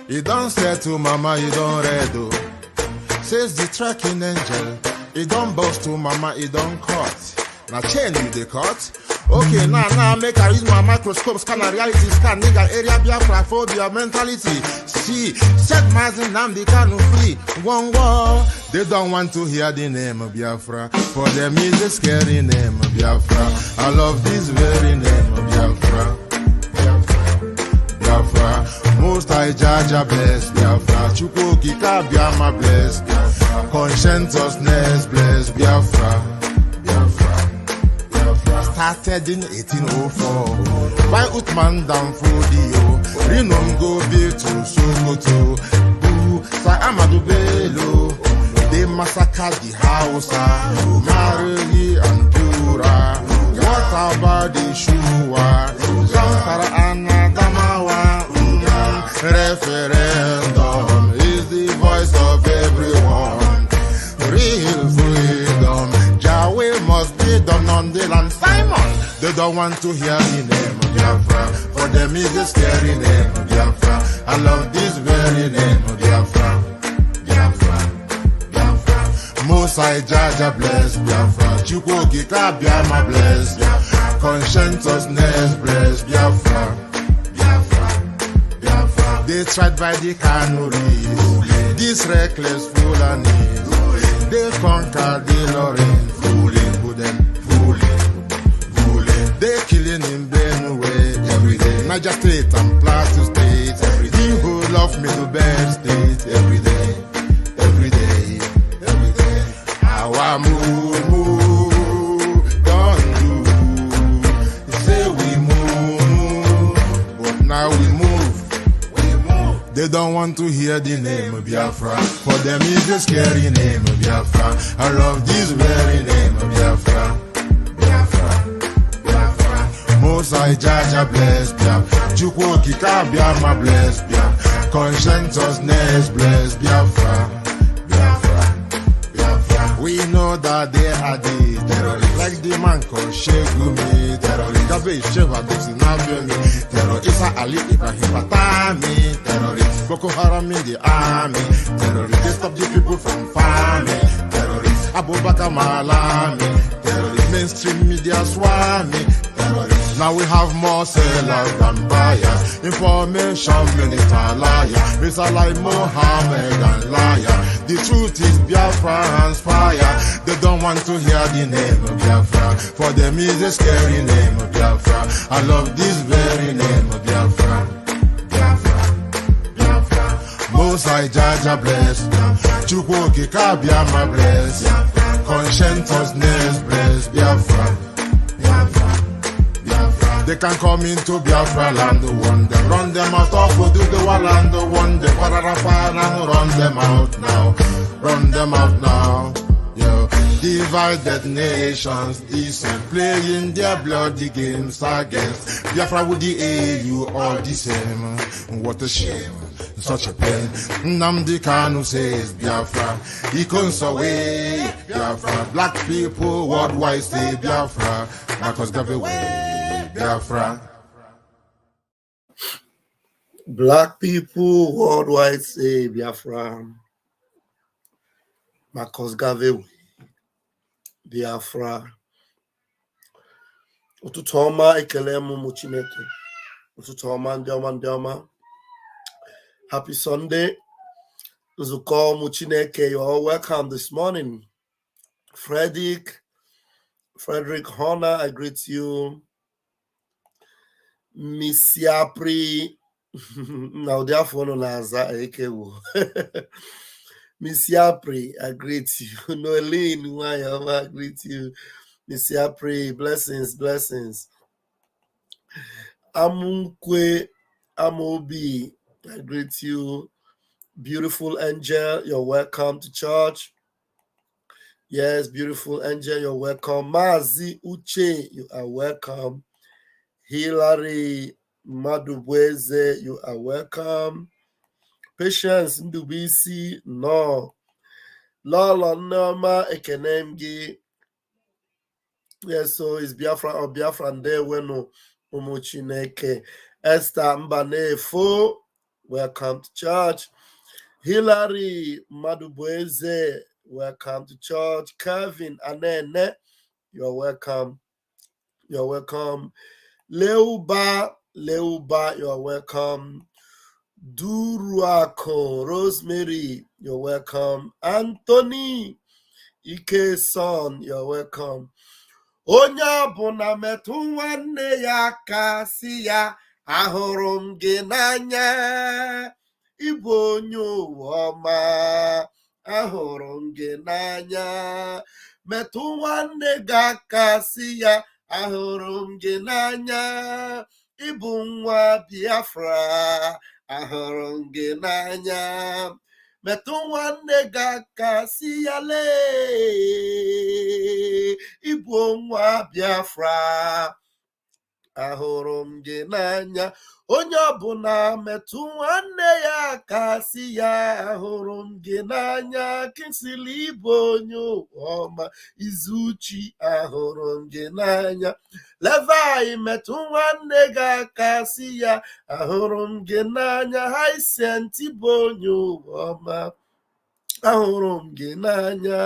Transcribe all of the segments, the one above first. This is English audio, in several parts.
You don't say to mama, you don't read, oh. Says the tracking angel. You don't boast to mama, you don't cut. Now chain you the cut. Okay, now make I use my microscope, scan a reality, scan nigga area Biafra phobia mentality. See, set my Nnamdi Kanu free. One war. They don't want to hear the name of Biafra. For them is a scary name of Biafra. I love this very name of Biafra. Biafra. Most I Jaja bless Biafra. Chukwuki Kabiama bless Biafra. Conscientiousness bless Biafra. Started in 1804 by Uthman Danfodio. Rinom go built to Sokoto. Boo, Sa Amadou Bello. They massacred the Hausa, Marili and Pura. What about the Shua? Zamfara and Adamawa. Referendum is the voice of everyone. Real freedom. Jawe must be done on the land. Simon, they don't want to hear the name of Biafra. For them is the scary name of Biafra. I love this very name of Biafra. Biafra, Biafra. Most I Jaja bless Biafra. Chukwuki Kabiama bless Biafra. Conscientiousness bless Biafra. Biafra, Biafra. They tried by the canories. This reckless Fulanis. They conquered the Lorraine. They killing in Benue every day. Niger State and Plateau State every day. The whole of Middle Belt State every day, every day, every day. Our move, don't do. You say we move, but now we move. They don't want to hear the name of Biafra. For them is the scary name of Biafra. I love this very name of Biafra. Most I Jaja bless Biafra. Chukwuki Kabiama bless Biafra. Conscientiousness bless Biafra. Biafra, Biafra. We know that they are the terrorists. Like the man called Shegumi, terrorist. Gabe Sheva Dixinabiomi, terrorist. Isa Ali Ibrahim Patami, terrorist. Boko Haram in the army, terrorist. They stop the people from farming, terrorist. Abubakar Malami, terrorist. Mainstream media swami, terrorist. Now we have more sellers than buyers. Information minister liar. Mr. like Mohammed and liar. The truth is Biafra's fire. They don't want to hear the name of Biafra. For them is a scary name of Biafra. I love this very name of Biafra. Biafra, Biafra. Most I Jaja bless. Chukwuki Kabiama bless. Conscientiousness bless Biafra. They can come into Biafra land, one them run them out of do the land, one them and run them out now, run them out now. Yo, divided nations, decent, playing their bloody games against Biafra with the AU all the same. What a shame, such a pain. Nnamdi Kanu says Biafra, he comes away Biafra. Black people worldwide say Biafra, Marcus gave away. Biafra. Black people worldwide say Biafra. Marcus Garvey, Biafra. Ututoma Ekelemu Umuchineke. Ututoma Ndioma. Happy Sunday. Nzuko Umuchineke, you're all welcome this morning. Frederick Horner, I greet you. Misiapri, now therefore no naza ekewo. Misiapri, I greet you. Noeline, I greet you. Misiapri, blessings. Amunkwe, Amobi, I greet you. Beautiful angel, you're welcome to church. Yes, beautiful angel, you're welcome. Mazi Uche, you are welcome. Hilary Madubweze, you are welcome. Patience Ndubisi, no. Lola Nama Ekenemgi. Yes, so it's Biafra or Biafra and there when Umuchineke. Esther Mbane Fo, welcome to church. Hilary Madubueze, welcome to church. Kevin Anene, you're welcome. You're welcome. Leuba, you're welcome. Duruako, Rosemary, you're welcome. Anthony Ike son, you're welcome. Onye ọbụla metụ nwanne ya aka si ya ahụrụ m gị n'anya ịbụ onye ụwa ọma ahụrụ m gị n'anya metụ nwanne gị aka si ya ahụrụ m gị n'anya ịbụ nwa Biafra ahụrụ m gị n'anya metụ nwanne gị aka si ya lee ịbụ nwa Biafra ahụrụ m gị n'anya onye ọbụla metụ nwanne ya aka si ya ahụrụ m gị n'anya Kingsley ịbụ onye ọma Izuchi ahụrụ m gị n'anya Levi metụ nwanne gị aka si ya ahụrụ m gị n'anya Hyacinth ịbụ onye ọma ahụrụ m gị n'anya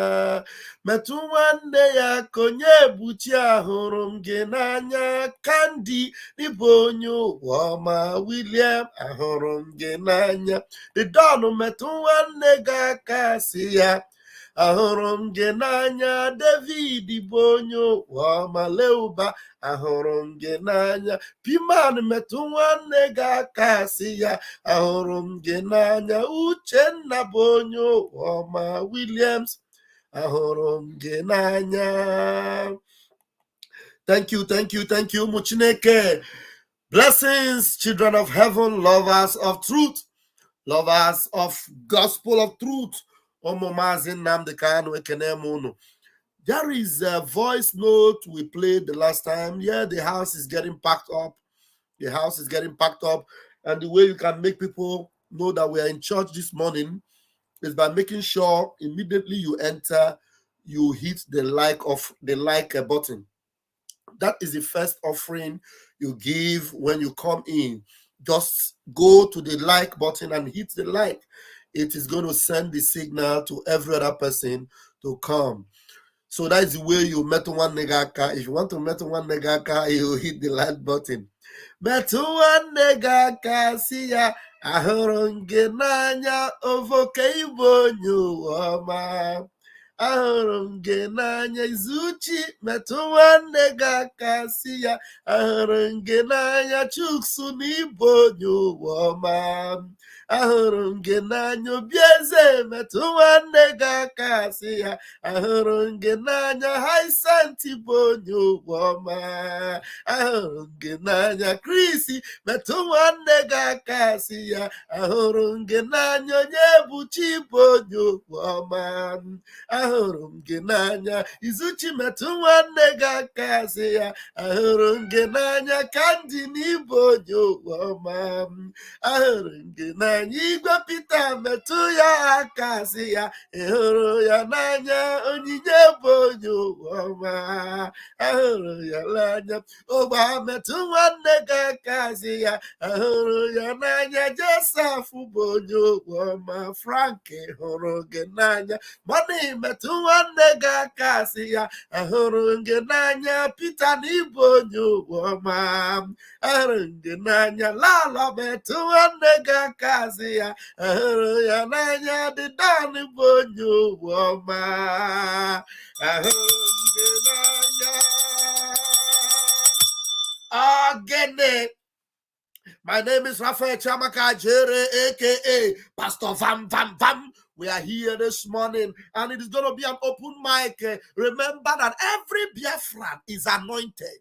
metụ nwanne ya ka onye ebuchi ahụrụ m gị n'anya Candy ịbụ onye ụwa ọma William ahụrụ m gị n'anya The Don metụ nwanne gị aka si ya ahụrụ m gị n'anya David bụ onye ụwa ọma Leuba ahụrụ m gị n'anya Piman metụ nwanne gị aka si ya ahụrụ m gị n'anya Uchenna bụ onye ụwa ọma Williams ahụrụ m gị n'anya. Thank you Umuchineke. Blessings, children of heaven, lovers of truth, lovers of gospel of truth. There is a voice note we played the last time. Yeah, the house is getting packed up. The house is getting packed up. And the way you can make people know that we are in church this morning is by making sure immediately you enter, you hit the like button. That is the first offering you give when you come in. Just go to the like button and hit the like. It is going to send the signal to every other person to come. So that is the way you metu one negaka. If you want to metu one negaka, you hit the like button. Metu one negaka siya ahụrụ gị n'anya ovoke ibo nyuoma. Ahụrụ gị n'anya Izuchi metụ nwanne gị aka si ya ahụrụ gị n'anya Chuksu n'ibo nyuoma. Ahụrụ gị n'anya Obieze metụ nwanne gị aka si ya ahụrụ gị n'anya Hyacinth bụ onye ụgbọma. Ahụrụ gị n'anya Chris metụ nwanne gị aka si ya ahụrụ gị n'anya onye ebuchi bụ onye ụgbọma. Ahụrụ gị n'anya Izuchi metụ nwanne gị aka si ya ahụrụ gị n'anya Candy n'ịbụ onye ụgbọma. Ahụrụ gị n'anya Igwe Peter metụ ya aka si ya ịhụrụ ya n'anya Onyinye bụ onye ụgbọma. Ahụrụ ya n'anya Ogba metụ nwanne gị aka si ya ahụrụ ya n'anya Joseph bụ onye ụgbọma. Frank hụrụ gị n'anya Money metụ nwanne gị aka si ya ahụrụ gị n'anya Peter na ịbụ onye ụgbọma. Ahụrụ gị n'anya Lala metụ nwanne gị aka si ya ahụrụ ya n'anya The Don bụ onye ụgbọma. Ahụrụ gị n'anya Ogene. My name is Raphael Chamaka Jere, aka Pastor Vam Vam Vam. We are here this morning and it is going to be an open mic. Remember that every Biafran is anointed.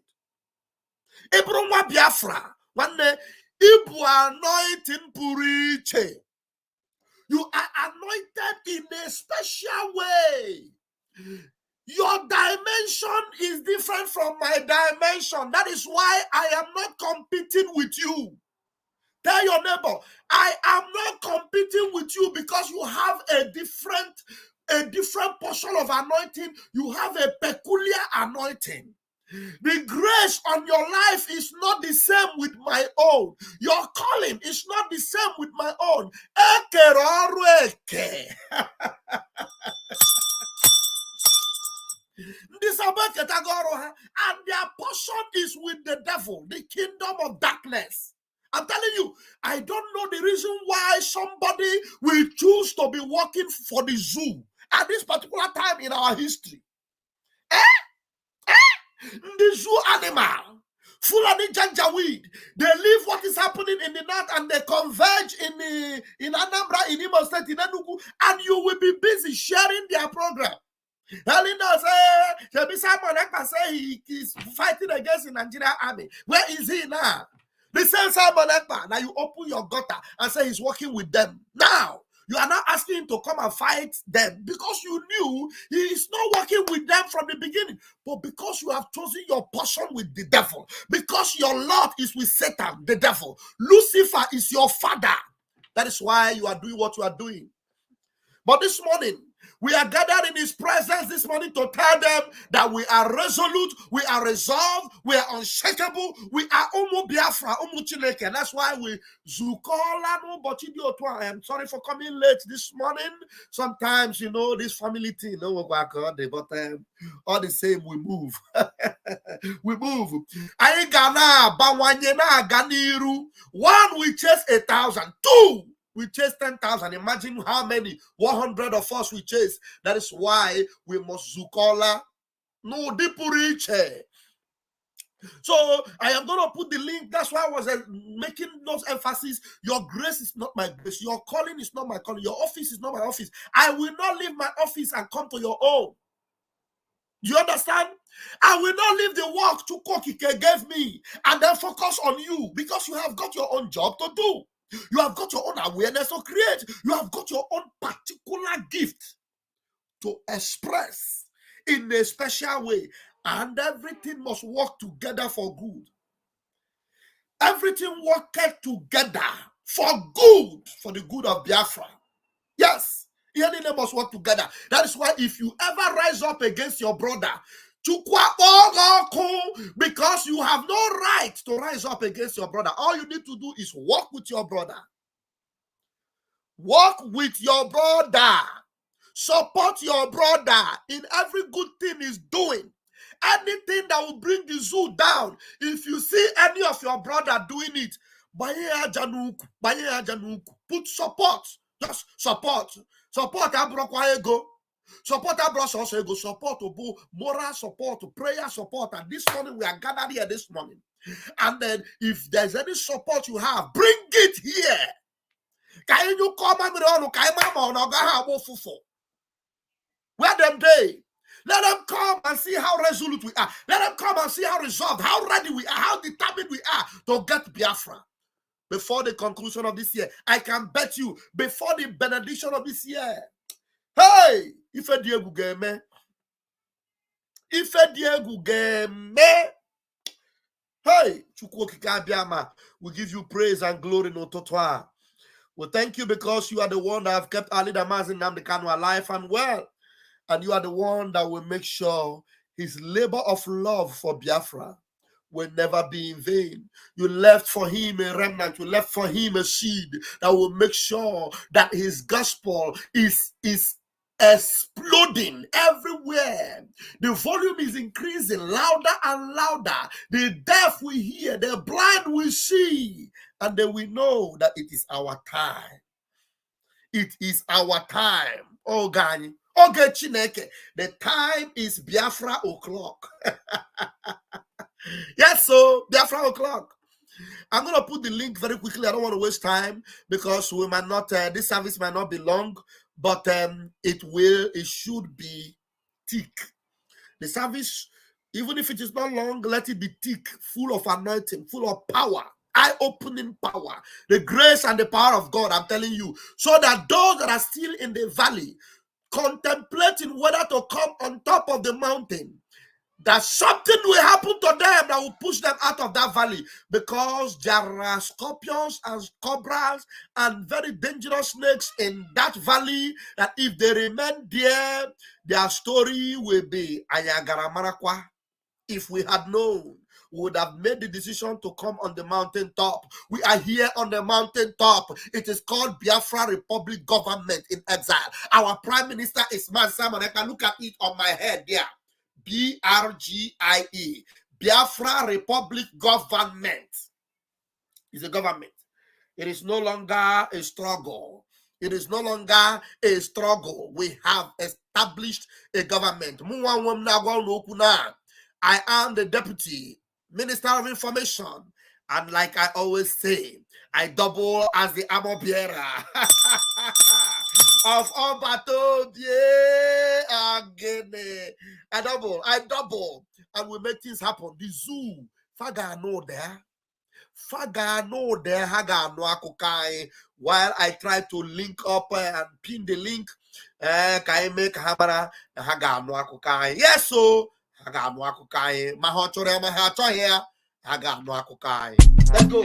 Ibrunwa Biafra, one day, Ibu anointing puriche. You are anointed in a special way. Your dimension is different from my dimension. That is why I am not competing with you. Tell your neighbor, I am not competing with you because you have a different portion of anointing. You have a peculiar anointing. The grace on your life is not the same with my own. Your calling is not the same with my own. And their portion is with the devil, the kingdom of darkness. I'm telling you, I don't know the reason why somebody will choose to be working for the zoo at this particular time in our history. The zoo animal, Fulani Janjaweed, they leave what is happening in the north and they converge in Anambra, in Imo State, in Enugu, and you will be busy sharing their program. Telling us, Simon Ekpa say he is fighting against the Nigerian army. Where is he now? The same Simon Ekpa, now you open your gutter and say he's working with them. Now, you are not asking him to come and fight them because you knew he is not working with them from the beginning. But because you have chosen your portion with the devil, because your Lord is with Satan, the devil, Lucifer is your father. That is why you are doing what you are doing. But this morning, we are gathered in his presence this morning to tell them that we are resolute, we are resolved, we are unshakable, we are Biafra, Umuchineke. And that's why we I am sorry for coming late this morning. Sometimes, you know, this family thing, but all the same, we move. We move. One, we chase 1,000. Two, we chase 10,000. Imagine how many 100 of us we chase. That is why we must zukola no dipuriche. So I am going to put the link. That's why I was making those emphasis. Your grace is not my grace. Your calling is not my calling. Your office is not my office. I will not leave my office and come to your own. Do you understand? I will not leave the work to Kokike gave me and then focus on you because you have got your own job to do. You have got your own awareness to create. You have got your own particular gift to express in a special way. And everything must work together for good. Everything worked together for good, for the good of Biafra. Yes, they must work together. That is why if you ever rise up against your brother, because you have no right to rise up against your brother, all you need to do is walk with your brother. Walk with your brother. Support your brother in every good thing he's doing. Anything that will bring the zoo down, if you see any of your brother doing it, put support. Just support. Support Abrokwaego. Support Abrososego. Support moral support, prayer support. And this morning we are gathered here this morning. And then if there's any support you have, bring it here. Can you come where them they? Let them come and see how resolute we are. Let them come and see how resolved, how ready we are, how determined we are to get Biafra. Before the conclusion of this year, I can bet you, before the benediction of this year, hey, if a Diego game, hey, we give you praise and glory, no totwa. We thank you because you are the one that have kept Ali Damazin Namdekanu alive and well. And you are the one that will make sure his labor of love for Biafra will never be in vain. You left for him a remnant. You left for him a seed that will make sure that his gospel is exploding everywhere. The volume is increasing louder and louder. The deaf will hear, the blind will see, and they will know that it is our time. It is our time. Oh, God. Okay, Chineke, the time is Biafra o'clock. Yes, so Biafra o'clock. I'm going to put the link very quickly. I don't want to waste time because we might not, this service might not be long, but it should be thick. The service, even if it is not long, let it be thick, full of anointing, full of power. Eye-opening power, the grace and the power of God, I'm telling you, so that those that are still in the valley, contemplating whether to come on top of the mountain, that something will happen to them that will push them out of that valley, because there are scorpions and cobras and very dangerous snakes in that valley, that if they remain there, their story will be Ayagara Marakwa. If we had known, we would have made the decision to come on the mountain top. We are here on the mountain top. It is called Biafra Republic Government in Exile. Our Prime Minister is Man Simon. I can look at it on my head there. BRGIE. Biafra Republic Government is a government. It is no longer a struggle. It is no longer a struggle. We have established a government. I am the Deputy Minister of Information. And like I always say, I double as the armor bearer of Obatobie. I double. And we make things happen. The zoo, Faga no there. Faga no there, Haga no akukai. While I try to link up and pin the link, kai make hamara, Haga no akukai. Yes, so Haga no akukai. Mahachore mahacho here, Haga no akukai. Let's go.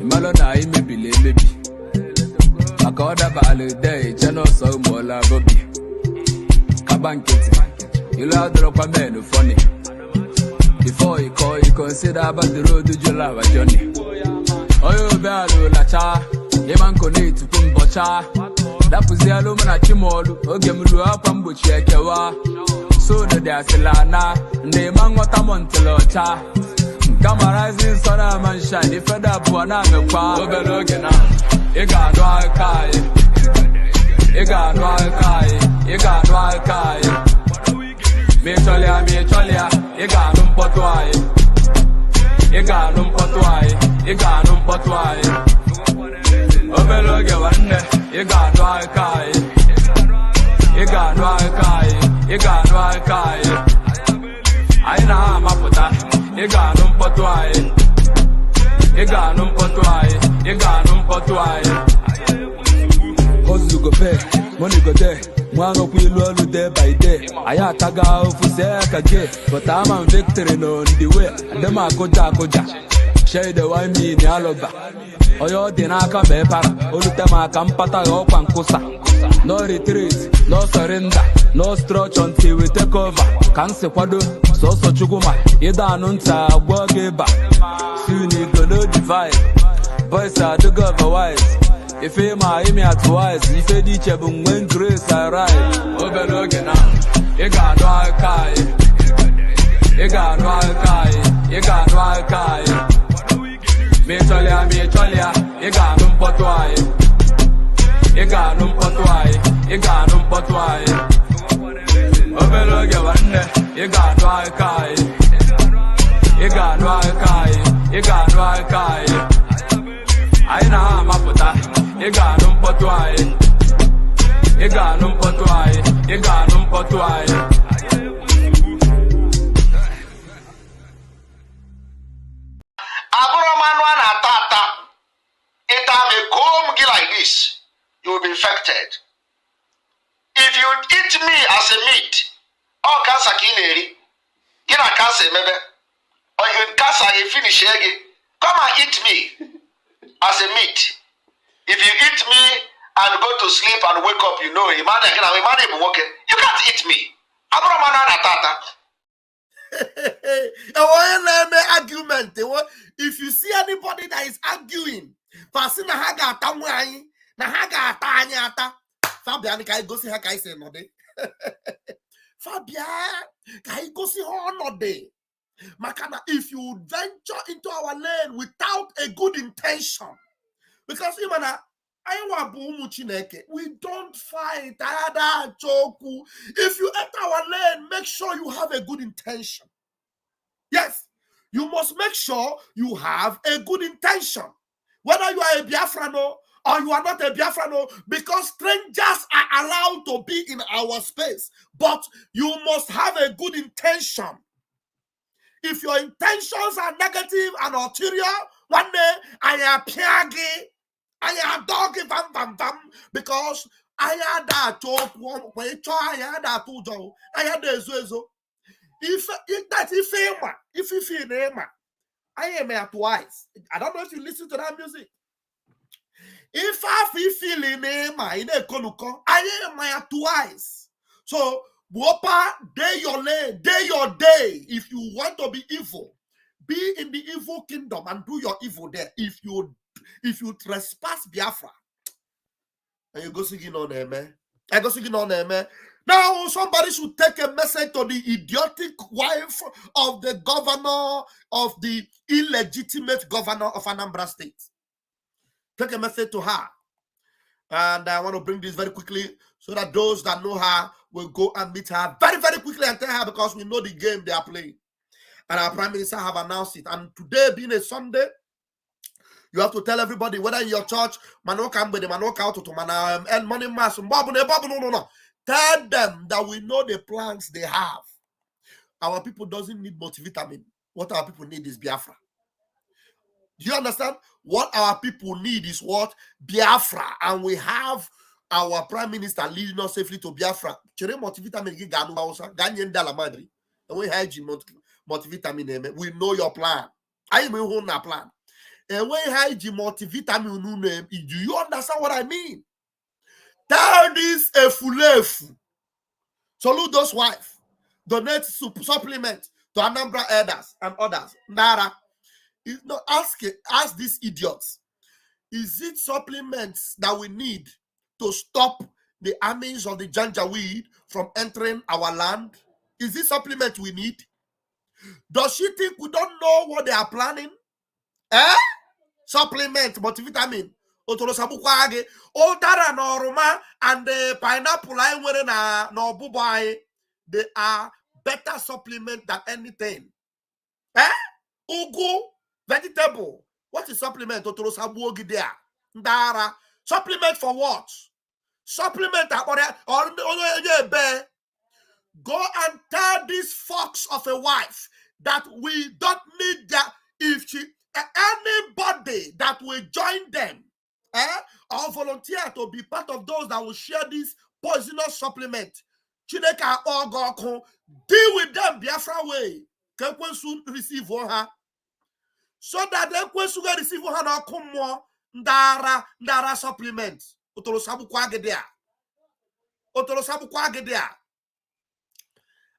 Malona maybe Akoda Bale Day, Channel so mola Bobby Kabankit, you loud drop a man funny. Before you call, you consider about the road to Jolava Johnny. Oh, Bello Lacha, Yamanko need to Pumbocha. That was the alumina Chimolu, Ogemulu up and Butchekewa. So the Dasilana, Nemangotamontelocha. Come rising sun and shine, if I have one on the car, Overlogena. You got no Alkai. You got no Alkai. You got no Alkai. Me Cholia, you got no Potwai. You got no Potwai. You got no Potwai. Overlogena, you got no Alkai. You got no Alkai. You got no Alkai. I know my puta. You got no Potwai. You got no Potwai. You got no Potwai. How's you go pay? Money go there. One of we all day by day. I had to go for second, but I'm on victory on the way. And then I go Koja. Share the wine me in Alaba. Or your dinner come para. All the time I come pata or Pankusa. No retreat, no surrender, no stretch until we take over. Can't say what do. So chuguma, ida nunta wageba. Soon you go no divide. Boys are the otherwise. If you my imi at wise, if you teach a boom when grace I ride. Overlogena, you got no Alkai. You got no Alkai. You got no Alkai. Me cholia, you got no Potwai. You got no Potwai. You got no Potwai. Overlogena. You got no Alkai. You got no Alkai. You got no Alkai. I know my puta. You got no Potwai. You got no Potwai. You got no Potwai. Aburamanwana tata. It may come like this. You will be infected. If you eat me as a meat, or cancer kileri, get a cancer maybe, or you cancer a finish egg, come and eat me as a meat. If you eat me and go to sleep and wake up, you know, you can't eat me. Argument. If you see anybody that is arguing, Fabian, can I go see her? Can I say no day? Fabian, can I go see her no day? Makana, if you venture into our lane without a good intention, because Imana, we don't fight. If you enter our lane, make sure you have a good intention. Yes, you must make sure you have a good intention. Whether you are a Biafrano or you are not a Biafrano, because strangers are allowed to be in our space, but you must have a good intention. If your intentions are negative and ulterior, one day I am piagi, I am doggy vam vam vam, because I had that talk one way, I had that two, I had the zozo. If you feel Nema, I am here twice. I don't know if you listen to that music. If I feel in Nema, in a Konuko, I am here twice. So, Wopa, day your day. If you want to be evil, be in the evil kingdom and do your evil there. If you trespass Biafra, and you go singing on there, man. I go singing on there, man. Now, somebody should take a message to the idiotic wife of the governor, of the illegitimate governor of Anambra State. Take a message to her. And I want to bring this very quickly so that those that know her will go and meet her very, very quickly and tell her, because we know the game they are playing. And our Prime Minister have announced it. And today being a Sunday, you have to tell everybody, whether in your church, and money mass, no. Tell them that we know the plans they have. Our people doesn't need multivitamin. What our people need is Biafra. Do you understand? What our people need is what? Biafra. And we have our Prime Minister leading us safely to Biafra. Multivitamin, we know your plan. I mean, who na plan? And when multivitamin, do you understand what I mean? Tell this Efulefu, Soludo's wife, donate supplement to Anambra elders and others. Nara, ask these idiots, is it supplements that we need to stop the armies of the Janjaweed from entering our land? Is it supplement we need? Does she think we don't know what they are planning? Supplement, multivitamin. Otara na oroma and the pineapple I wearing na obubai, they are better supplement than anything. Ugu, vegetable. What is supplement? Otoro sabu there. Ndara. Supplement for what? Supplement go and tell this fox of a wife that we don't need that. If she anybody that will join them or volunteer to be part of those that will share this poisonous supplement, Chineka or deal with them Biafra way. Soon receive her so that they will receive her now come more ndara supplement. Otoro sabu kwagedea.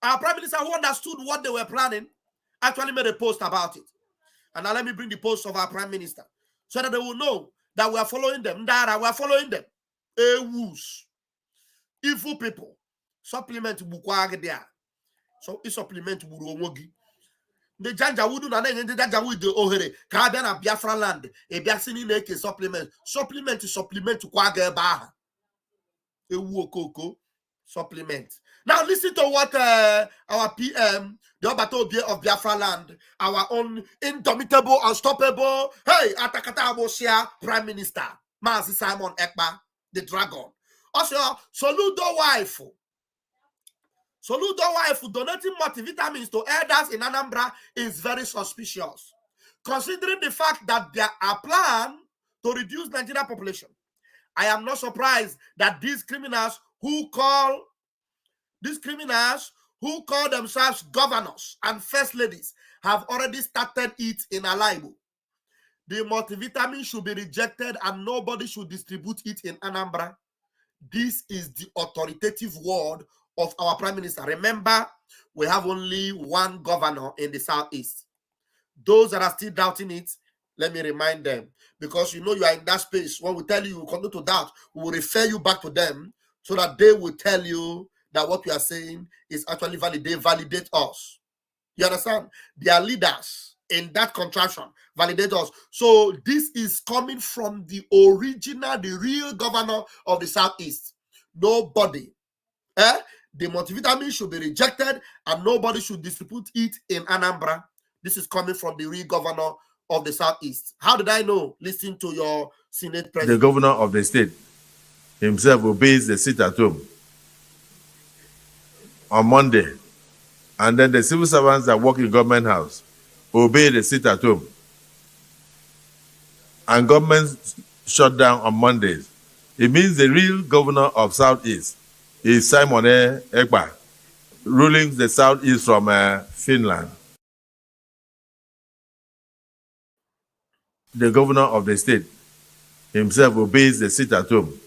Our Prime Minister, who understood what they were planning, actually made a post about it. And now let me bring the post of our Prime Minister so that they will know that we are following them. Ndara, we are following them. Ewus. Evil people. Supplement bukwagedea. So it supplement buruomogi. The Janjaweed na the Janjaweed the ohere. Kabia Biafra land. E biasini neke supplement. Supplement to kwage baha. Ewu okoko. Supplement. Now listen to what our PM, the Obato of Biafra land, our own indomitable, unstoppable, hey, Atakata Abosia Prime Minister, Mazi Simon Ekpa, the dragon. Also, Soludo wife donating multivitamins to elders in Anambra is very suspicious, considering the fact that there are plans to reduce Nigerian population. I am not surprised that these criminals who call themselves governors and first ladies have already started it in Alaibu. The multivitamin should be rejected and nobody should distribute it in Anambra. This is the authoritative word of our Prime Minister. Remember, we have only one governor in the Southeast. Those that are still doubting it, let me remind them, because you know you are in that space. When we tell you you continue to doubt, we will refer you back to them so that they will tell you that what we are saying is actually valid. They validate us. You understand? Their leaders in that contraction validate us. So this is coming from the original, the real governor of the Southeast. Nobody. The multivitamin should be rejected and nobody should distribute it in Anambra. This is coming from the real governor of the Southeast. How did I know? Listen to your Senate president. The governor of the state himself obeys the sit at home on Monday. And then the civil servants that work in government house obey the sit at home. And government shut down on Mondays. It means the real governor of Southeast is Simon Ekpa. ruling the southeast from Finland. The governor of the state himself obeys the sit-at-home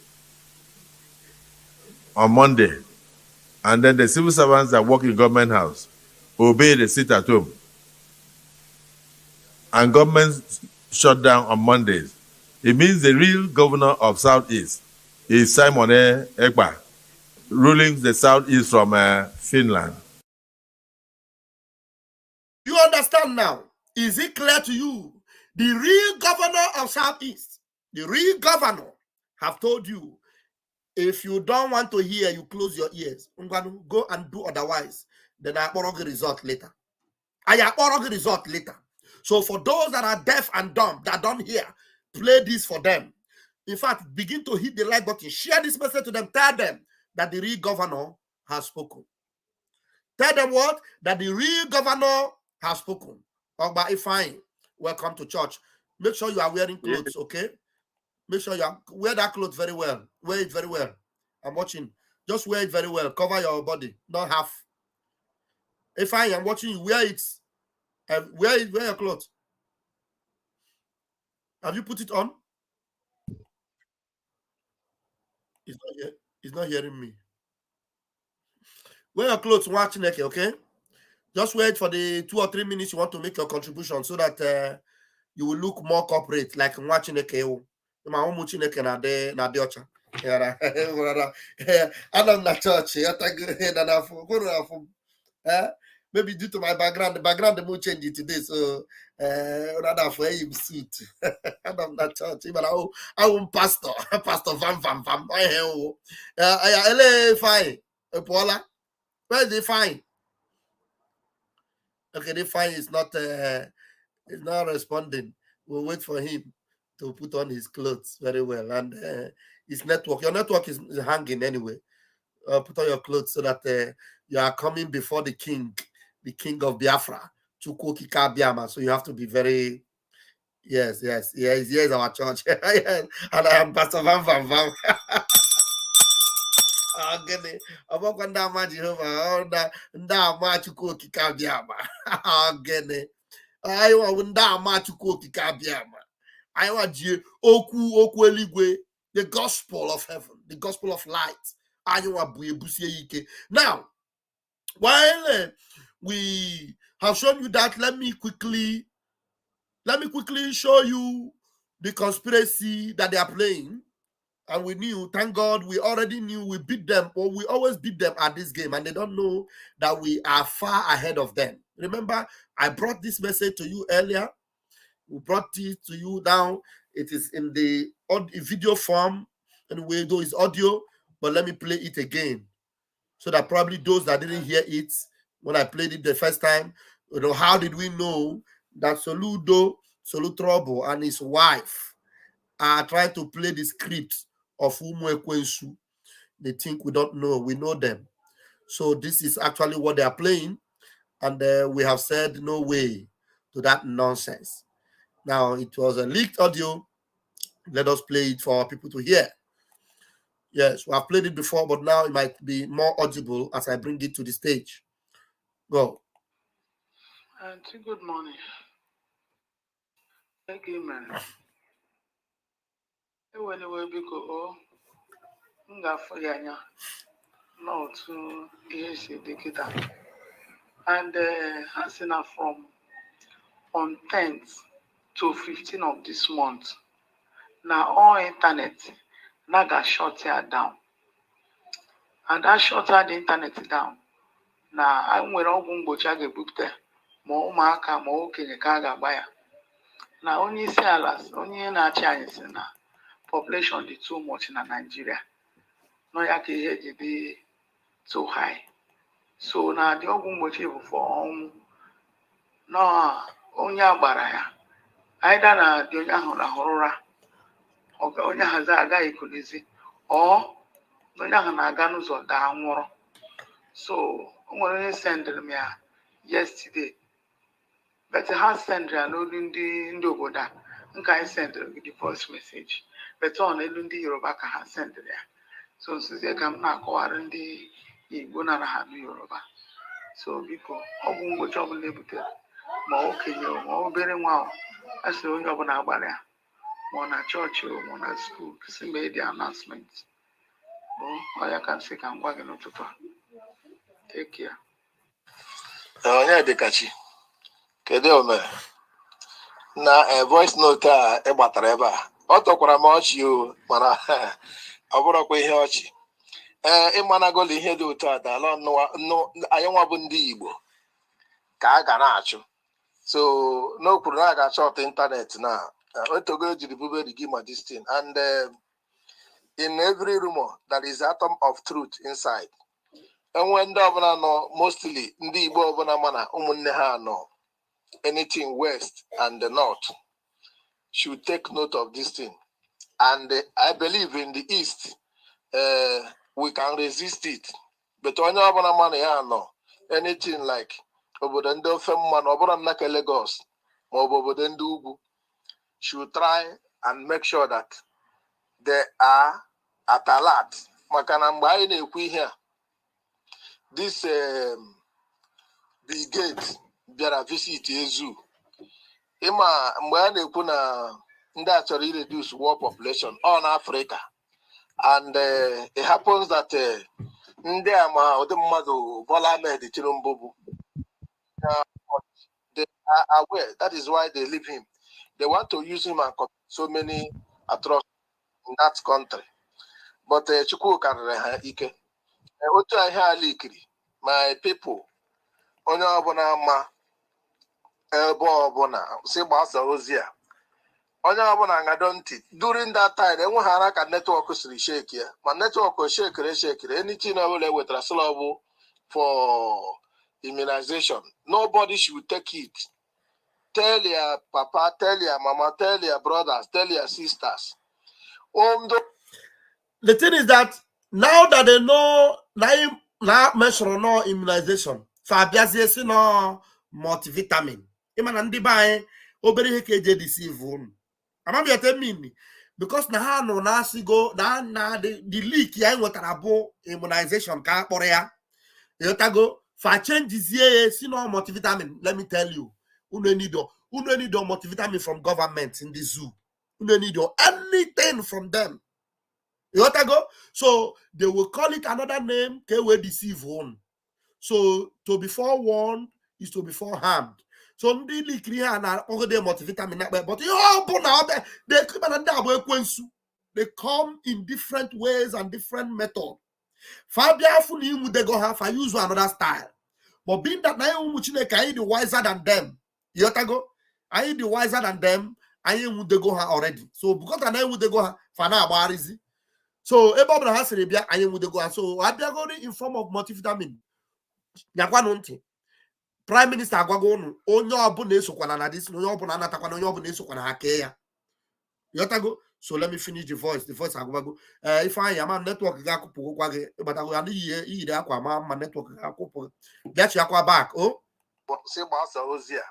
on Monday. And then the civil servants that work in government house obey the sit-at-home. And government shut down on Mondays. It means the real governor of Southeast is Simon Ekpa, ruling the Southeast from Finland. You understand now? Is it clear to you? The real governor of Southeast, the real governor, have told you, if you don't want to hear, you close your ears. Go and do otherwise. Then I borrow the result later. I borrow the result later. So for those that are deaf and dumb, that don't hear, play this for them. In fact, begin to hit the like button. Share this message to them. Tell them that the real governor has spoken. Tell them what? That the real governor has spoken. Ogba Ifeanyi, welcome to church. Make sure you are wearing clothes, okay? Make sure you wear that clothes very well. Wear it very well. I'm watching. Just wear it very well. Cover your body, not half. Ifeanyi, I'm watching you. Wear it. Wear your clothes. Have you put it on? He's not hearing me. Wear your clothes, Umuchineke, okay? Just wait for the 2 or 3 minutes you want to make your contribution so that you will look more corporate, like Umuchineke. Umuchineke na de ocha. I'm not church. Maybe due to my background, the background will change it today. So rather for him suit. I'm not church. But I'm pastor. Pastor Vam Vam Vam. Fine. Paula. Where's the fine? Okay, the fine is not responding. We'll wait for him to put on his clothes very well. And his network, your network is hanging anyway. Put on your clothes so that you are coming before the king of Biafra, Chukwu Biama. So you have to be very, yes, our church. Yes. And I am Pastor Vam Vam Vam. Ogene, ọbọkwa ndị ama Jehova, ndị ama Chukwu okike abịama. Ogene, anyị nwa ndị ama Chukwu okike abịama. Anyị nwa ji okwu eluigwe, the gospel of heaven, the gospel of light. Anyị nwa bụ ebusie ike. Now, while we have shown you that, let me quickly show you the conspiracy that they are playing. And we knew, thank God, we already knew we beat them, or we always beat them at this game, and they don't know that we are far ahead of them. Remember, I brought this message to you earlier. We brought it to you now. It is in the video form, anyway, though it's audio, but let me play it again, so that probably those that didn't hear it, when I played it the first time, you know, how did we know that Solutrobo and his wife are trying to play the script of Umwekwensu? They think we don't know. We know them. So this is actually what they are playing. And we have said no way to that nonsense. Now, it was a leaked audio. Let us play it for people to hear. Yes, we have played it before, but now it might be more audible as I bring it to the stage. Go. Auntie, good morning. Thank you, man. Anyway, because no to ESC and Hasina from on 10th to 15th of this month. Now all internet naga shut here down. And that shut the internet down. Now I'm with all Gumbocha booked more marker, more Kenyaga buyer. Now only sellers, only na Chinese na population is too much in Nigeria. No yaki be too high. So now the Ogumbochi for no onya baraya. Either na the onya horror or onya hazaga ikulizi or no yana ganus or down. So I'm going to send them yesterday. But I have sent her loading the Indoboda. I sent the first message. But on the Lundi Yoruba has sent there. So Susie come now, the Iguna have Yoruba. So biko ọgwụ mgbochi ọbụla ebutere ma okenye ma obere nwa asị onye ọbụla agbara ya ma ọ na chọọchị ma ọ na skuul si mee dị announcement bụ ọya ka nsị ka m gwa gị n'ụtụtụ a. Take care. onye dịkachi kedu omere na voice note a ịgbatara ebe a ọ tọkwara m ọchị o mana ọ bụrụkwa ihe ọchị ịmanagolo ihe dị otu a dala anyị nwa bụ ndị Igbo ka a ga na-achụ so n'okwuru na a ga-achọta ịntanetị na otogo ejiri buberi gị ma this thing and in every rumor there is atom of truth inside. Enwe ndị ọbụla nọ mostly ndị Igbo ọbụla mana ụmụnne ha nọ anything west and the north should take note of this thing, and I believe in the east we can resist it, but onye ọbụla mana ya nọ anything like obodo ndị ofe mmanụ ọbụla nnaka Lagos ma ọ bụ obodo ndị ugwu should try and make sure that they are at alert maka na mgbe anyị na-ekwu ihe a this brigade bịara visit Ezu ịma mgbe a na-ekwu na ndị a chọrọ reduce world population on Africa, and it happens that ndị a ma ụdị mmadụ Bola Ahmed Tinubu bụ they are aware. That is why they leave him. They want to use him and commit so many atrocities in that country. But Chukwu karịrị ha ike. Otu ihe ala ikiri, my people, onye ọbụla ma ebe ọbụla si gbasa ozi a, onye ọbụla ngado ntị during that time enweghara ka netwọk siri shake ya, ma netwọk shekere anything ọbụla ewetara sịlọbụ for immunization, nobody should take it. Tell your papa, tell your mama, tell your brothers, tell your sisters. The thing is that now that they know now mention no immunization, Fabiazi no multivitamin. Even and the buy obere he keje deceive one. I'm not mean because now no nasi go na the leak ya nwetara immunization ka kpore ya go for changes here see no multivitamin. Let me tell you, you need multivitamin from government in the zoo. You need anything from them. You go? So they will call it another name, they will deceive one. So to be forewarned is to be foreharmed. So ndị clear na the multivitamin, but they come in different ways and different methods. Fabia fully they go have I use another style. But being that Nzuko Umuchineke I the wiser than them. You go? I the wiser than them, I would they go already. So because I would they go for now barizi. So Ebob has a bia I would go. So I be going in form of multivitamin. Yakwanunti. Prime Minister Agwagon, onyo abune sokwana na this, no yobuna natakwa no yobune sokwana hakeya. Yotago. So let me finish the voice. The voice Agwago. If I am a network gakupo kwage, but I will need aqua my network gakupo. Get your aqua back. Oh, say Master Ozia.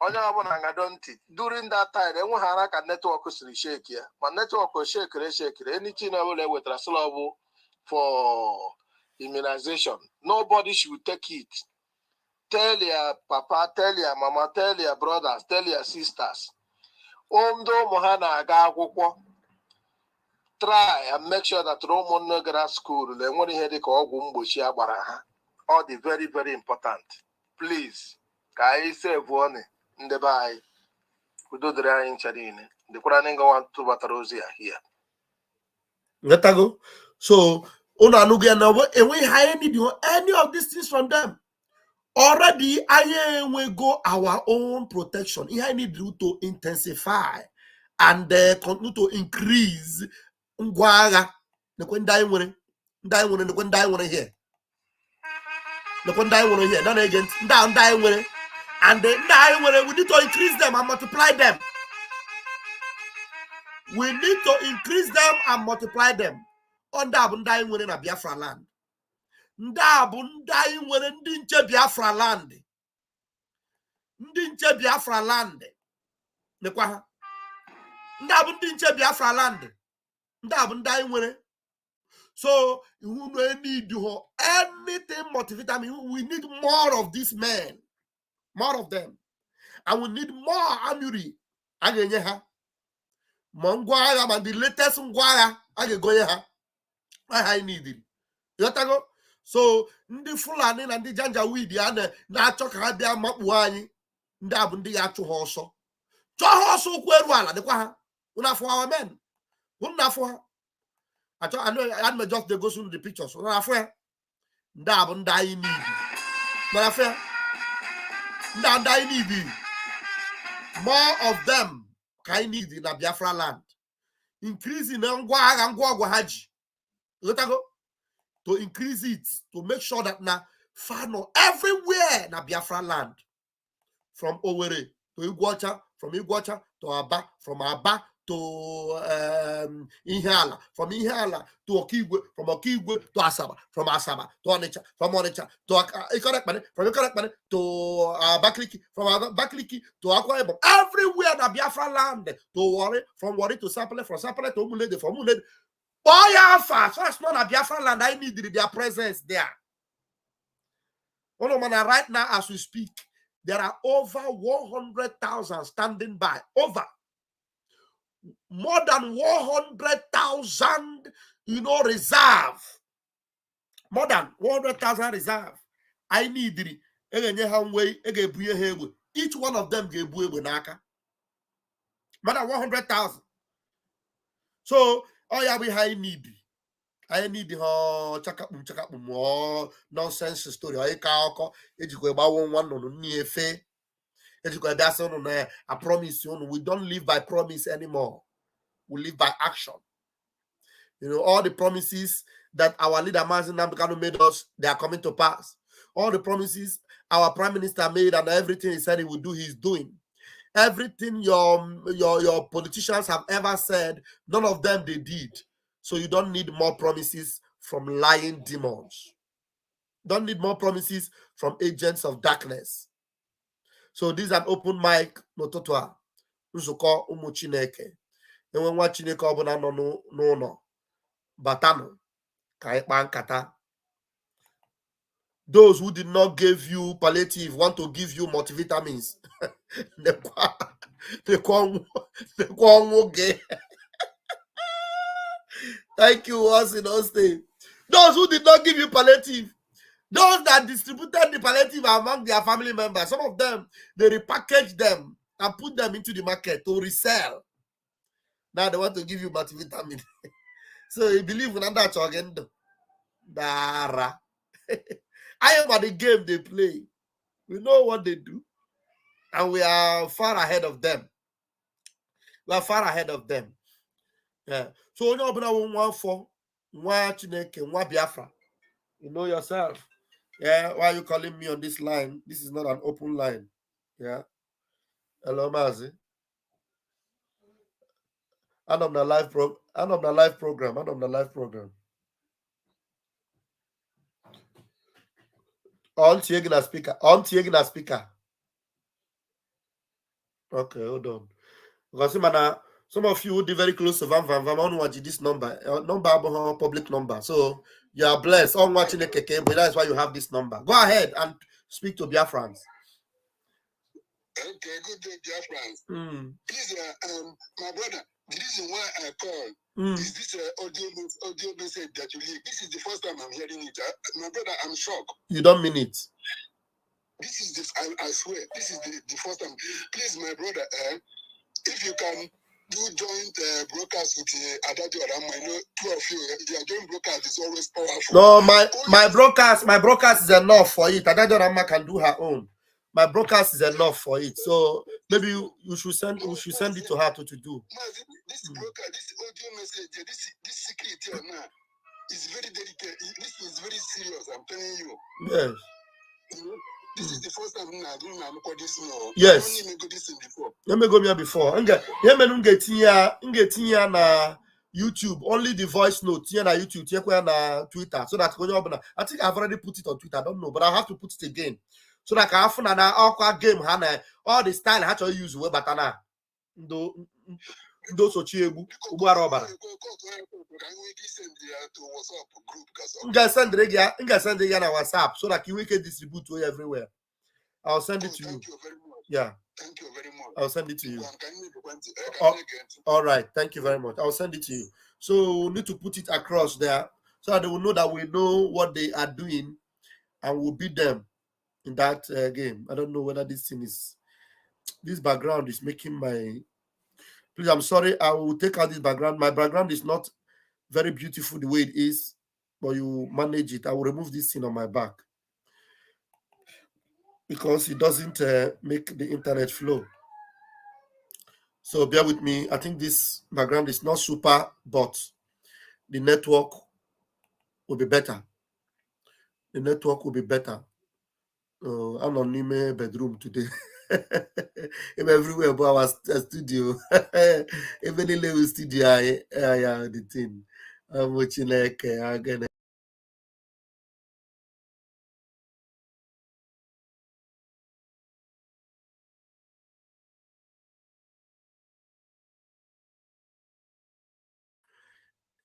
Onye ọbụla ngado ntị during that time enweghara ka netwọk siri shake ya, ma netwọk shekere anything ọbụla ewetara sịlọbụ for immunization, nobody should take it. Tell your papa, tell your mama, tell your brothers, tell your sisters. Ndị ụmụ ha na-aga akwụkwọ, try and make sure that ụmụnne gara school na enwere ihe dịka ọgwụ mgbochi agbara ha. All the very very important. Please, ka anyị save one ndị be anyị udo dịrị anyị ncha niile dịkwara ndị ngawa tụbatara ozi ya here. Let go. So unanugia na we need any of these things from them. Already I will go our own protection. I need to intensify and continue to increase. Ngwaga the when die when here. The when die here. Then again down die when and then die when we need to increase them and multiply them. We need to increase them and multiply them. On that die when in a Biafra land. Ndabundai nwere ndị nche Biafra land. Ndị nche Biafra land. Nekwa ha. Ndabụ ndị nche Biafra land. Ndabundai nwere. So you need anything multivitamin. We need more of these men, more of them, and we need more amuri. Again, Mongwaya and the latest Ngwaya. Again, I need it. You go. So ndị Fulani na ndị Janjaweed ya na-achọ ka ha bịa makpuo anyị, ndị a bụ ndị ya achụ ha ọsọ. Chọọ ha ọsọ ụkwụ eru ala dịkwa ha. Unu afọ our men. Unu afọ ha. I know I may just go through the pictures. Unu afọ ya. Ndị a bụ ndị anyị need. Unu afọ ya. Ndị anyị need. More of them ka anyị need na Biafra land. Increasing ngwa agha ngwa ọgwụ ha ji. You go. To increase it, to make sure that now Fano everywhere na Biafra land, from Owerri to Iguacha, from Iguacha to Aba, from Aba to Ihiala, from Ihiala to Okigwe, from Okigwe to Asaba, from Asaba to Onitsha, from Onitsha to Ikorekpane, from Ikorekpane to Abakaliki, from Abakaliki to Akwa Ibom, everywhere na Biafra land, to Warri, from Warri to Sapele, from Sapele to Umulede, from Umulede. Biafra, so it's not a Biafra land. I need their presence there. Right now, as we speak, there are over 100,000 standing by. Over more than 100,000, reserve. More than 100,000 reserve. I need it. Each one of them gave more than 100,000. So. Oh yeah, I need more nonsense story. I promise you, we don't live by promise anymore. We live by action. All the promises that our leader Mazin Nambikano made us, they are coming to pass. All the promises our prime minister made and everything he said he would do, he's doing. Everything your politicians have ever said, none of them they did. So you don't need more promises from lying demons. Don't need more promises from agents of darkness. So this is an open mic. Nototwa Nzuko Umuchineke. And when watching a carbon no Batano Kata. Those who did not give you palliative want to give you multivitamins. Thank you, once in Austin. Those who did not give you palliative, those that distributed the palliative among their family members, some of them, they repackaged them and put them into the market to resell. Now they want to give you multivitamin. So you believe in that again? Dara. I am at the game they play. We know what they do. And we are far ahead of them. We are far ahead of them. Yeah. So when you open one for one Chineke, one Biafra, you know yourself. Yeah. Why are you calling me on this line? This is not an open line. Yeah. Hello, Mazi. I'm on the live program. I'm on the live program. On taking a speaker. Okay, hold on. Because some of you are very close to Vam Vam Vam. I want to watch this number. Public number. So you are blessed. I'm watching the KK, but that's why you have this number. Go ahead and speak to Biafrans. Okay, good day, Biafrans. Please, my brother, the reason why I called is this audio message that you leave. This is the first time I'm hearing it. My brother, I'm shocked. You don't mean it. This is I swear, this is the first time. Please, my brother, if you can do joint broadcast with Adadio Ram, I know two of you, your joint broadcast is always powerful. No, my broadcast is enough for it. Adadio Rama can do her own. My broadcast is enough for it. So maybe you should send it to her to do. This broadcast, this audio message, this secret now is very delicate. This is very serious, I'm telling you. Yes. This is the first time I'm doing this now. Yes. Let me go this before. Let me go here before. Na YouTube. Only the voice note here na YouTube. Here na Twitter. So that I think I've already put it on Twitter. I don't know, but I have to put it again. So that I have an awkward game. All the style I have to use. But those are cheap. can we send to WhatsApp group? Send it on WhatsApp so that we can distribute to everywhere. I'll send it to you. Thank you very much. Yeah. Thank you very much. I'll send it to you. Oh, all right. Thank you very much. I'll send it to you. So we need to put it across there so that they will know that we know what they are doing and we'll beat them in that game. I don't know whether this background is making my... Please, I'm sorry. I will take out this background. My background is not very beautiful the way it is, but you manage it. I will remove this thing on my back because it doesn't make the internet flow. So bear with me. I think this background is not super, but the network will be better. The network will be better. I'm on my bedroom today. I'm everywhere but our studio. Even in the studio, I the thing. I'm watching like again.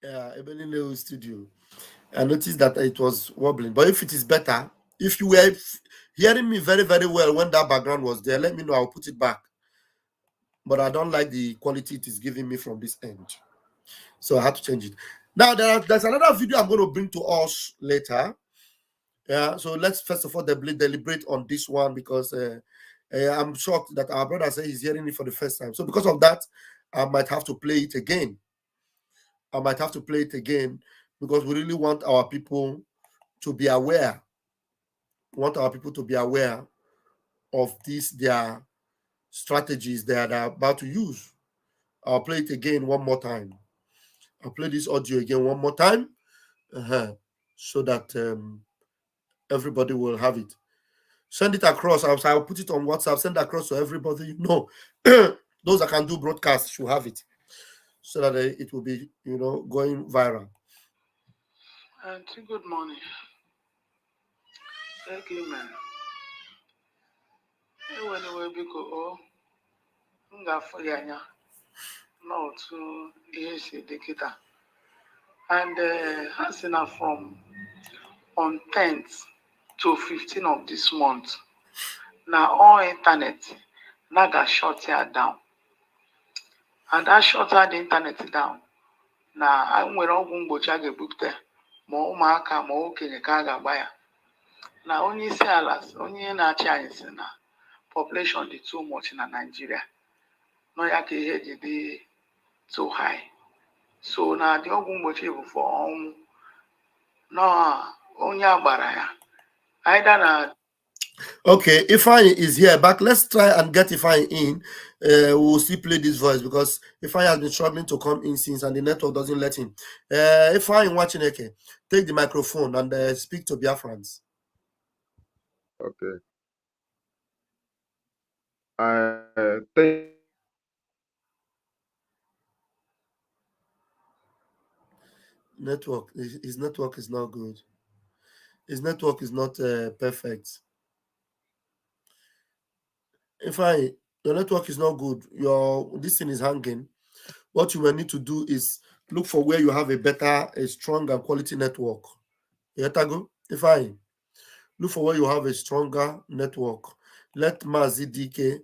Yeah, even in the studio. I noticed that it was wobbling. But if it is better, if you were hearing me very, very well when that background was there, let me know. I'll put it back. But I don't like the quality it is giving me from this end. So I had to change it. Now, there's another video I'm going to bring to us later. Yeah, so let's first of all deliberate on this one because I'm shocked that our brother says he's hearing it for the first time. So because of that, I might have to play it again. Because we really want our people to be aware. We want our people to be aware of their strategies that are about to use. I'll play it again one more time. I'll play this audio again one more time so that everybody will have it. Send it across. I'll put it on WhatsApp. Send it across to everybody. No, those that can do broadcasts should have it so that it will be, going viral. Auntie, good morning. Thank you, man. Anyway, because no to Dekita. And Hasina from on 10th to 15th of this month. Now all internet got shut here down. And that shut the internet down. Now I'm where all Gumbocha booked there. More marker, more Kenyaga buyer. Now only sellers, only na Chinese na population is too much in Nigeria. No yake head be too high. So now the Ogumbochi for no only baraya. Either na. Okay, Ifeanyi is here back. Let's try and get Ifeanyi in. We'll still play this voice because Ifeanyi has been struggling to come in since and the network doesn't let him. Ifeanyi Umuchineke, take the microphone and speak to Biafrans. Okay. I think His network is not good. His network is not perfect. Ifeanyi, your network is not good. This thing is hanging. What you will need to do is look for where you have a strong and quality network. Yetago, Ifeanyi, look for where you have a stronger network. Let Mazi DK,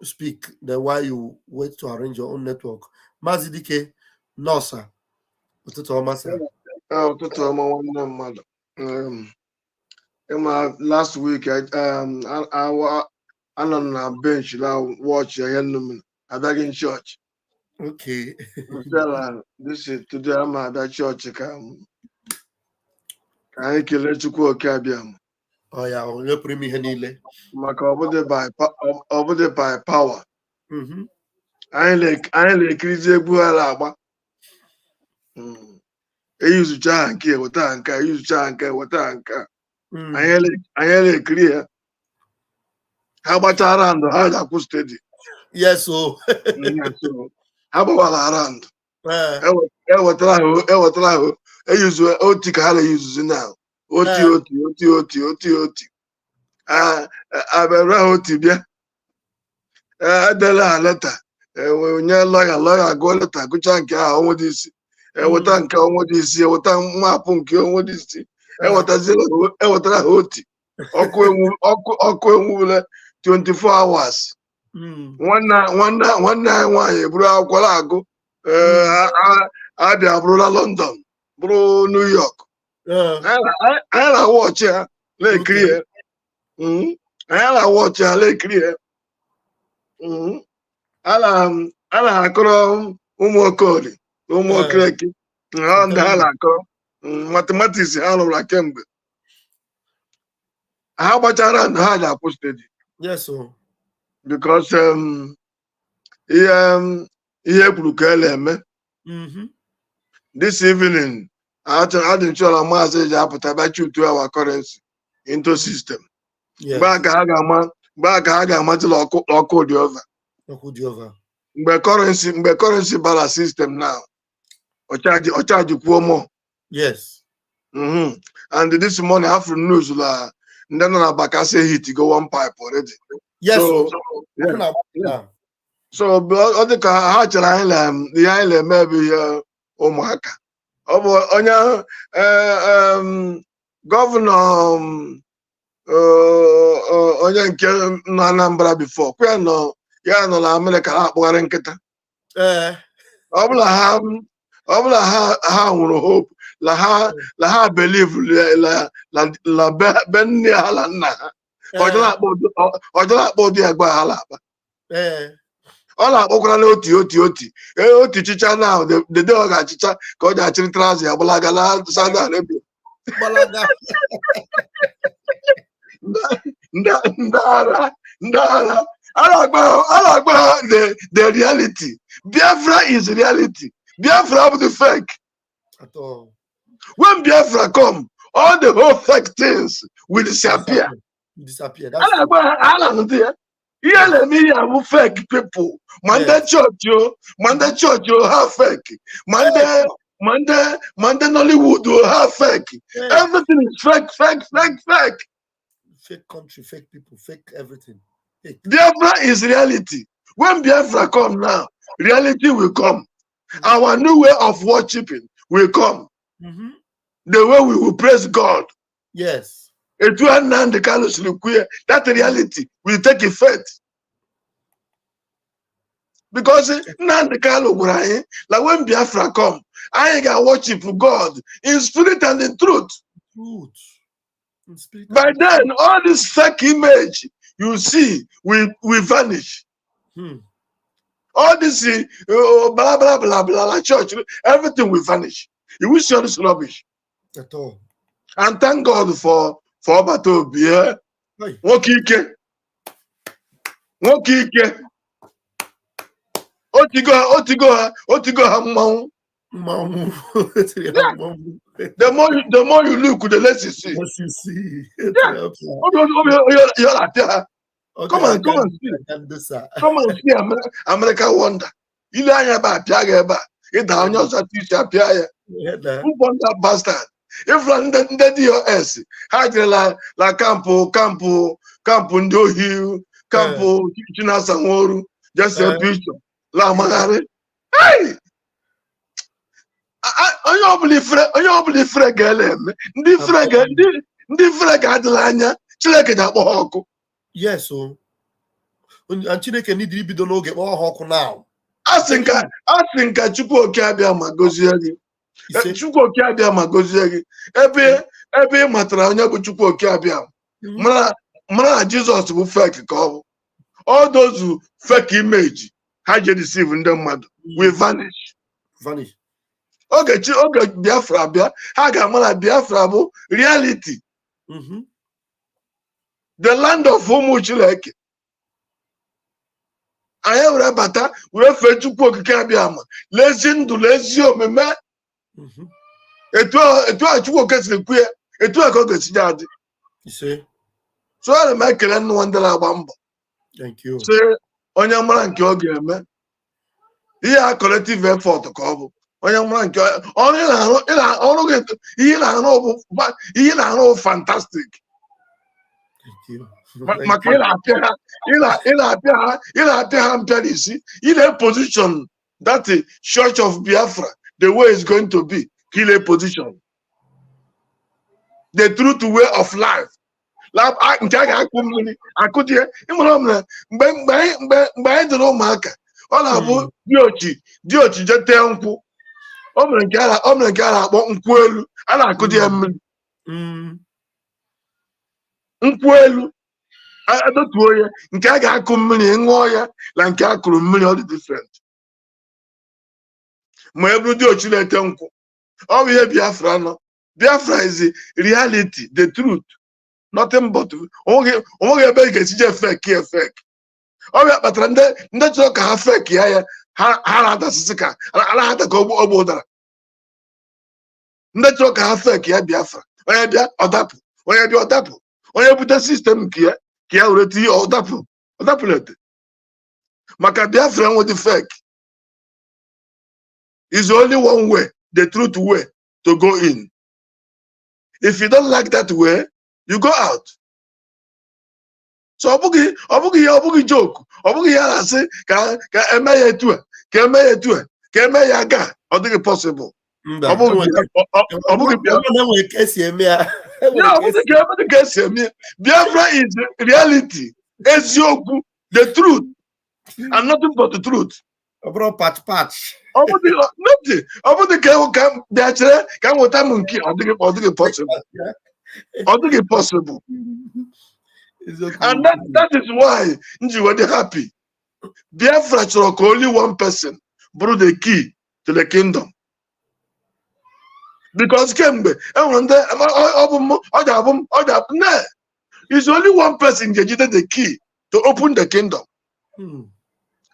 speak. Then while you wait to arrange your own network. Mazi DK, no sir. Last week I on a bench now watch I back in church. Okay. This is today I'm at that church. I kill it to cook Oh yeah, you put me henile. Maka over by power. Mm-hmm. I ain't crazy buala. I use jank with anka, use jank with anka. I ain't clear. How about around the hard I steady? Yes, so. How about around? I try. I use OT how use now. OT. I around Tibia. I letter. When you're lawyer, go letter, go chank all this. eweta nke ọnwa dị isi eweta mmapụ nke ọnwa dị isi ewetara ha oti ọkụ enwubele 24 hours nwanne anyị nwaanyị bụrụ akwụkwọ agụ abịa bụrụla London bụrụ New York anyị na-awụ ọchị ha na-ekiri ya anyị na-awụ ọchị ha na-ekiri ya a na-akọrọ ụmụ okoli ụmụ okereke ndị ha na-akọrọ matematiks ha rụrụ kemgbe ha gbachara ndụ ha ji akwụ steeti because ihe kwuru ka ele eme this evening adị nchọrọ maazị ji apụta bịa chutu our currency into system mgbe a ka ha ga-amatịla ọkụ dị over mgbe currency bara system now ọchaji kwuo more. And this morning after news la ndị nọ na bakasị hit go one pipe already. So ọ dị ka ha chere ihe anyị na-eme bụ ihe ụmụaka. Ọ bụ onye gọvanọ onye nke nọ Anambra before ya nọ na Amerịka na-akpụgharị nkịta. Ọ bụla ha nwụrụ hope la ha believe la be nne ha la nna ha ọjọọ akpọ ụdị agba ha la-akpa ọ na-akpọkwara na oti chicha na dede ọ ga-achịcha ka ọ ji achịrị trazi ya gbalaga na Saudi Arabia ndị agha Anambra, the reality. Biafra is reality. Biafra of the fake. At all. When Biafra come, all the whole fake things will disappear. Disappear. Fake people. Monday church, you have fake. Monday Nollywood, you have fake. Everything is fake. Fake country, fake people, fake everything. Fake. Biafra is reality. When Biafra come now, reality will come. Our new way of worshiping will come. The way we will praise God. Yes. That reality will take effect. Because like when Biafra come, I can worship God in spirit and in truth. By then, all this fake image you see will vanish. All this blah blah blah blah church, everything will vanish. You will see all this rubbish. At all. And thank God for Batobi. Wokike. Otigo hamau. The more you look, the less you see. Less you see. Come on, see. Come and see America wonder. You lie about Piaga. It down your teacher Piaga. Who want that bastard? If the DOS, Hydra la Campo, Ndo Hill, Campo, Chinasamoru, just a picture. La Magare. Hey! I believe Fregel, the Fregadlania, Chileke that walk. Yes, so. And Chineke need to be the logo or hawk now. I think Chuko Cabia Magoziagi. Chuko Cabia Magoziagi. Ebe Matranya Chuko Cabia. Mara Jesus will fake call. All those who fake image, how you deceive in them mad will vanish. Okay, Biafra, Hagamala Biafra, reality. The land of Umuchineke. I have Rabata, we have fed to Kabiama. Listen to Lesio Meme. It was 2 occasions the queer, it was a good daddy. You see? So I make a $1 bumble. Thank you. Say, on your man, man. Here, collective effort to cover. On your man, only fantastic. Thank you. In a position that the Church of Biafra the way is going to be. Kill a position. The truth way of life. Lab nke a ga-akpụ mmiri akụdie ịmụrụ m na mgbe anyị dịrị ụmụaka ọ na-abụ diochi jete nkwụ o mere nke a na-akpọ nkwụ elu a na-akụdi ya mmiri nkwụ elu adotuo ya nke a ga-akụ mmiri ṅụọ ya na nke a kụrụ mmiri ọ dị different ma e bụrụ diochi na-ete nkwụ ọ bụ ihe Biafra nọ. Biafra is the reality, the truth. Nothing but onwe ebe ị ga-esije fake. Ọ bịa kpatara ndị chọrọ ka ha fake ya ha na-adasịsị ka anaghata ka ọgbọ ụdara. Ndị chọrọ ka ha fake ya Biafra onye bịa ọdapụ onye bute sistem nke ya ka ya were tinye ọdapụlete maka Biafra nwedị fake. Is only one way, the truth way to go in. If you don't like that way, you go out. So obugi joke. Obugi ya say ka eme ya etu a, ka eme ya ga. Ọ dịghị possible. Biafra is reality, eziokwu, the truth, and nothing but the truth. Patch. Nothing. Can possible. And that is why you were happy. Biafra only one person brought the key to the kingdom. Because it's only one person that gave the key to open the kingdom.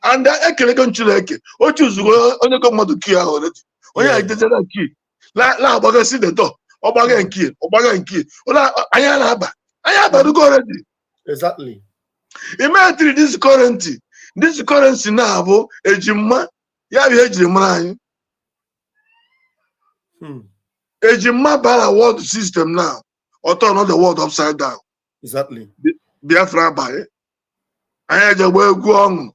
And that what you only come to key already. When I did that key, la see the door. Obaga and key. Ayaba to go already. Exactly. Imagine this currency now, Ejima, Ejima by a world system now, or turn on the world upside down. Exactly. Biafra by I had a way go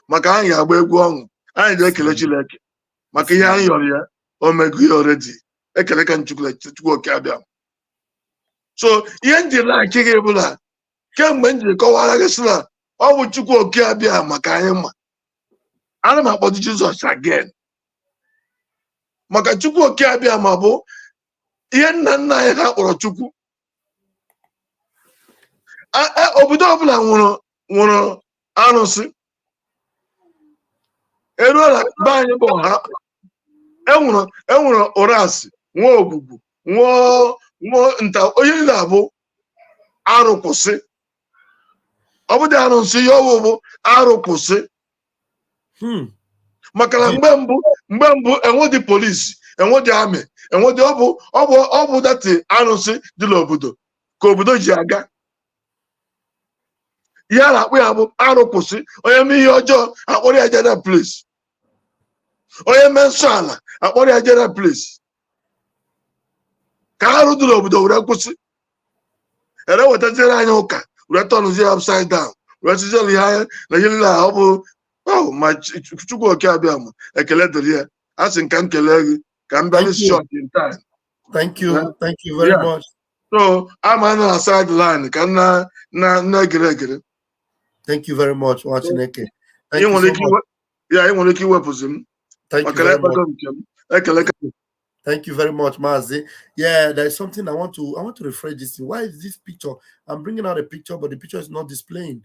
maka anyị agba egwu ọṅụ anyị na-ekele Chineke maka ihe anyị yọrọ ya o mego ya already ekele ka Chukwu oke abịa. So ihe ndị like gị bụla kemgbe m jiri kọwara gị sị na ọ bụ Chukwu oke abịa maka anyị mma ana m akpọtụ Jizọs again maka Chukwu oke abịa ma bụ ihe nna anyị ha kpọrọ Chukwu. Obodo ọbụla nwụrụ arụsị eruola be anyị bụ ha enwere ụrasị nwa ogbugbu nwa nta onye niile abụ arụ kwụsị ọ bụ dị arụsị ya ọwụ bụ arụ kwụsị maka na mgbe mbụ enwedị polisi enwedị amị enwedị ọ bụ dati arụsị dị n'obodo ka obodo ji aga. Ihe a na-akpụ ya bụ arụ kwụsị onye mee ihe ọjọọ akpọrọ ya jere place onye mee nsọ ala akpọrọ ya jere place ka arụ dị n'obodo were kwụsị ere wetaziere anyị ụka were tọnụzie upside down were tiziere ihe anya na ihe niile ọ bụ ma Chukwu oke abịa ma ekele dịrị ya a sị nka m kelee gị ka m bịa short in time. Thank you very much. So I'm on the sideline ka na gere. Thank you very much, Umuchineke. Thank you very much, Mazi. Yeah, there's something I want to refresh this thing. Why is this picture? I'm bringing out a picture, but the picture is not displaying.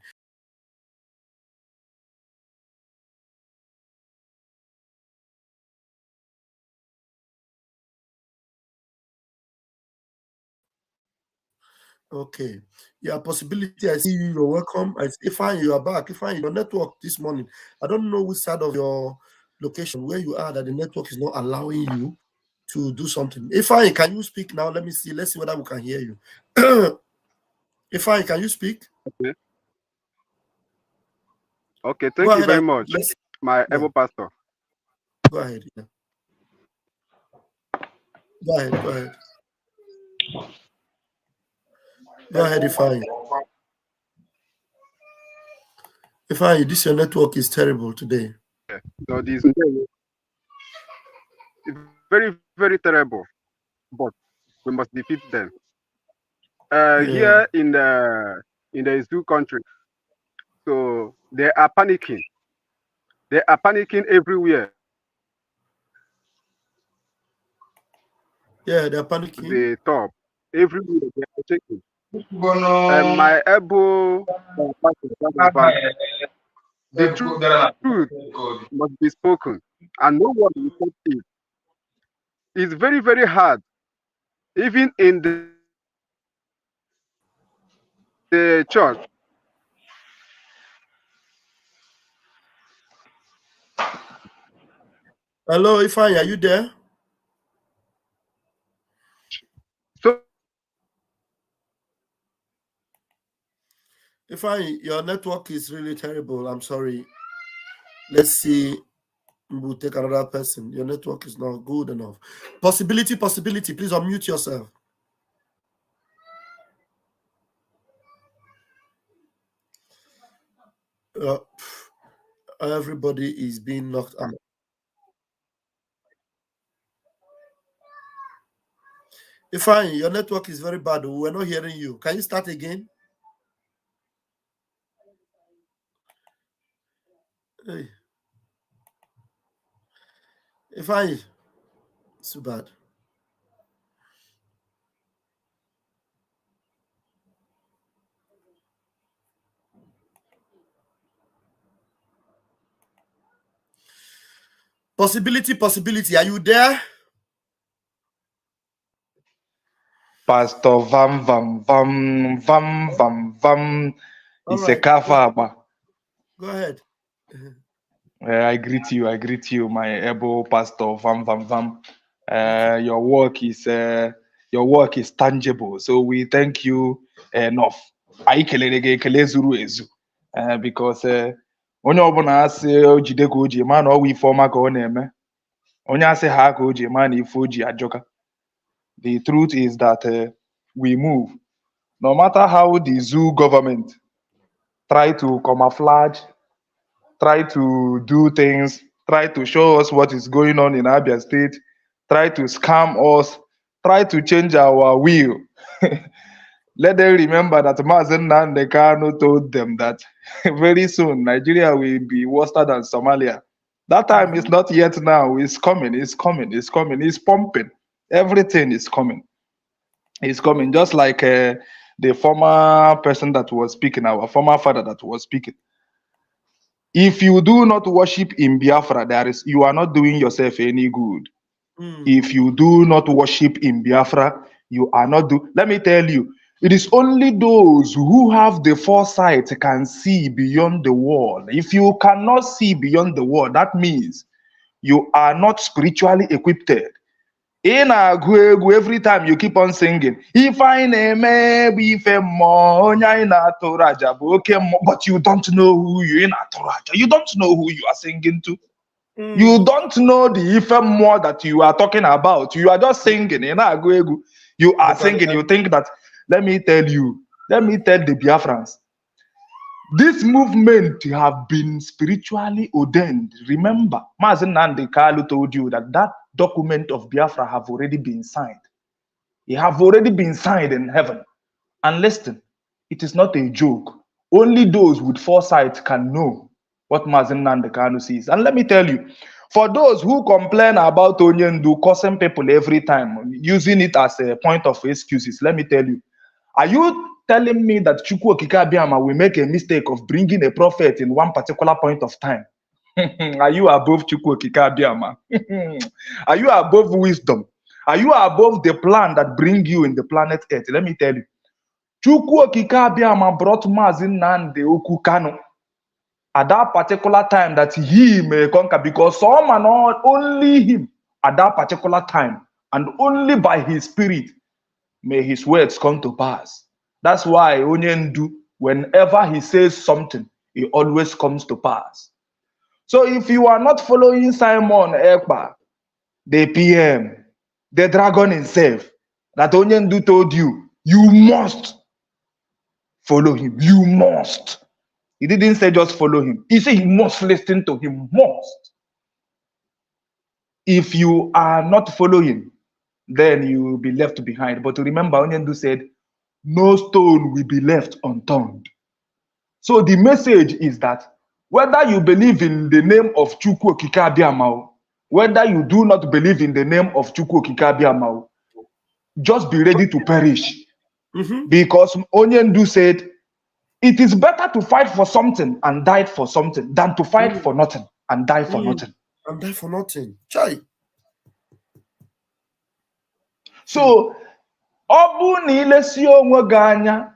Okay. Yeah, possibility. I see you. You're welcome. Ifeanyi, you are back. Ifeanyi, your network this morning. I don't know which side of your location where you are that the network is not allowing you to do something. Ifeanyi, can you speak now? Let me see. Let's see whether we can hear you. Ifeanyi, can you speak? Okay. Okay. Thank you very much, my able pastor. Go ahead. Yeah. Go ahead. Go ahead, Ifeanyi. Ifeanyi, your network is terrible today. So this It's very, very terrible, but we must defeat them. Here in the zoo country, so they are panicking. They are panicking everywhere. Yeah, they're panicking. The top everywhere they are checking. My elbow, the truth must be spoken, and no one will stop it. It's very, very hard, even in the church. Hello, Ifeanyi, are you there? So, Ifeanyi, your network is really terrible. I'm sorry. Let's see. We'll take another person. Your network is not good enough. Possibility. Please unmute yourself. Everybody is being knocked out. Ifeanyi, your network is very bad. We're not hearing you. Can you start again? Hey. Ifeanyi, it's too bad. Possibility. Are you there? Pastor Vam Vam Vam Vam Vam Vam. It's a kafaba. Go ahead. I greet you, my able Pastor Vam Vam Vam. Your work is tangible, so we thank you enough. Because onye ọbụla asị o jide ka o ji ma na ọwụ ife ọma ka ọ na-eme, onye asị ha ka o ji ma na ife o ji ajọka. The truth is that we move. No matter how the zoo government try to camouflage, try to do things, try to show us what is going on in Abia State, try to scam us, try to change our will. Let them remember that Mazen Nandekano told them that very soon Nigeria will be worse than Somalia. That time is not yet now. It's coming. It's pumping. Everything is coming. It's coming. Just like the former person that was speaking, our former father that was speaking. If you do not worship in Biafra, you are not doing yourself any good. If you do not worship in Biafra, you are not let me tell you, it is only those who have the foresight can see beyond the wall. If you cannot see beyond the wall, that means you are not spiritually equipped. In a egwu, every time you keep on singing, if I name but you don't know who you in Atoraja. You don't know who you are singing to. You don't know the Ife more that you are talking about. You are just singing. You are singing. You think that, let me tell the Biafrans, this movement have been spiritually ordained. Remember, Mazen Nandi Kalu told you that document of Biafra have already been signed. It have already been signed in heaven. And listen, it is not a joke. Only those with foresight can know what Mazen Nandi Kalu sees. And let me tell you, for those who complain about Onyendu cursing people every time, using it as a point of excuses, let me tell you, are you telling me that Chukwu Okike Abiama will make a mistake of bringing a prophet in one particular point of time? Are you above Chukwu Okike Abiama? Are you above wisdom? Are you above the plan that bring you in the planet Earth? Let me tell you, Chukwu Okike Abiama brought Mazin Nande Okukano at that particular time that he may conquer, because some are not only him at that particular time, and only by his spirit may his words come to pass. That's why Onyendu, whenever he says something, it always comes to pass. So if you are not following Simon Ekpa, the PM, the dragon himself, that Onyendu told you, you must follow him. You must. He didn't say just follow him. He said you must listen to him. Must. if you are not following, then you will be left behind. But remember, Onyendu said, no stone will be left unturned. So the message is that whether you believe in the name of Chukwu Okike Abiama, whether you do not believe in the name of Chukwu Okike Abiama, just be ready to perish. Because Onyendu said, it is better to fight for something and die for something than to fight for nothing and die for nothing. And die for nothing. Chai. So, obu ni ilesi onwe gị anya,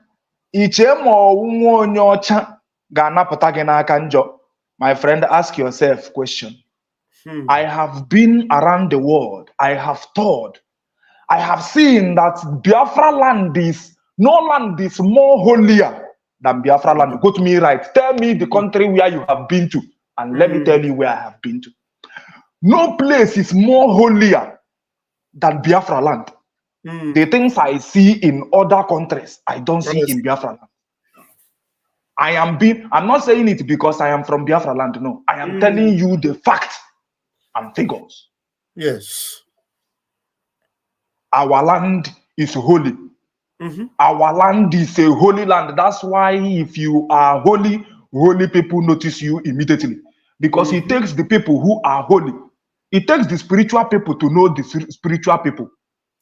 iche ma ọnwụnwa onye ọcha ga-anapụta gị n'aka njọ. My friend, ask yourself question. I have been around the world. I have thought. I have seen that Biafra land is, no land is more holier than Biafra land. Go to me right. Tell me the country where you have been to. And let me tell you where I have been to. No place is more holier than Biafra land. The things I see in other countries, I don't see in Biafra land. I'm not saying it because I am from Biafra land. No, I am telling you the facts and figures. Yes. Our land is holy. Our land is a holy land. That's why if you are holy, holy people notice you immediately. Because it takes the people who are holy. It takes the spiritual people to know the spiritual people.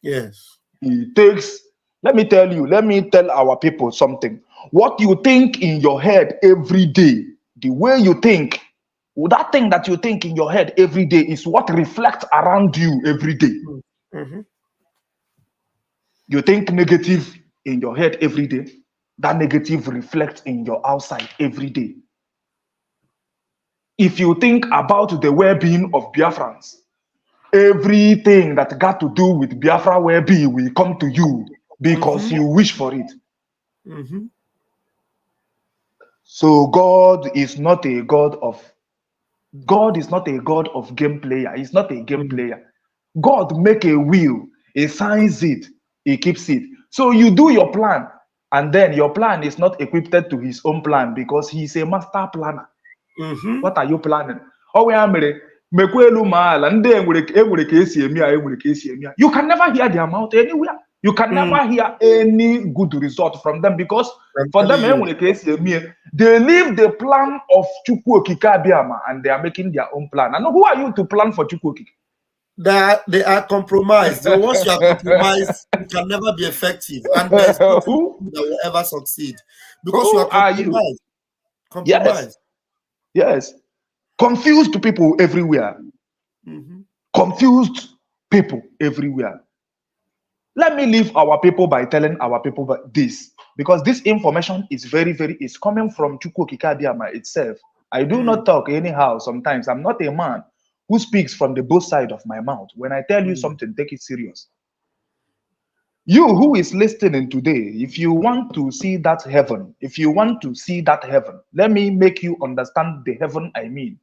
Yes. It takes, let me tell our people something. What you think in your head every day, the way you think, that thing that you think in your head every day is what reflects around you every day. You think negative in your head every day, that negative reflects in your outside every day. If you think about the well-being of Biafrans, everything that got to do with Biafra well-being will come to you because you wish for it. So God is not a God of game player. He's not a game player. God make a will, he signs it, he keeps it. So you do your plan, and then your plan is not equipped to his own plan because he's a master planner. What are you planning? Oh, we are you can never hear their mouth anywhere. You can never hear any good result from them because for them, they leave the plan of Chukwu Okike Abiama and they are making their own plan. And who are you to plan for Chukwu Okike? They are compromised. So once you are compromised, you can never be effective. And there's nothing that will ever succeed. Because you are compromised. Compromised. Yes. Confused people everywhere. Confused people everywhere. Let me leave our people by telling our people this, because this information is is coming from Chukwu Okike Abiama itself. I do not talk anyhow sometimes. I'm not a man who speaks from the both side of my mouth. When I tell you something, take it serious. You who is listening today, if you want to see that heaven, let me make you understand the heaven I mean.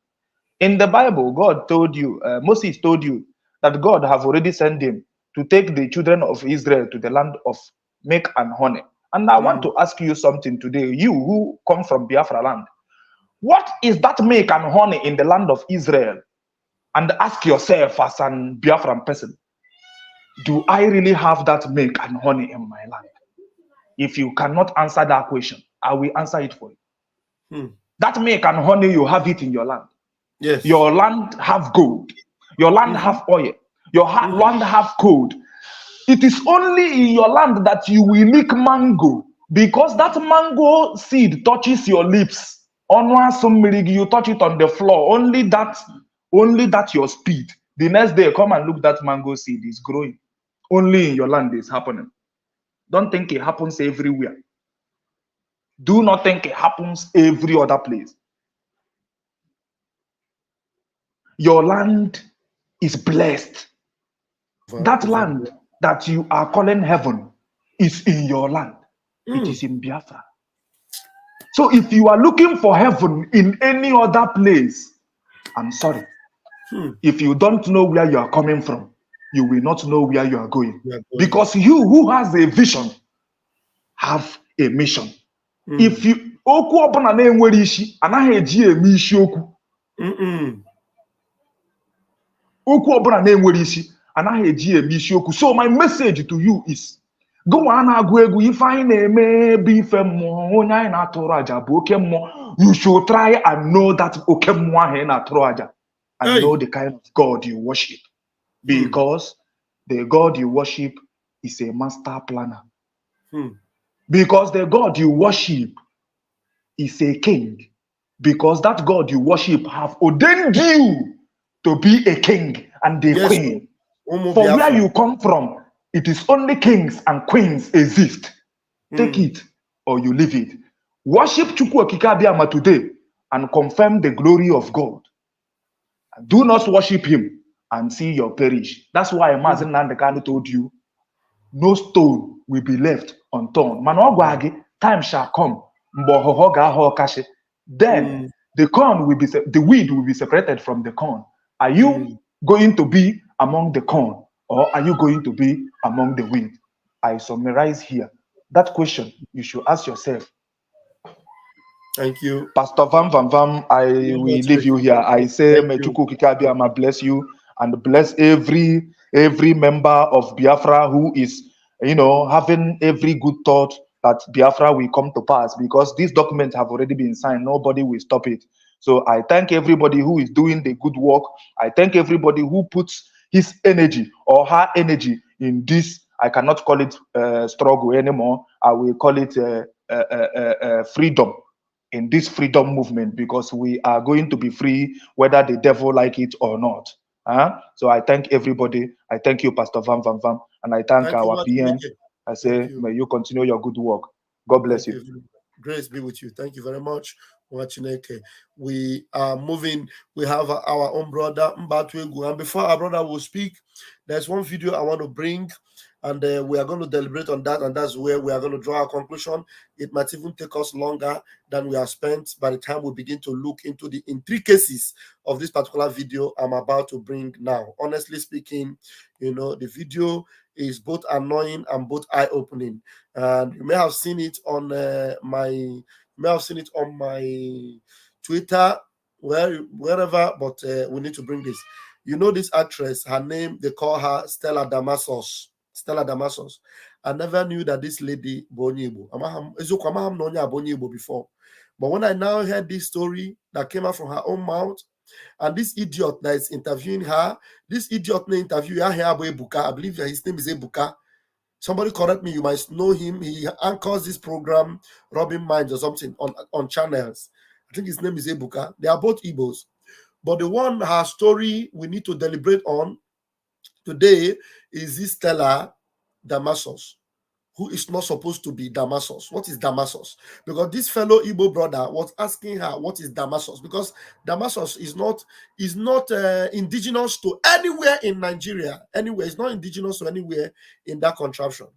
In the Bible, God told you, Moses told you that God have already sent him to take the children of Israel to the land of milk and honey. And I want to ask you something today, you who come from Biafra land. What is that milk and honey in the land of Israel? And ask yourself as an Biafran person, do I really have that milk and honey in my land? If you cannot answer that question, I will answer it for you. That milk and honey, you have it in your land. Yes. Your land have gold. Your land have oil. Your land have gold. It is only in your land that you will lick mango, because that mango seed touches your lips. You touch it on the floor. Only that your speed. The next day, come and look, that mango seed is growing. Only in your land is happening. Don't think it happens everywhere. Do not think it happens every other place. Your land is blessed. That land that you are calling heaven is in your land. It is in Biafra. So if you are looking for heaven in any other place, I'm sorry. If you don't know where you are coming from, you will not know where you are going. Because you who has a vision have a mission. If you okwu ọbụla na-enwere isi, anaghị eji eme isi okwu. okwu ọbụla na-enwere isi anaghị eji eme isiokwu. So my message to you is go na-agụ egwu ife anyị na-eme bụ ife mmụọ onye anyị na-atụrụ aja bụ oke mmụọ. You should try and know that oke mmụọ ahụ ị na-atụrụ aja and know the kind of God you worship, because the God you worship is a master planner. Because the God you worship is a king, because that God you worship have ordained you to be a king and a queen. From where you come from, it is only kings and queens exist. Take it or you leave it. Worship Chukwu Okike Abiama today and confirm the glory of God. Do not worship him and see your perish. That's why Mazi Nnamdi Kanu told you, no stone will be left unturned. Time shall come. Then the corn will be, the weed will be separated from the corn. Are you going to be among the corn, or are you going to be among the weed? I summarize here. That question you should ask yourself. Thank you, Pastor Vam Vam Vam. I will leave you here. I say, may Chukwu Okike Abiama bless you and bless every member of Biafra who is, having every good thought that Biafra will come to pass, because these documents have already been signed. Nobody will stop it. So I thank everybody who is doing the good work. I thank everybody who puts his energy or her energy in this. I cannot call it struggle anymore. I will call it freedom, in this freedom movement, because we are going to be free whether the devil like it or not. So I thank everybody. I thank you, Pastor Vam Vam Vam, and I thank our PM. I say, may you continue your good work. God bless you. Grace be with you. Thank you very much, Umuchineke. We are moving. We have our own brother, Mbatwegu. And before our brother will speak, there's one video I want to bring, and we are going to deliberate on that, and that's where we are going to draw our conclusion. It might even take us longer than we have spent by the time we begin to look into the intricacies of this particular video I'm about to bring now. Honestly speaking, the video is both annoying and both eye-opening. And you may have seen it on my Twitter, wherever, but we need to bring this. This actress, her name, they call her Stella Damasos. I never knew that this lady Bonibo before. But when I now heard this story that came out from her own mouth, and this idiot that is interviewing her, this idiot may interview her here, Ebuka. I believe that his name is Ebuka. Somebody correct me, you might know him. He anchors this program, Robin Minds or something, on channels. I think his name is Ebuka. They are both Igbos. But the one, her story, we need to deliberate on today is this Stella Damasos, who is not supposed to be Damasos. What is Damasos? Because this fellow Igbo brother was asking her, what is Damasos? Because Damasos is not indigenous to anywhere in Nigeria. Anywhere, it's not indigenous to anywhere in that contraption.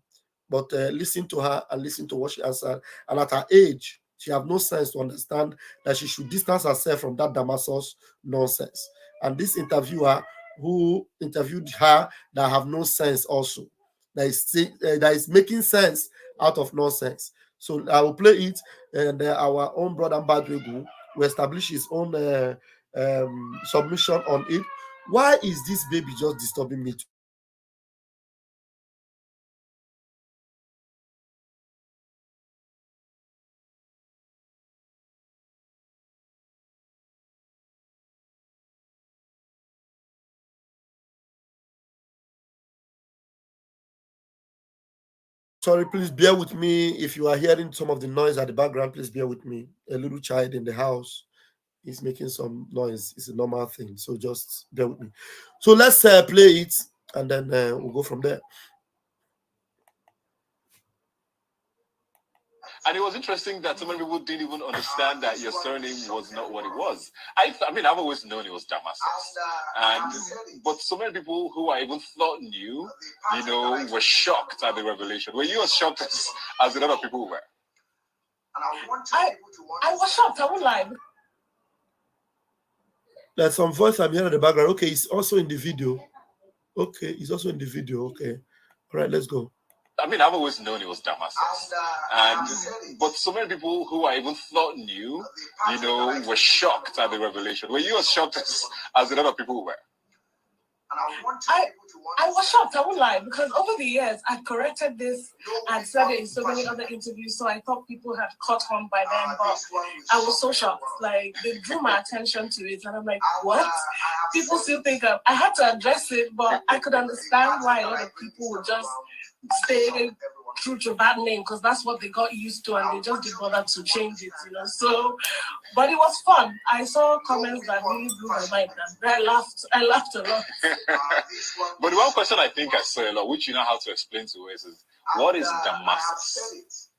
But listen to her and listen to what she answered. And at her age, she have no sense to understand that she should distance herself from that Damasos nonsense. And this interviewer who interviewed her that have no sense also, that is making sense out of nonsense. So I will play it, and our own brother Mbadwegu will establish his own submission on it. Why is this baby just disturbing me? Sorry, please bear with me. If you are hearing some of the noise at the background, please bear with me. A little child in the house is making some noise. It's a normal thing. So just bear with me. So let's play it, and then we'll go from there. And it was interesting that so many people didn't even understand that your surname was not what it was. I mean, I've always known it was Damasus. But so many people who I even thought knew, were shocked at the revelation. Were you as shocked as a lot of people were? I was shocked. I won't lie. There's some voice I'm hearing in the background. Okay, it's also in the video. Okay, it's also in the video. Okay. All right, let's go. I mean, I've always known it was Damasus. But so many people who I even thought knew, were shocked at the revelation. Were you as shocked as a lot of people were? I was shocked, I won't lie, because over the years I corrected this and said it in so many other interviews, so I thought people had caught on by then, but I was so shocked. Like, they drew my attention to it, and I'm like, what? People still think I had to address it, but I could understand why a lot of people would just stay true to that name, because that's what they got used to, and they just didn't bother to change it, you know. So, but it was fun. I saw comments that really blew my mind, and I laughed a lot. But the one question I think I saw a lot, which you know how to explain to us, is what is Damasus?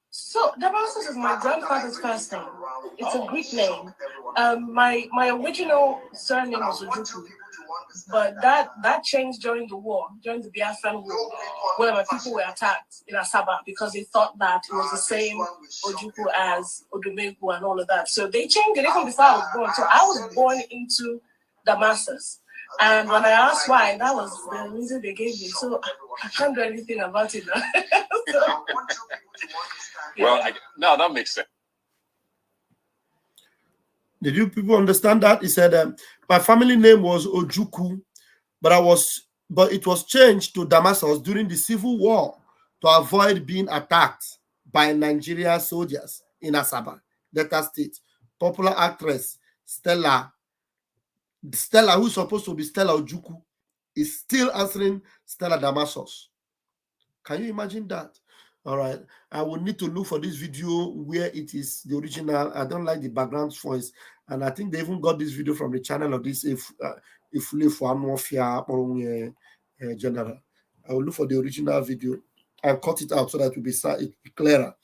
So Damasus is my grandfather's first name. It's a Greek name. My original surname was Ojukwu, but that changed during the war, during the Biafran war, where my people were attacked in Asaba because they thought that it was the same Ojukwu as Odumegwu and all of that. So they changed it even before I was born. So I was born into Damasus. And when I asked why, that was the reason they gave me. So I can't do anything about it now. So, well, no, that makes sense. Did you people understand that? He said, my family name was Ojukwu, but it was changed to Damasus during the Civil War to avoid being attacked by Nigerian soldiers in Asaba, Delta State. Popular actress Stella, who's supposed to be Stella Ojukwu, is still answering Stella Damasus. Can you imagine that? All right, I will need to look for this video where it is the original. I don't like the background voice, and I think they even got this video from the channel of this general. I will look for the original video and cut it out so that it will be clearer.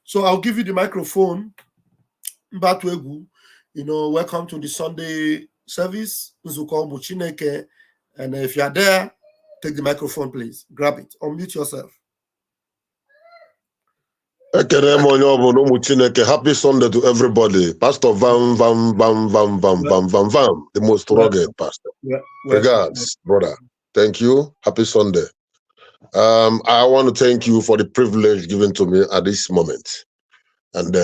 So I'll give you the microphone. Batwegu, you know, welcome to the Sunday service. Nzuko Umuchineke, and if you are there, take the microphone, please. Grab it. Unmute yourself. Happy Sunday to everybody. Pastor Vam Vam Vam Vam Vam Vam Vam Vam, the most rugged pastor. Regards, brother. Thank you. Happy Sunday. I want to thank you for the privilege given to me at this moment. And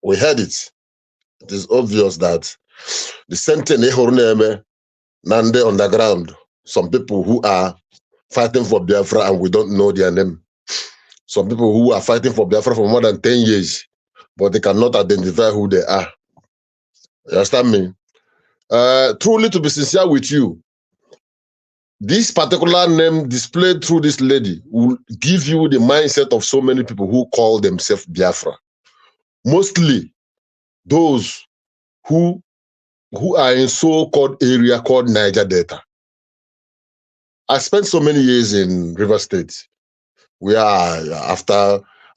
we heard it. It is obvious that the sentence Nande underground, some people who are fighting for Biafra and we don't know their name. Some people who are fighting for Biafra for more than 10 years, but they cannot identify who they are. You understand me? Truly, to be sincere with you, this particular name displayed through this lady will give you the mindset of so many people who call themselves Biafra. Mostly those who are in so-called area called Niger Delta. I spent so many years in River State. We are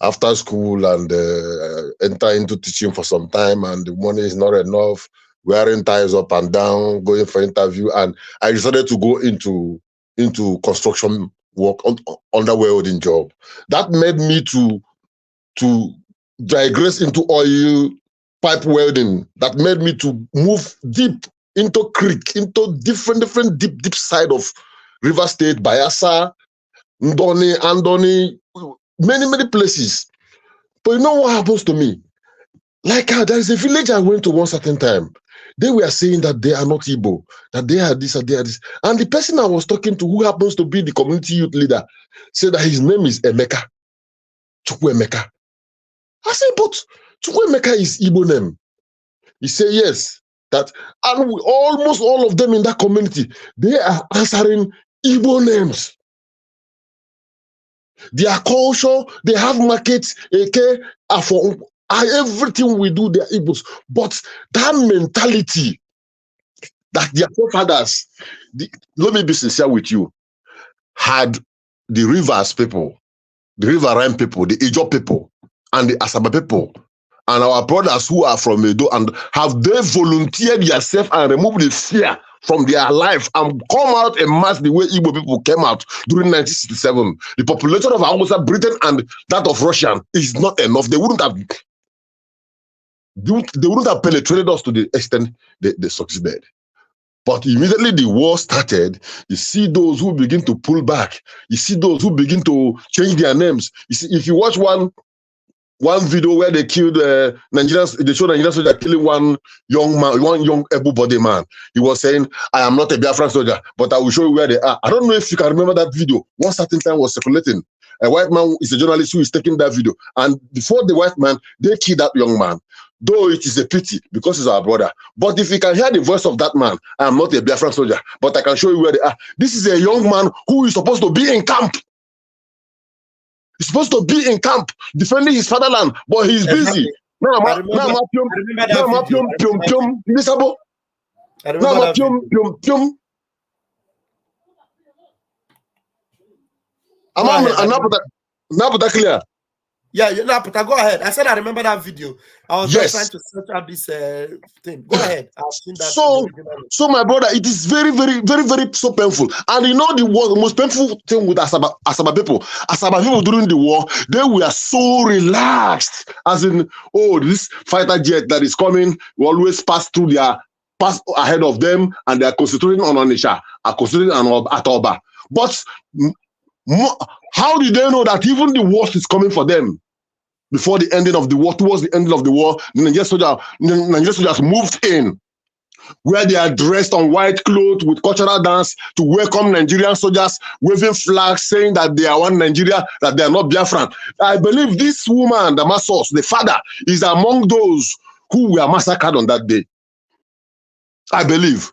after school and enter into teaching for some time, and the money is not enough, wearing ties up and down, going for interview, and I decided to go into construction work, underwelding job. That made me to digress into oil pipe welding. That made me to move deep into creek, into different deep side of River State, Bayelsa, Andoni, many places. But you know what happens to me? Like there is a village I went to one certain time. They were saying that they are not Igbo, that they are this and they are this. And the person I was talking to, who happens to be the community youth leader, said that his name is Emeka, Chukwu Emeka. I said, but Chukwu Emeka is Igbo name. He said yes, that, and almost all of them in that community, they are answering Igbo names. Their culture, they have markets, for everything we do, they're Igbos. But that mentality that their forefathers, let me be sincere with you, had the rivers people, the riverine people, the Ijo people, and the Asaba people, and our brothers who are from Edo, and have they volunteered themselves and removed the fear from their life and come out en mass the way Igbo people came out during 1967. The population of Hausa, Britain, and that of Russia is not enough. They wouldn't have penetrated us to the extent they succeeded. But immediately the war started, you see those who begin to pull back. You see those who begin to change their names. You see, if you watch one one video where they killed Nigerians. They showed Nigerian soldier killing one young man, one young able-bodied man. He was saying, "I am not a Biafran soldier, but I will show you where they are." I don't know if you can remember that video. One certain time was circulating. A white man is a journalist who is taking that video, and before the white man, they killed that young man. Though it is a pity because he's our brother. But if you can hear the voice of that man, I am not a Biafran soldier, but I can show you where they are. This is a young man who is supposed to be in camp. He's supposed to be in camp defending his fatherland, but he's busy. Now I'm not clear. Yeah, go ahead. I said I remember that video. I was just trying to search out this thing. Go ahead. I've seen that. So my brother, it is very, very, very, very so painful. And you know the most painful thing with Asaba people during the war, they were so relaxed. As in, oh, this fighter jet that is coming will always pass ahead of them, and they are concentrating on Onisha, are concentrating on Atoba. But how did they know that even the worst is coming for them? Before the ending of the war, towards the ending of the war, the Nigerian soldiers moved in, where they are dressed on white clothes with cultural dance to welcome Nigerian soldiers, waving flags, saying that they are one Nigeria, that they are not Biafran. I believe this woman, the Masos, the father, is among those who were massacred on that day. I believe.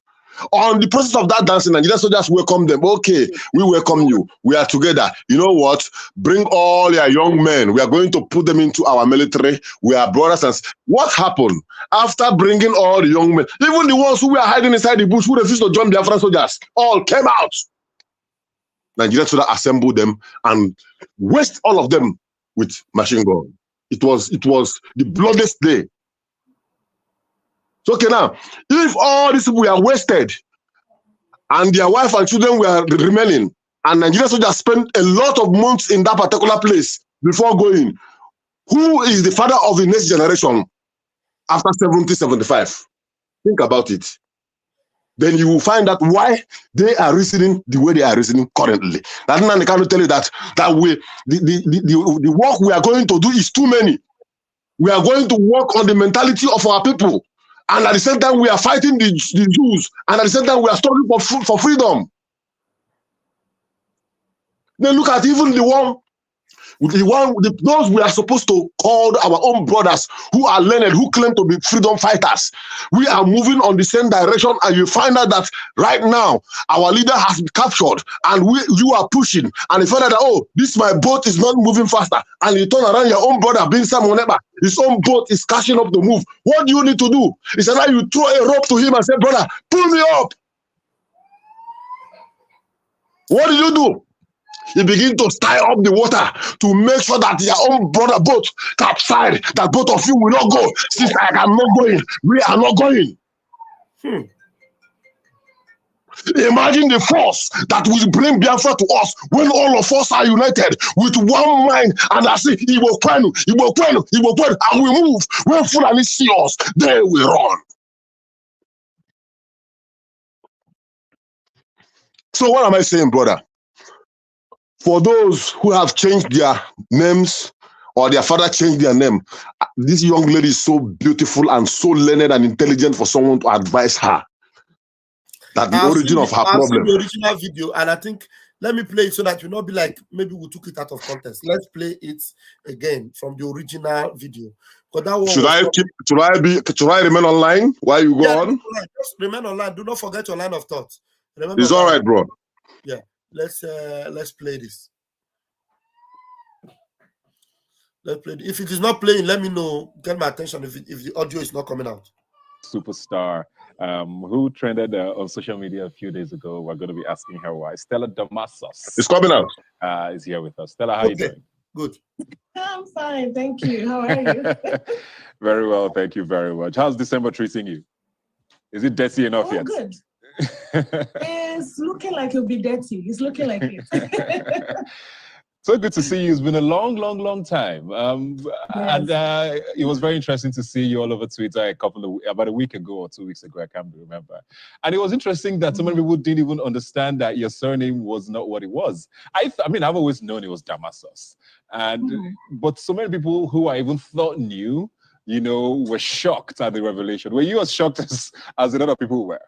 On the process of that dancing, Nigerian soldiers welcome them. Okay, we welcome you. We are together. You know what? Bring all your young men. We are going to put them into our military. We are brothers. And what happened? After bringing all the young men, even the ones who were hiding inside the bush, who refused to join the Biafran soldiers, all came out. Nigerian soldiers assembled them and waste all of them with machine gun. It was the bloodiest day. So, okay, now, if all these people were wasted and their wife and children were remaining, and Nigerian soldiers spent a lot of months in that particular place before going, who is the father of the next generation after 70-75? Think about it. Then you will find out why they are reasoning the way they are reasoning currently. That man cannot tell you that the work we are going to do is too many. We are going to work on the mentality of our people. And at the same time, we are fighting the Jews. And at the same time, we are struggling for freedom. Then look at even those we are supposed to call our own brothers who are learned, who claim to be freedom fighters. We are moving on the same direction, and you find out that right now our leader has been captured, and you are pushing, and you find out that, oh, this my boat is not moving faster, and you turn around, your own brother being Samoneba, his own boat is catching up the move. What do you need to do? It's like you throw a rope to him and say, brother, pull me up. What do you do? You begin to stir up the water to make sure that your own brother boat capsize, that both of you will not go. Since I am not going, we are not going. Imagine the force that will bring Biafra to us when all of us are united with one mind, and I say, he will and we move. When Fulani see us, they will run. So what am I saying, brother? For those who have changed their names, or their father changed their name, this young lady is so beautiful and so learned and intelligent for someone to advise her that the origin of her problem. I've seen the original video, and I think, let me play it so that you not be like, maybe we took it out of context. Let's play it again from the original video. Because that one should I remain online while you go on? Just remain online. Do not forget your line of thought. Remember, it's all right, bro. Yeah. Let's play this. Let's play. If it is not playing, let me know. Get my attention if the audio is not coming out. Superstar who trended on social media a few days ago. We're going to be asking her why. Stella Damasos. It's coming out. Is here with us. Stella, how are you doing? Good. I'm fine, thank you. How are you? Very well, thank you very much. How's December treating you? Is it dirty enough yet? Good. It's looking like it'll be dirty. It's looking like it. So good to see you. It's been a long, long, long time. And it was very interesting to see you all over Twitter about a week ago or 2 weeks ago. I can't remember. And it was interesting that so many people didn't even understand that your surname was not what it was. I mean, I've always known it was Damasus. But so many people who I even thought knew, you know, were shocked at the revelation. Were you as shocked as a lot of people were?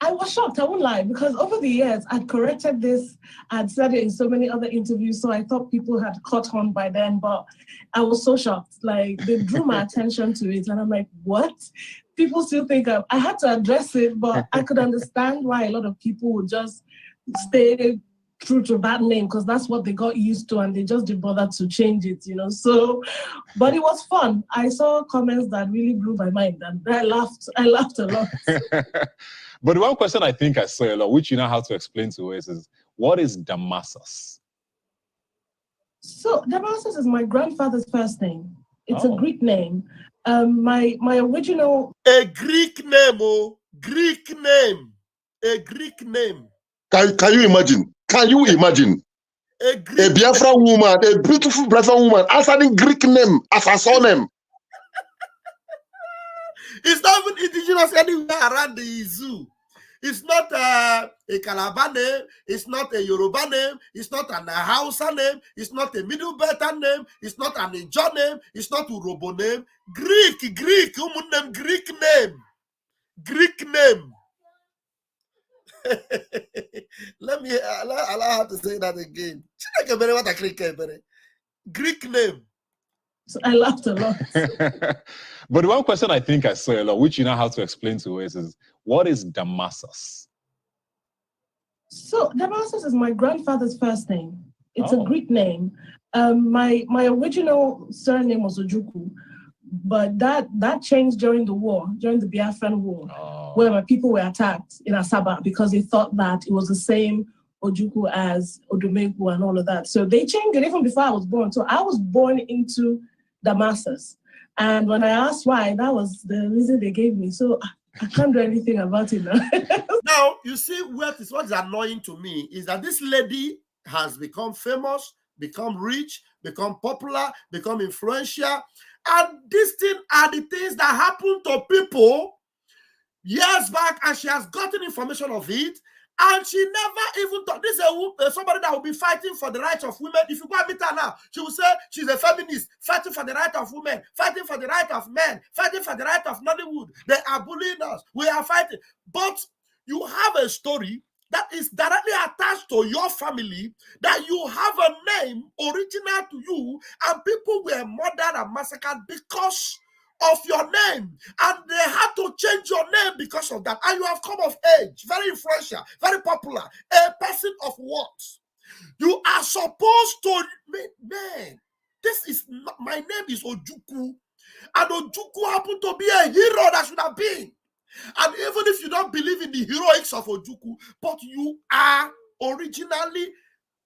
I was shocked, I won't lie, because over the years, I'd corrected this, I'd said it in so many other interviews, so I thought people had caught on by then, but I was so shocked. Like, they drew my attention to it, and I'm like, what? People still think I had to address it, but I could understand why a lot of people would just stay true to that name, because that's what they got used to, and they just didn't bother to change it, you know? So, but it was fun. I saw comments that really blew my mind, and I laughed a lot. But one question I think I saw a lot, which you know how to explain to us, is what is Damasus? So Damasus is my grandfather's first name. It's a Greek name. My original... A Greek name, Greek name. A Greek name. Can you imagine? Can you imagine? A Biafra woman, a beautiful Biafra woman, answering Greek name as her surname. It's not even indigenous anywhere around the zoo. It's not a Calabar name. It's not a Yoruba name. It's not an Hausa name. It's not a Middle Belton name. It's not an Ijo name. It's not a Urobo name. Greek name. Greek name. Let me allow her to say that again. Greek name. So I laughed a lot. But one question I think I saw a lot, which you know how to explain to us, is what is Damasus? So Damasus is my grandfather's first name. It's a Greek name. My original surname was Ojukwu, but that changed during the war, during the Biafran war, where my people were attacked in Asaba because they thought that it was the same Ojukwu as Odumegwu and all of that. So they changed it even before I was born. So I was born into Damasus. And when I asked why, that was the reason they gave me. So I can't do anything about it now. Now, you see, what is annoying to me is that this lady has become famous, become rich, become popular, become influential. And these things are the things that happen to people years back, and she has gotten information of it. And she never even thought, this is somebody that will be fighting for the rights of women. If you go and meet her now, she will say she's a feminist, fighting for the right of women, fighting for the right of men, fighting for the right of Nollywood. They are bullying us. We are fighting. But you have a story that is directly attached to your family, that you have a name original to you, and people were murdered and massacred because of your name, and they had to change your name because of that. And you have come of age, very influential, very popular, a person of what? You are supposed to, man, this is not, my name is Ojukwu, and Ojukwu happened to be a hero that should have been. And even if you don't believe in the heroics of Ojukwu, but you are originally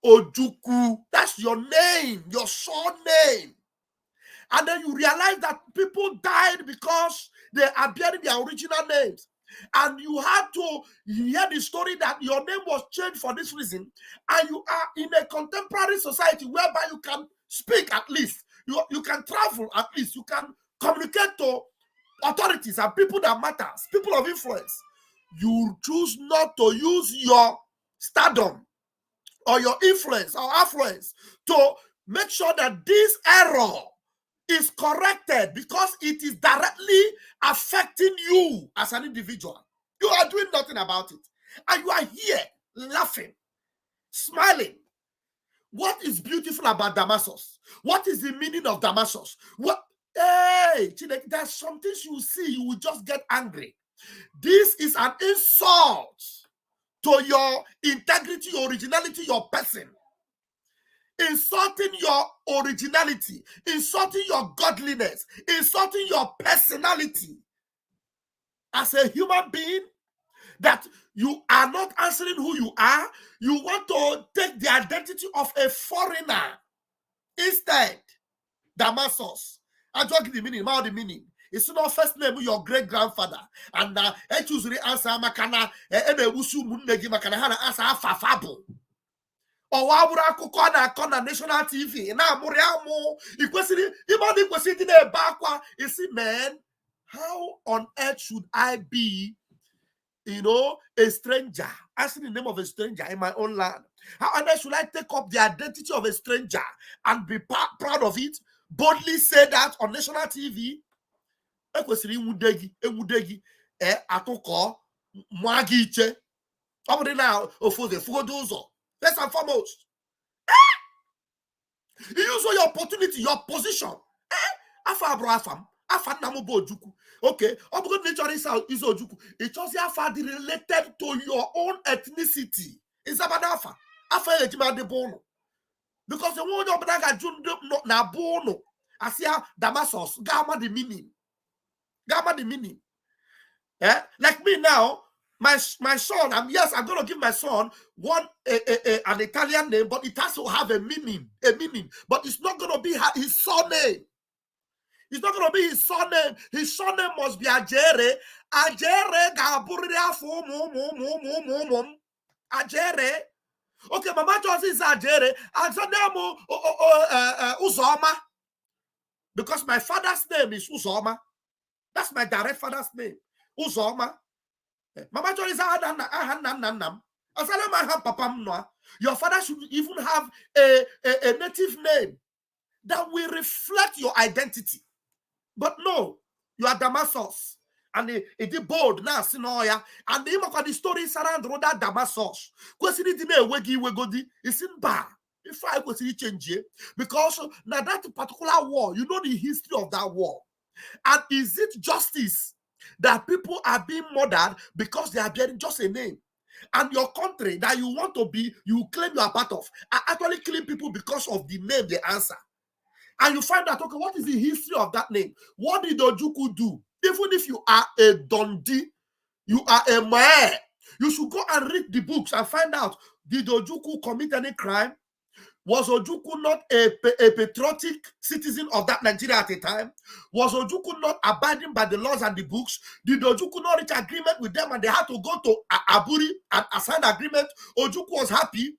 Ojukwu. That's your name, your surname. And then you realize that people died because they are bearing their original names. And you had to hear the story that your name was changed for this reason. And you are in a contemporary society whereby you can speak at least. You can travel at least. You can communicate to authorities and people that matter, people of influence. You choose not to use your stardom or your influence or affluence to make sure that this error is corrected because it is directly affecting you as an individual. You are doing nothing about it. And you are here laughing, smiling. What is beautiful about Damasus? What is the meaning of Damasus? What? Hey, there's some things you see, you will just get angry. This is an insult to your integrity, your originality, your person. Insulting your originality, insulting your godliness, insulting your personality as a human being, that you are not answering who you are. You want to take the identity of a foreigner instead. Damasus. I just the meaning, the meaning. It's not first name your great grandfather, and I choose the answer makana and a wusu munegi makana answer fafabo. Ọwabụrụ akụkọ na-akọ na national TV na-amụrị amụ ikwesịrị ịmadụ ikwesịrị dị na-ebe akwa isi man, how on earth should I be, you know, a stranger, asking the name of a stranger in my own land? How on earth should I take up the identity of a stranger and be proud of it, boldly say that on national TV? Ekwesịrị enwudegi atụkọ mụa gị iche ọ bụrụ na ofoze fugodo ụzọ. First and foremost, you use all your opportunity, your position. Okay, is Ojuku. It just related to your own ethnicity. It's about Afa. Afa de bono. Because the one of Naga na bono. Asia Damasos, Gamma the meaning. Gamma the meaning. Like me now. My son, I'm going to give my son an Italian name, but it has to have a meaning. But it's not going to be his surname. It's not going to be his surname. His surname must be Ajere. Ajere gaburia fo Ajere. Okay, Mama Jones is Ajere. Ajere Uzoma. Because my father's name is Uzoma. That's my direct father's name. Uzoma. Mama John is your father should even have a native name that will reflect your identity. But no, you are Damasos. And it is bold now, Sinoya. And the story is around Roda Damasos. It's in bar. If I was change it, because now that particular war, you know the history of that war. And is it justice that people are being murdered because they are bearing just a name? And your country that you want to be, you claim you are part of, are actually killing people because of the name they answer. And you find out, okay, what is the history of that name? What did Ojuku do? Even if you are a Dondi, you are a Mae, you should go and read the books and find out, did Ojuku commit any crime? Was Ojuku not a patriotic citizen of that Nigeria at the time? Was Ojuku not abiding by the laws and the books? Did Ojuku not reach agreement with them and they had to go to Aburi and assign agreement? Ojuku was happy.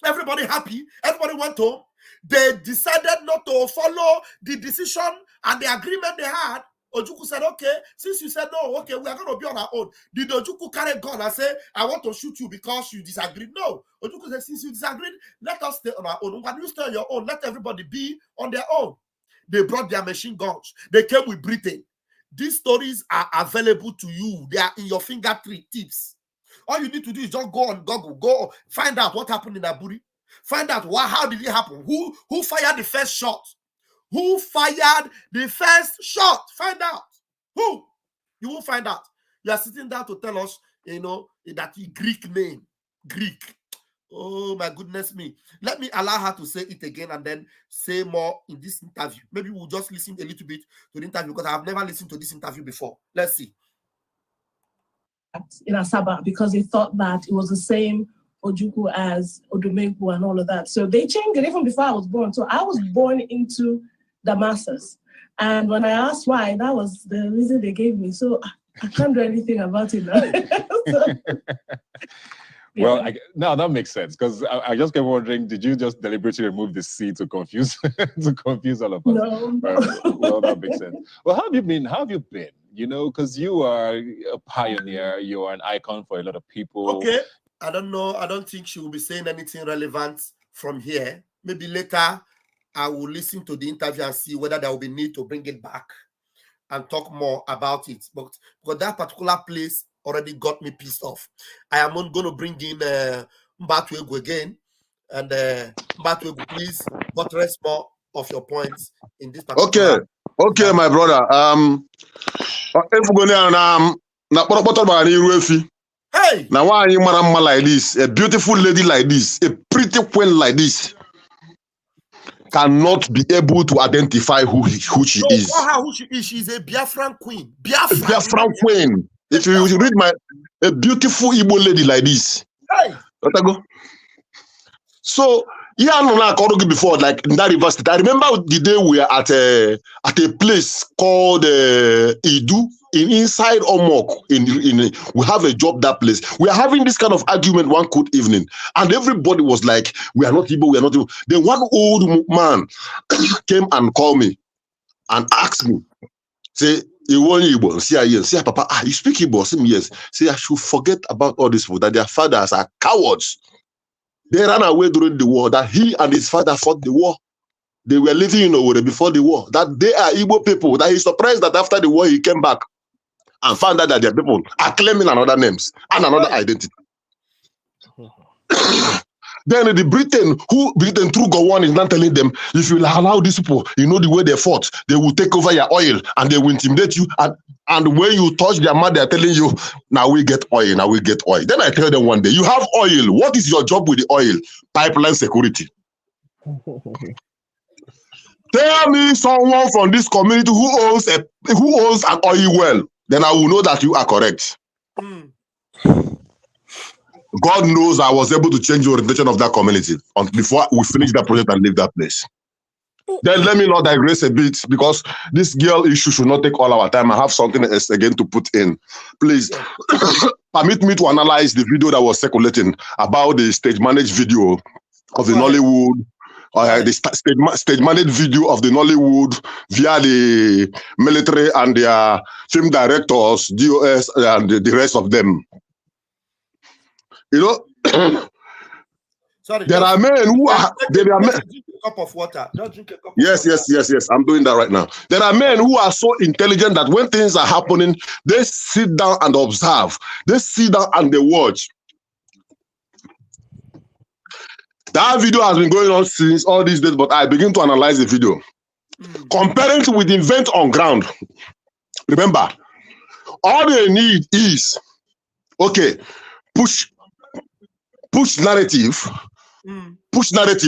Everybody happy. Everybody went home. They decided not to follow the decision and the agreement they had. Ojuku said, okay, since you said no, okay, we are going to be on our own. Did Ojuku carry a gun and say, I want to shoot you because you disagreed? No. Ojuku said, since you disagreed, let us stay on our own. When you stay on your own, let everybody be on their own. They brought their machine guns. They came with Britain. These stories are available to you. They are in your fingertips. All you need to do is just go on Google, go find out what happened in Aburi. Find out how did it happen? Who fired the first shot? Who fired the first shot? Find out. Who? You will find out. You are sitting down to tell us, you know, that Greek name. Greek. Oh, my goodness me. Let me allow her to say it again and then say more in this interview. Maybe we'll just listen a little bit to the interview because I've never listened to this interview before. Let's see. In Asaba, because they thought that it was the same Ojuku as Odomegwu and all of that. So they changed it even before I was born. So I was born into Damascus. And when I asked why, that was the reason they gave me. So I can't do anything about it now. Well, now that makes sense because I just kept wondering, did you just deliberately remove the C to confuse all of us? No. Well, that makes sense. Well, how have you been? You know, because you are a pioneer, you are an icon for a lot of people. Okay. I don't know. I don't think she will be saying anything relevant from here. Maybe later I will listen to the interview and see whether there will be need to bring it back and talk more about it. But because that particular place already got me pissed off. I am not going to bring in Mbatuegu again. And Mbatuegu, please buttress more of your points in this particular. Okay, my brother. Hey! Now why are you marama like this? A beautiful lady like this, a pretty queen like this, cannot be able to identify who she is. Who she is. She's a Biafran queen. Biafran queen. If you read a beautiful Igbo lady like this. Hey! So, yeah, I told before, like in that university. I remember the day we were at a place called Idu inside Omok, we have a job that place. We are having this kind of argument one cold evening, and everybody was like, we are not Igbo, we are not Igbo. Then one old man came and called me and asked me, say, you want Igbo? Say, Papa, you speak Igbo? Say, yes. Say, I should forget about all these people, that their fathers are cowards. They ran away during the war, that he and his father fought the war. They were living in Owerri before the war, that they are Igbo people, that he's surprised that after the war he came back and found out that their people are claiming another names and another identity. Then the Britain through Gowon is not telling them, if you allow these people, you know the way they fought, they will take over your oil and they will intimidate you. And when you touch their mouth, they're telling you, now we get oil, now we get oil. Then I tell them one day, you have oil. What is your job with the oil? Pipeline security. Tell me someone from this community who owns an oil well, then I will know that you are correct. God knows I was able to change the orientation of that community before we finish that project and leave that place. Then let me not digress a bit, because this girl issue should not take all our time. I have something else again to put in. Please permit me to analyze the video that was circulating about the stage managed video of the Nollywood. The stage managed video of the Nollywood via the military and their film directors, DOS, and the rest of them. You know, sorry, there are men who are. There are men. Drink a cup of water. Don't drink a cup. Yes. I'm doing that right now. There are men who are so intelligent that when things are happening, they sit down and observe. They sit down and they watch. That video has been going on since all these days, but I begin to analyze the video. Comparing it with the event on ground. Remember, all they need is, okay, push narrative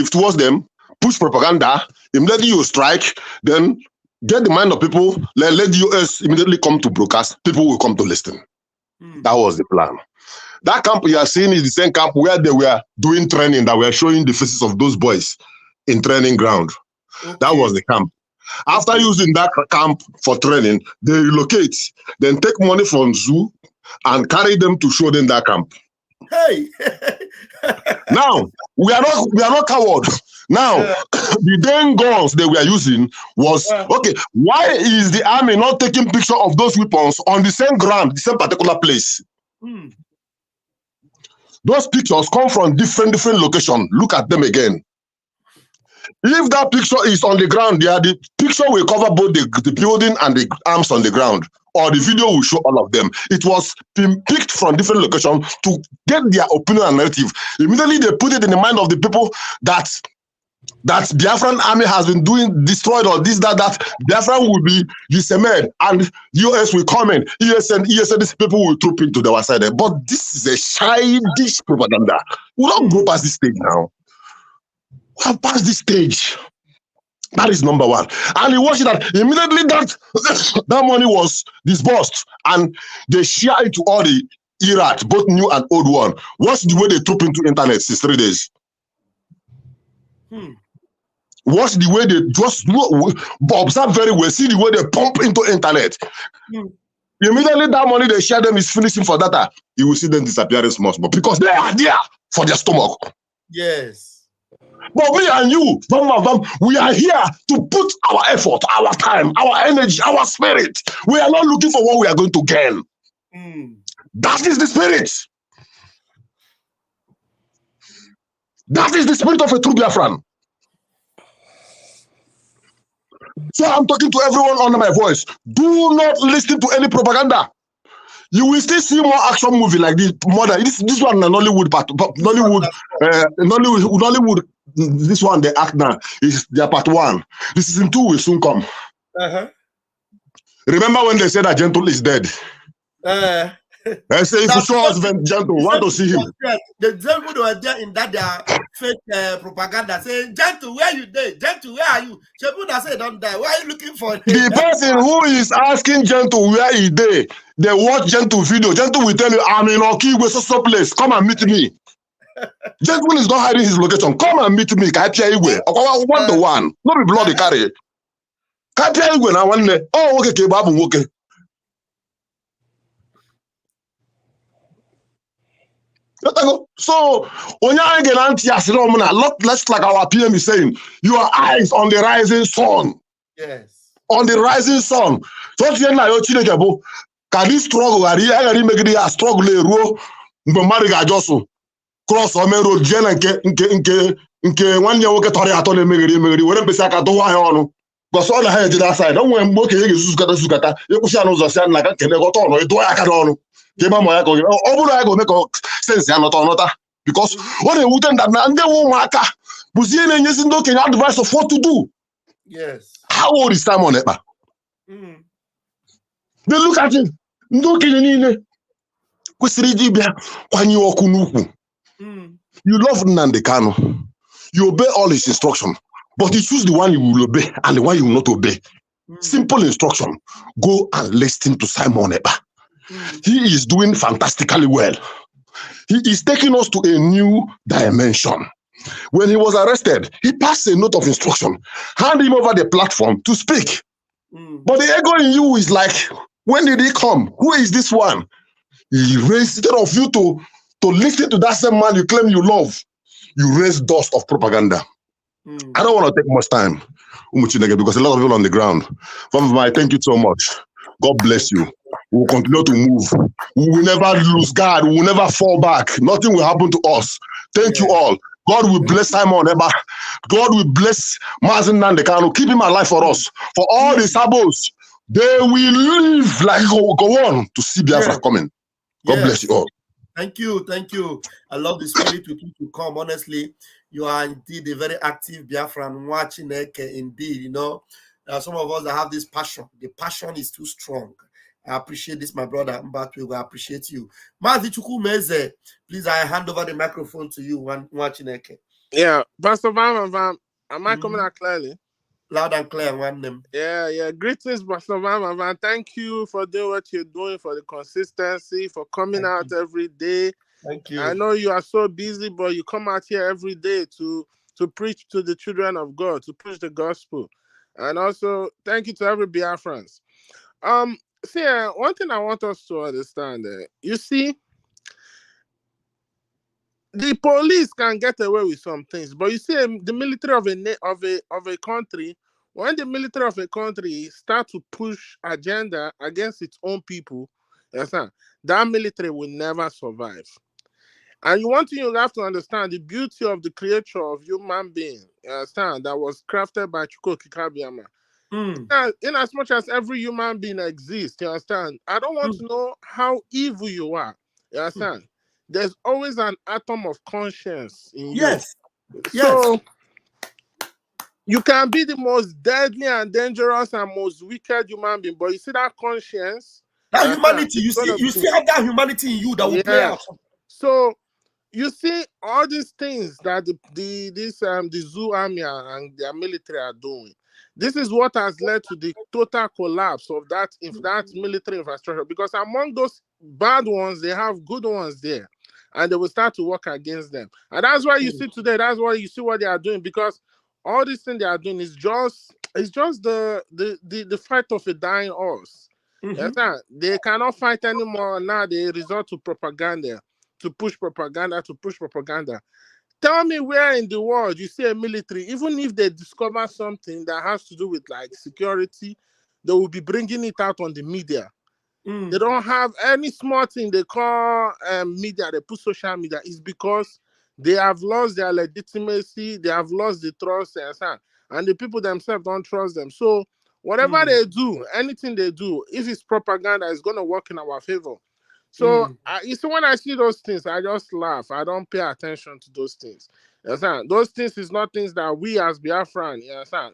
towards them, push propaganda, immediately you strike, then get the mind of people, let the US immediately come to broadcast, people will come to listen. That was the plan. That camp you are seeing is the same camp where they were doing training, that were showing the faces of those boys in training ground. Okay. That was the camp. After using that camp for training, they relocate, then take money from zoo and carry them to show them that camp. Hey! Now, we are not cowards. Now, the dang guns they were using was, okay, why is the army not taking picture of those weapons on the same ground, the same particular place? Those pictures come from different locations. Look at them again. If that picture is on the ground, the picture will cover both the building and the arms on the ground, or the video will show all of them. It was picked from different locations to get their opinion and narrative. Immediately they put it in the mind of the people that Biafran army has been destroyed, or this, that Biafran will be disseminated and US will come in. ESN, these people will troop into the side. But this is a childish propaganda. We don't go past this stage now. We have passed this stage. That is number one. And he watched that immediately that money was disbursed and they share it to all the Iraq, both new and old one. What's the way they troop into internet since 3 days? Watch the way they just observe very well. See the way they pump into internet. Immediately that money they share them is finishing for data. You will see them disappearing small, because they are there for their stomach. Yes. But me and you, Vam Vam Vam, we are here to put our effort, our time, our energy, our spirit. We are not looking for what we are going to gain. That is the spirit. That is the spirit of a true Biafran. So I'm talking to everyone under my voice. Do not listen to any propaganda. You will still see more action movie like this. More than this one, Nollywood part, Nollywood. This one they act now is their part 1. The season 2 will soon come. Remember when they said that Gentle is dead? I say if you show us Gentle, want to see him. The Gentle were there in that their fake propaganda saying, Gentle, where you there? Gentle, where are you? Shebuda say don't die. Why are you looking for him? The person who is asking Gentle where he there, they watch Gentle video. Gentle will tell you, I'm in Okigwe, so place. Come and meet me. Gentle is not hiding his location. Come and meet me. One to one. Not be bloody carry. Oh, okay, Babu, okay. So, when you get let's like our PM is saying, your eyes on the rising sun. Yes. On the rising sun. So, can this struggle? I make it a struggle. Cross or main road, Jen nke one year work tori atọ na-emegheri were mkpịsị aka dụwa ya ọnụ because ọ na ha eje that side onwe mgbe okenye ga-ezuzukata ịkwụsị ya n'ụzọ si na ka nkene gọta ọnụ ịdụwa ya aka n'ọnụ ka ịma ma ya ka ọ bụrụ ya ga-eme ka sensi ya nọta because ọ na-ewute na ndị nwe ụmụaka bụzi ihe na-enyezi ndị okenye advice of what to do. Yes. How old is Simon Ekpa? They look at him. Ndị okenye niile kwesịrị iji bịa kwanye ọkụ n'ukwu. You love Nnamdi Kanu. You obey all his instruction, but you choose the one you will obey and the one you will not obey. Simple instruction. Go and listen to Simon Ekpa. He is doing fantastically well. He is taking us to a new dimension. When he was arrested, he passed a note of instruction, hand him over the platform to speak. But the ego in you is like, when did he come? Who is this one? He raised, instead of you to listen to that same man you claim you love, you raise dust of propaganda. I don't want to take much time, Umuchineke, because a lot of people on the ground. Vam Vam, I thank you so much. God bless you. We will continue to move. We will never lose God. We will never fall back. Nothing will happen to us. Thank you all. God will bless Simon Ekpa. God will bless Mazen Nnamdi Kanu. Keep him alive for us. For all the sabos, they will live like go on to see Biafra coming. God bless you all. Thank you. I love the spirit with which you come. Honestly, you are indeed a very active Biafran watching indeed. You know, some of us that have this passion. The passion is too strong. I appreciate this, my brother. But we will appreciate you. Mazi Chukwumeze, please, I hand over the microphone to you, Umuchineke. Yeah, Pastor Vam Vam, am I coming out clearly? Loud and clear, one name. Yeah. Greetings, Pastor Vam Vam. Thank you for doing what you're doing, for the consistency, for coming out every day. Thank you. I know you are so busy, but you come out here every day to preach to the children of God, to preach the gospel. And also, thank you to every Biafrans. See, one thing I want us to understand, you see, the police can get away with some things, but you see, the military of a country, when the military of a country start to push agenda against its own people, that military will never survive. And you have to understand the beauty of the creature of human being, that was crafted by Chukwu Kikabiyama. In as much as every human being exists, you understand? I don't want to know how evil you are. You understand? There's always an atom of conscience in you. Yes. So you can be the most deadly and dangerous and most wicked human being, but you see that conscience, that humanity, you still have that humanity in you that will play out. So you see all these things that the Zoo Army and their military are doing. This is what has led to the total collapse of that military infrastructure. Because among those bad ones, they have good ones there, and they will start to work against them. And that's why you see today. That's why you see what they are doing. Because all this thing they are doing is just the fight of a dying horse. They cannot fight anymore now. They resort to propaganda, to push propaganda. Tell me where in the world you see a military, even if they discover something that has to do with like security, they will be bringing it out on the media. They don't have any small thing they call media. They put social media. It's because they have lost their legitimacy. They have lost the trust, and the people themselves don't trust them. So whatever they do, anything they do, if it's propaganda, it's going to work in our favor. So you see, when I see those things, I just laugh. I don't pay attention to those things. Those things is not things that we as Biafran,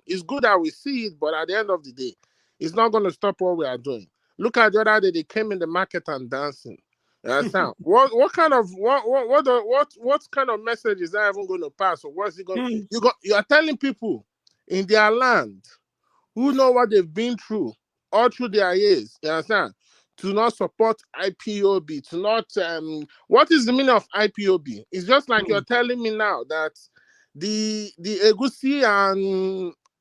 it's good that we see it, but at the end of the day, it's not going to stop what we are doing. Look at the other day, they came in the market and dancing. What kind of message is that even going to pass? Or what's it going? You are telling people in their land who know what they've been through all through their years. You understand? To not support IPOB, to not what is the meaning of IPOB? It's just like you're telling me now that the egusi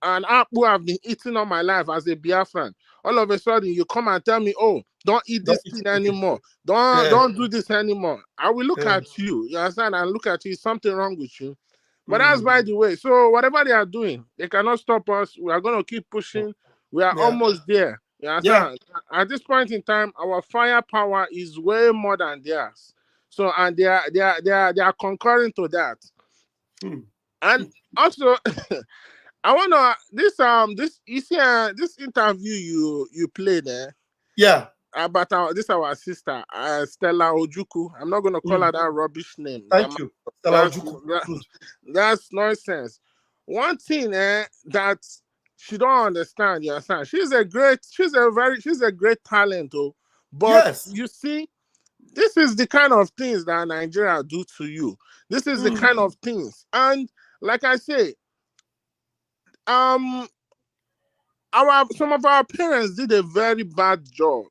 and apple have been eating all my life as a Biafran. All of a sudden you come and tell me, oh, Don't eat this thing anymore. Don't do this anymore. I will look at you, you understand, and look at you. Something wrong with you. But that's by the way. So whatever they are doing, they cannot stop us. We are going to keep pushing. We are almost there. You understand? At this point in time, our firepower is way more than theirs. So and they are concurring to that. And also, I wanna this you see this interview you played there. About our sister Stella Ojuku. I'm not gonna call her that rubbish name. Thank you, Stella Ojuku. That's nonsense. One thing that she don't understand, you understand? She's a great talent, but you see, this is the kind of things that Nigeria do to you. This is the kind of things, and like I say, some of our parents did a very bad job.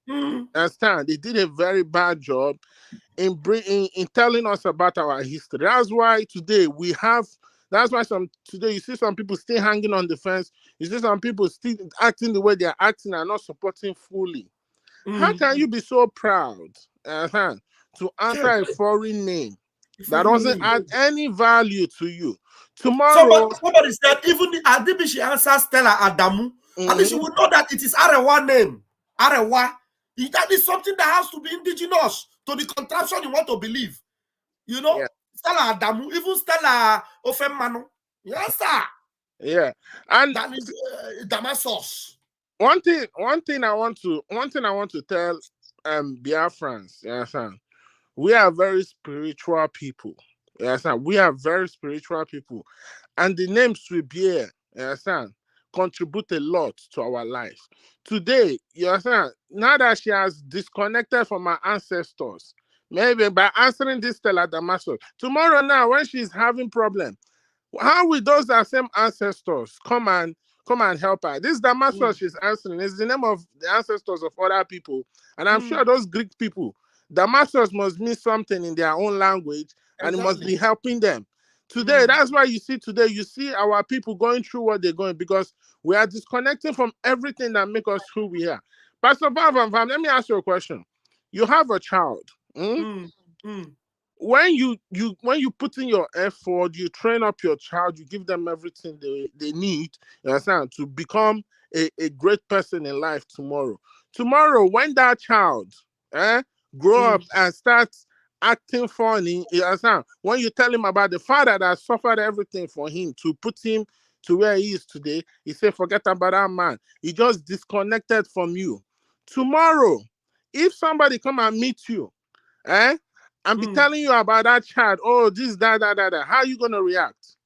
Understand? They did a very bad job in telling us about our history. That's why today we have. That's why today you see some people still hanging on the fence. You see some people still acting the way they are acting and not supporting fully. How can you be so proud to answer a foreign name that doesn't add any value to you? Tomorrow, somebody said even Adibi she answers Stella Adamu. At least she would know that it is Arewa name. Arewa. That is something that has to be indigenous to the contraption you want to believe. You know, Stella Adamu, even Stella Ofemano. Yes, sir. Yeah, and that is Damasos. One thing I want to tell Biafrans, yes, we are very spiritual people. Yes, we are very spiritual people, and the name Swibier, yes, contribute a lot to our life. Today, you understand, now that she has disconnected from her ancestors, maybe by answering this Stella Damaso, tomorrow now when she's having problem, how will those same ancestors come and help her? This Damaso she's answering is the name of the ancestors of other people, and I'm sure those Greek people, Damasos must mean something in their own language, and it must be helping them. Today, that's why you see our people going through what they're going, because we are disconnecting from everything that makes us who we are. Pastor Vam Vam Vam, let me ask you a question. You have a child. When you put in your effort, you train up your child, you give them everything they need, you understand, to become a great person in life tomorrow. Tomorrow, when that child grow up and start acting funny, you understand, when you tell him about the father that suffered everything for him to put him to where he is today, he say, forget about that man. He just disconnected from you. Tomorrow, if somebody come and meet you, and be telling you about that child, oh, this, that, how are you going to react?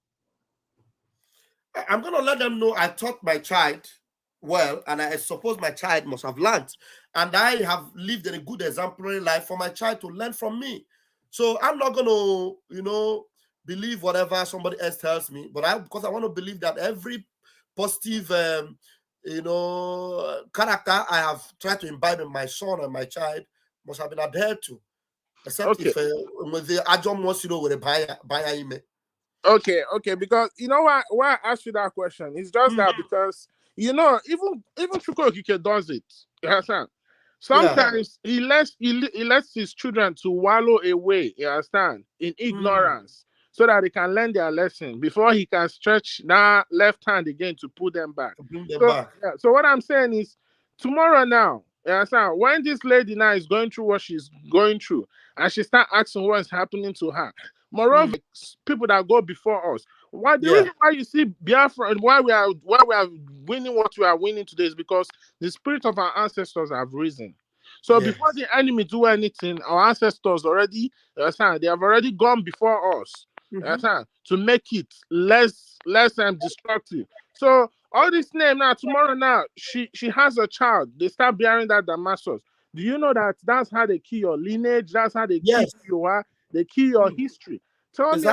I'm going to let them know I taught my child well, and I suppose my child must have learned. And I have lived a good exemplary life for my child to learn from me. So I'm not going to, believe whatever somebody else tells me, but because I want to believe that every positive, character I have tried to imbibe in my son and my child must have been adhered to. Except if with the Ajom wants with a buyer email. Okay, because you know why I asked you that question? It's just that because even Nzuko Umuchineke does it. You understand? Sometimes he lets his children to wallow away, you understand, in ignorance, so that they can learn their lesson before he can stretch that left hand again to pull them back. So what I'm saying is, tomorrow now, you understand, when this lady now is going through what she's going through, and she start asking what's happening to her. Moreover, people that go before us. The reason why you see Biafra and why we are winning what we are winning today is because the spirit of our ancestors have risen. So before the enemy do anything, our ancestors already, they have already gone before us, to make it less destructive. So all this name now, tomorrow now, she has a child. They start bearing that Damasus. Do you know that that's how they kill your lineage? That's how they kill who you are. They kill your history. Tell me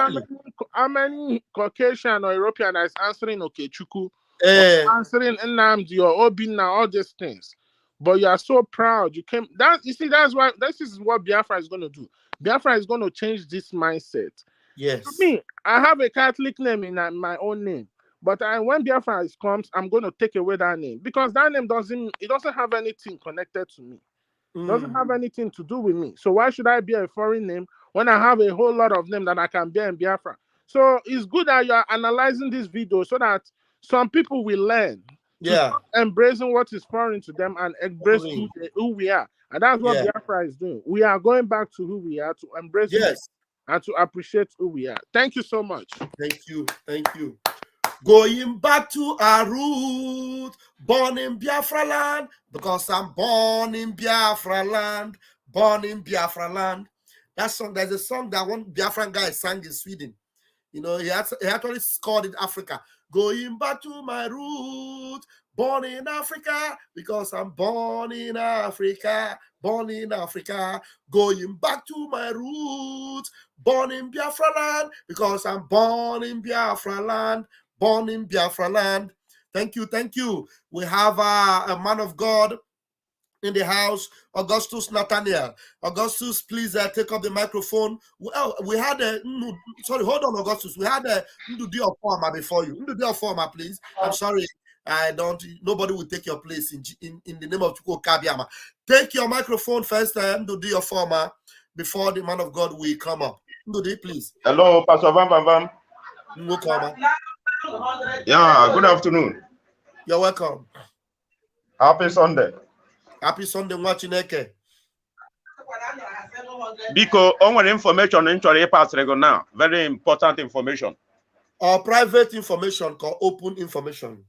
how many Caucasian or European is answering Okechukwu, answering Nnamdi or Obinna, all these things. But you are so proud. You see, that's why this is what Biafra is going to do. Biafra is going to change this mindset. Yes. For me, I have a Catholic name in my own name. But when Biafra comes, I'm going to take away that name because that name doesn't have anything connected to me. Doesn't have anything to do with me. So why should I be a foreign name when I have a whole lot of them that I can bear in Biafra? So it's good that you are analyzing this video so that some people will learn to stop embracing what is foreign to them and embrace who we are. And that's what Biafra is doing. We are going back to who we are, to embrace it and to appreciate who we are. Thank you so much. Thank you. Thank you. Going back to our root, born in Biafra land, because I'm born in Biafra land, born in Biafra land. That song, there's a song that one Biafran guy sang in Sweden. You know, he actually scored in Africa. Going back to my root, born in Africa, because I'm born in Africa, born in Africa. Going back to my root, born in Biafra land, because I'm born in Biafra land, born in Biafra land. Thank you, thank you. We have a man of God in the house, Augustus Nathaniel. Augustus, please take up the microphone. Well, we had a, sorry, hold on, Augustus. We had a Ndudi of Forma before you. Ndudi of Forma, please. I'm sorry, nobody will take your place in the name of Chuko Kabiama. Take your microphone first, Ndudi of Forma, before the man of God will come up. Ndudi, please. Hello, Pastor Vam Vam Vam. Yeah, good afternoon. You're welcome. Happy Sunday. Happy Sunday, Umuchineke. Because all information in pass now, very important information. Or private information called open information.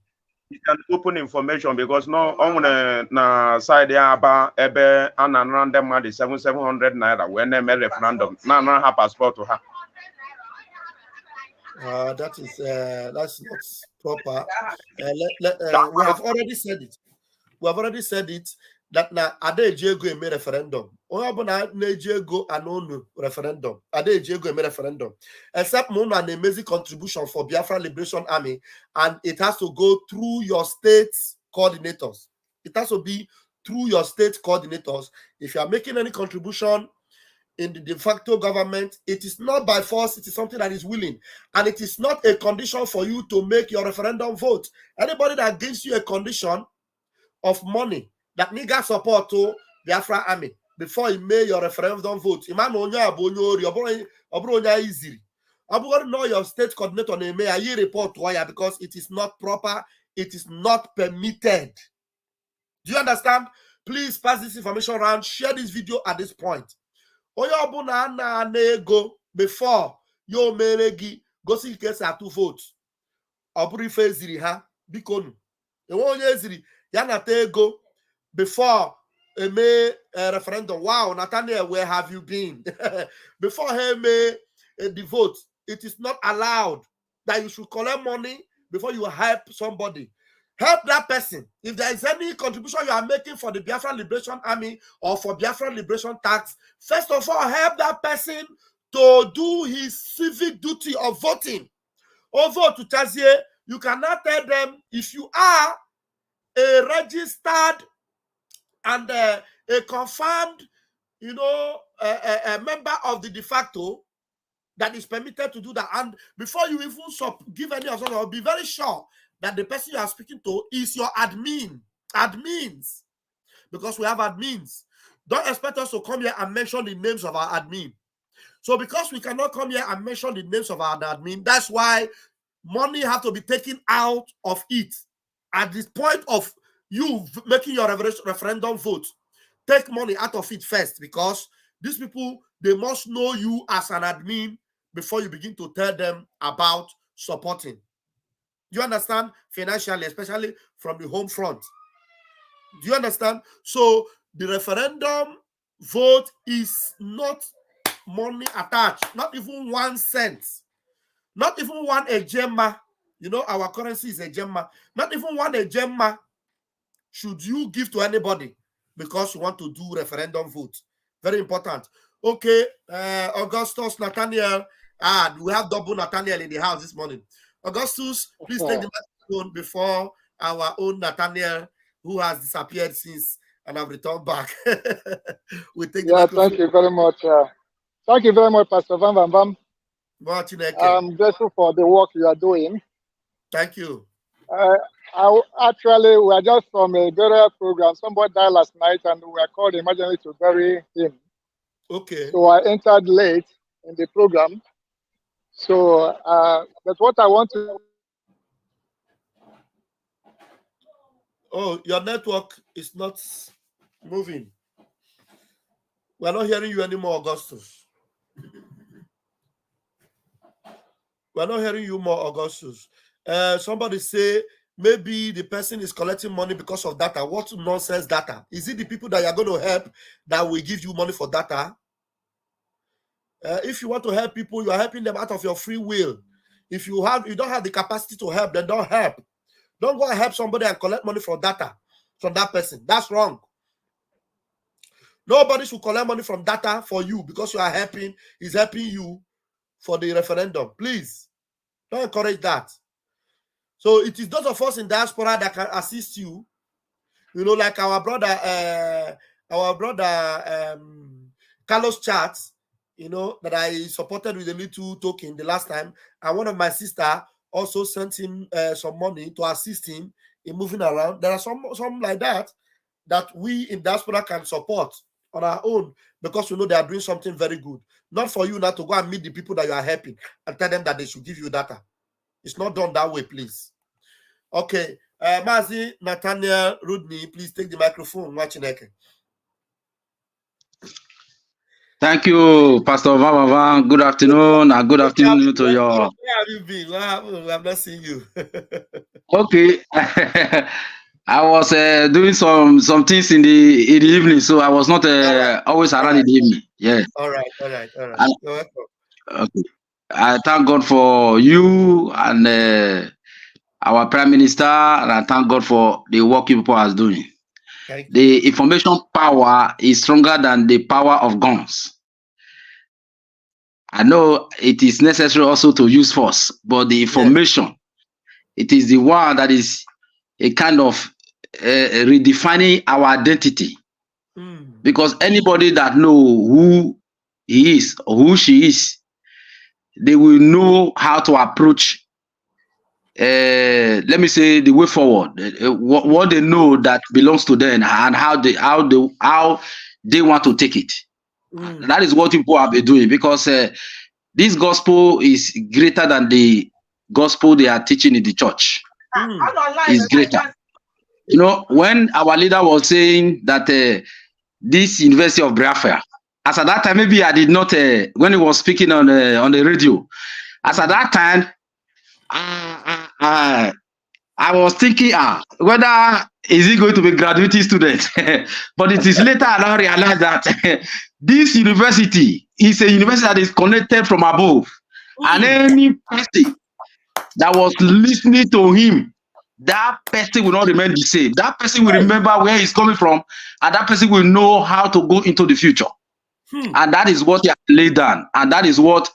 It's an open information because no on na side about ebe and random money 700 naira when they made referendum. Now have passport to her. That's not proper. We have already said it. We have already said it that now Adejego made referendum. Onabona Nejego and referendum. Adejego made referendum. Except Mono an amazing contribution for Biafra Liberation Army, and it has to go through your state coordinators. It has to be through your state coordinators. If you are making any contribution in the de facto government, it is not by force, it is something that is willing. And it is not a condition for you to make your referendum vote. Anybody that gives you a condition of money that nigga support to Biafra Army before you make your referendum vote, Imam Onya Abonyori, Obronya easy. I'm going to know your state coordinator name, I report to wire because it is not proper, it is not permitted. Do you understand? Please pass this information around, share this video at this point. Oyobuna na nego before yo meregi go see case at 2 votes. Oburi feziri ha bikonu. E won yeziri ya na tego before a referendum. Wow, Nathaniel, where have you been? Before he made the vote, it is not allowed that you should collect money before you help somebody. Help that person. If there is any contribution you are making for the Biafra Liberation Army or for Biafra Liberation Tax, first of all, help that person to do his civic duty of voting. Over to Tazie, you cannot tell them if you are a registered and a confirmed, a member of the de facto that is permitted to do that. And before you even give any of them, be very sure that the person you are speaking to is your admins, because we have admins. Don't expect us to come here and mention the names of our admin. So because we cannot come here and mention the names of our admin, that's why money have to be taken out of it. At this point of you making your referendum vote, take money out of it first, because these people, they must know you as an admin before you begin to tell them about supporting. Do you understand? Financially, especially from the home front. Do you understand? So the referendum vote is not money attached, not even 1 cent, not even 1 ejema. You know, our currency is ejema. Not even 1 ejema should you give to anybody because you want to do referendum vote. Very important. Okay, Augustus Nathaniel. We have double Nathaniel in the house this morning. Augustus, please take the microphone before our own Nathaniel, who has disappeared since and have returned back. We take the microphone. Thank you very much. Thank you very much, Pastor Vam Vam Vam. Umuchineke. I'm grateful for the work you are doing. Thank you. Actually, we are just from a burial program. Somebody died last night, and we were called emergency to bury him. Okay. So I entered late in the program. So, but what I want to... Oh, your network is not moving. We're not hearing you anymore, Augustus. We're not hearing you more, Augustus. Somebody say maybe the person is collecting money because of data. What nonsense data? Is it the people that you're going to help that will give you money for data? If you want to help people, you are helping them out of your free will. If you don't have the capacity to help, then don't help. Don't go and help somebody and collect money for data from that person. That's wrong. Nobody should collect money from data for you because you are helping. He's helping you for the referendum. Please don't encourage that. So it is those of us in diaspora that can assist you. You know, like our brother Carlos Chats, you know, that I supported with a little token the last time, and one of my sister also sent him some money to assist him in moving around. There are some like that we in diaspora can support on our own because you know they are doing something very good. Not for you now to go and meet the people that you are helping and tell them that they should give you data. It's not done that way, please. Okay, Mazi Nathaniel Rudney, please take the microphone. Umuchineke. Thank you, Pastor Vam Vam Vam. Good afternoon, and good afternoon to your... Where have you been? What happened? I've not seen you. Okay. I was doing some things in the evening, so I was not always around in the evening. Yeah. All right. You're welcome. Okay. I thank God for you and our Prime Minister, and I thank God for the work people are doing. The information power is stronger than the power of guns. I know it is necessary also to use force, but the information, it is the one that is a kind of redefining our identity. Because anybody that know who he is or who she is, they will know how to approach, let me say, the way forward, what they know that belongs to them and how they want to take it. That is what people have been doing, because this gospel is greater than the gospel they are teaching in the church. It's greater. You know, when our leader was saying that this University of Biafra, as at that time, maybe I did not, when he was speaking on the radio, as at that time, I was thinking, whether is he going to be graduating student? But it is later I now realized that this university is a university that is connected from above. And any person that was listening to him, that person will not remain the same. That person will remember where he's coming from, and that person will know how to go into the future. And that is what he has laid down. And that is what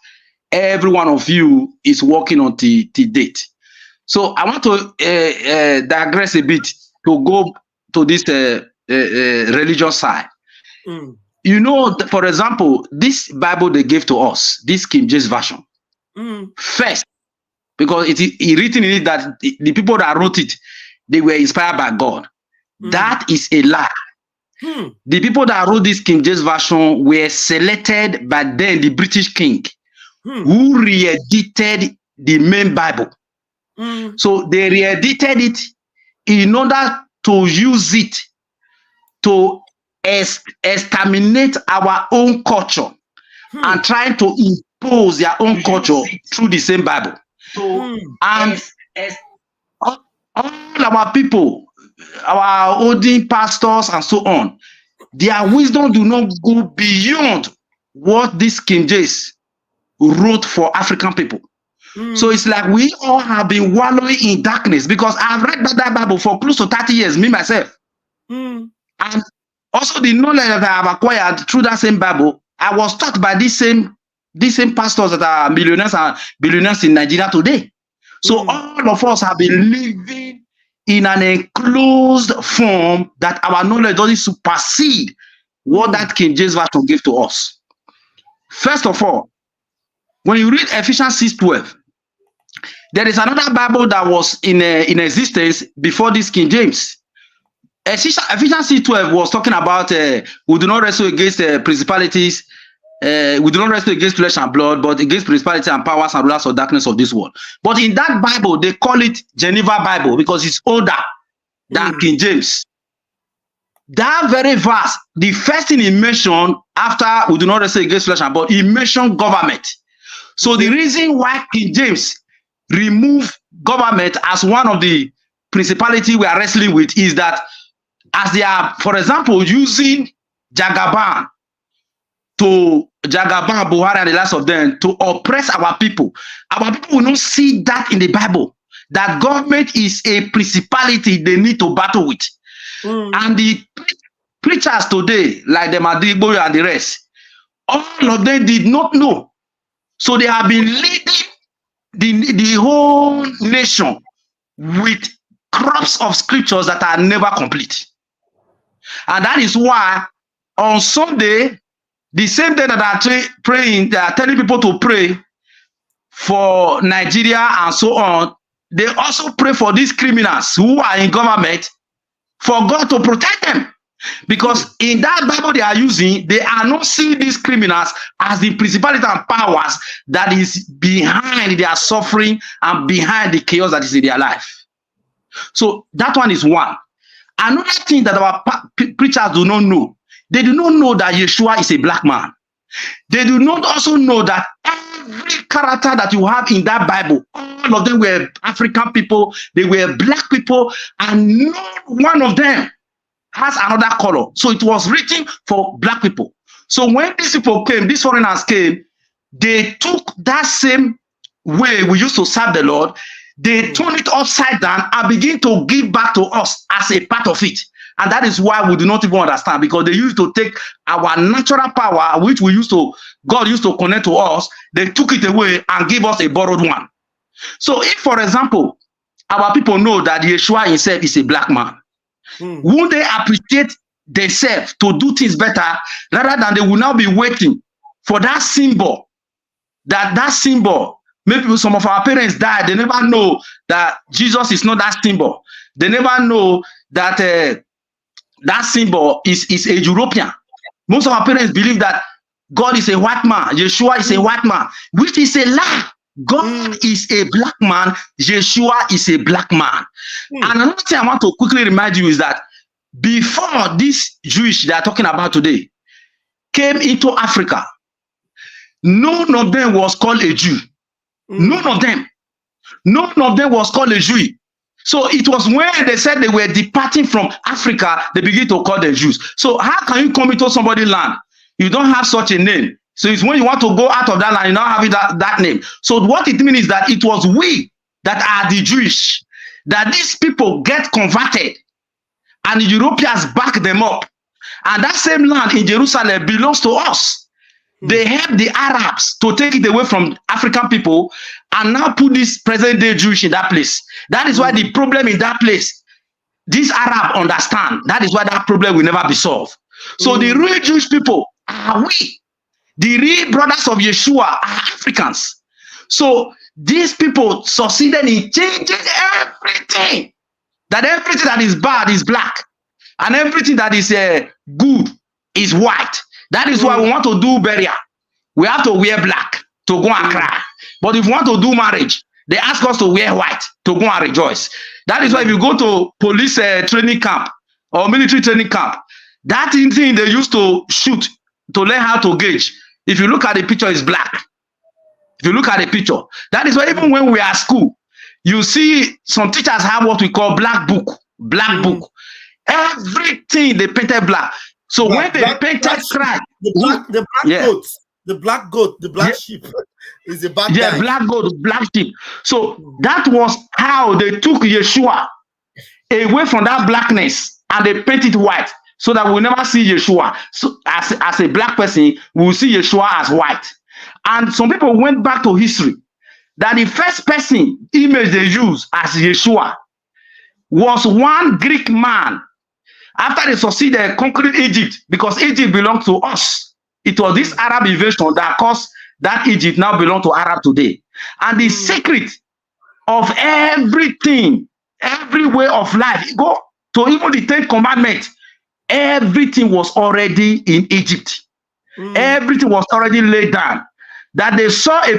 every one of you is working on till date. So I want to digress a bit to go to this religious side. You know, for example, this Bible they gave to us, this King James Version, first, because it is written in it that the people that wrote it, they were inspired by God. That is a lie. The people that wrote this King James Version were selected by then the British king, who re-edited the main Bible. So they re-edited it in order to use it to exterminate our own culture and trying to impose their own culture through the same Bible. And all our people, our older pastors and so on, their wisdom do not go beyond what this King James wrote for African people. So it's like we all have been wallowing in darkness, because I've read that Bible for close to 30 years, me myself. And also the knowledge that I have acquired through that same Bible, I was taught by these same pastors that are millionaires and billionaires in Nigeria today. So all of us have been living in an enclosed form that our knowledge doesn't supersede what that King James Version gave to us. First of all, when you read Ephesians 6:12, There is another Bible that was in existence before this King James. Ephesians 6:12 was talking about we do not wrestle against principalities, we do not wrestle against flesh and blood, but against principalities and powers and rulers of darkness of this world. But in that Bible, they call it Geneva Bible because it's older than King James. That very verse, the first thing he mentioned after we do not wrestle against flesh and blood, he mentioned government. So the reason why King James removed government as one of the principality we are wrestling with is that as they are, for example, using Jagaban, Buhari and the last of them to oppress our people will not see that in the Bible, that government is a principality they need to battle with. And the preachers today, like the Madibo and the rest, all of them did not know. So they have been leading the whole nation with crops of scriptures that are never complete. And that is why on Sunday, the same day that they are praying, they are telling people to pray for Nigeria and so on, they also pray for these criminals who are in government for God to protect them. Because in that Bible they are using, they are not seeing these criminals as the principalities and powers that is behind their suffering and behind the chaos that is in their life. So that one is one. Another thing that our preachers do not know, they do not know that Yeshua is a black man. They do not also know that every character that you have in that Bible, all of them were African people, they were black people, and no one of them has another color. So it was written for black people. So when these people came, these foreigners came, they took that same way we used to serve the Lord, they turned it upside down and begin to give back to us as a part of it. And that is why we do not even understand, because they used to take our natural power, which God used to connect to us, they took it away and give us a borrowed one. So if, for example, our people know that Yeshua himself is a black man, won't they appreciate themselves to do things better rather than they will now be waiting for that symbol? That symbol, maybe some of our parents died, they never know that Jesus is not that symbol. They never know that that symbol is a European. Most of our parents believe that God is a white man, Yeshua is a white man, which is a lie. God is a black man, Yeshua is a black man. And another thing I want to quickly remind you is that before this Jewish they are talking about today came into Africa, none of them was called a Jew. None of them was called a Jew. So it was when they said they were departing from Africa, they began to call them Jews. So how can you come into somebody's land? You don't have such a name. So it's when you want to go out of that land, you now have that name. So what it means is that it was we that are the Jewish, that these people get converted and the Europeans back them up. And that same land in Jerusalem belongs to us. They helped the Arabs to take it away from African people and now put this present day Jewish in that place. That is why the problem in that place, these Arabs understand. That is why that problem will never be solved. So the real Jewish people are we. The real brothers of Yeshua are Africans. So these people succeeded in changing everything. That everything that is bad is black. And everything that is good is white. That is why we want to do burial. We have to wear black to go and cry. But if we want to do marriage, they ask us to wear white to go and rejoice. That is why if you go to police training camp or military training camp, that thing they used to shoot to learn how to gauge, if you look at the picture, it's black. If you look at the picture, that is why even when we are at school, you see some teachers have what we call black book. Black book. Everything they painted black. So when they painted crack, the black goat, the black sheep is a bad guy. Black goat, black sheep. So that was how they took Yeshua away from that blackness and they painted white, so that we'll never see Yeshua. So as a black person, we'll see Yeshua as white. And some people went back to history that the first person image they used as Yeshua was one Greek man. After they succeeded conquering Egypt, because Egypt belonged to us. It was this Arab invasion that caused that Egypt now belongs to Arab today. And the secret of everything, every way of life. Go to even the 10th commandment. Everything was already in Egypt. Everything was already laid down. That they saw a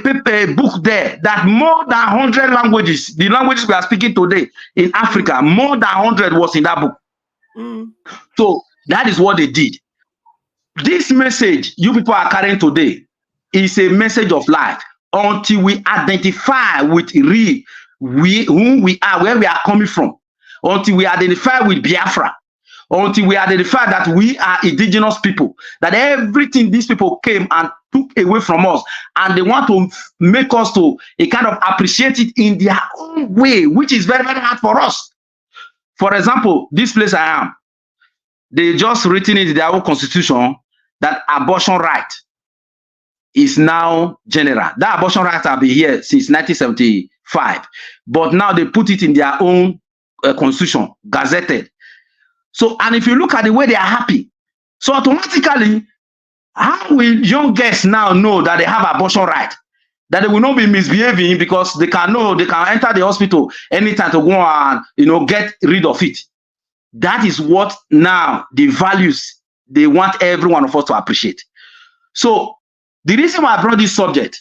book there that more than 100 languages, the languages we are speaking today in Africa, more than 100 was in that book. So that is what they did. This message you people are carrying today is a message of life until we identify with whom we are, where we are coming from, until we identify with Biafra, until we identify that we are indigenous people, that everything these people came and took away from us, and they want to make us to a kind of appreciate it in their own way, which is very, very hard for us. For example, this place I am, they just written in their own constitution that abortion right is now general. That abortion right have been here since 1975, but now they put it in their own constitution, gazetted. So, and if you look at the way they are happy, so automatically, how will young girls now know that they have abortion right? That they will not be misbehaving because they can know they can enter the hospital anytime to go and get rid of it. That is what now the values they want every one of us to appreciate. So the reason why I brought this subject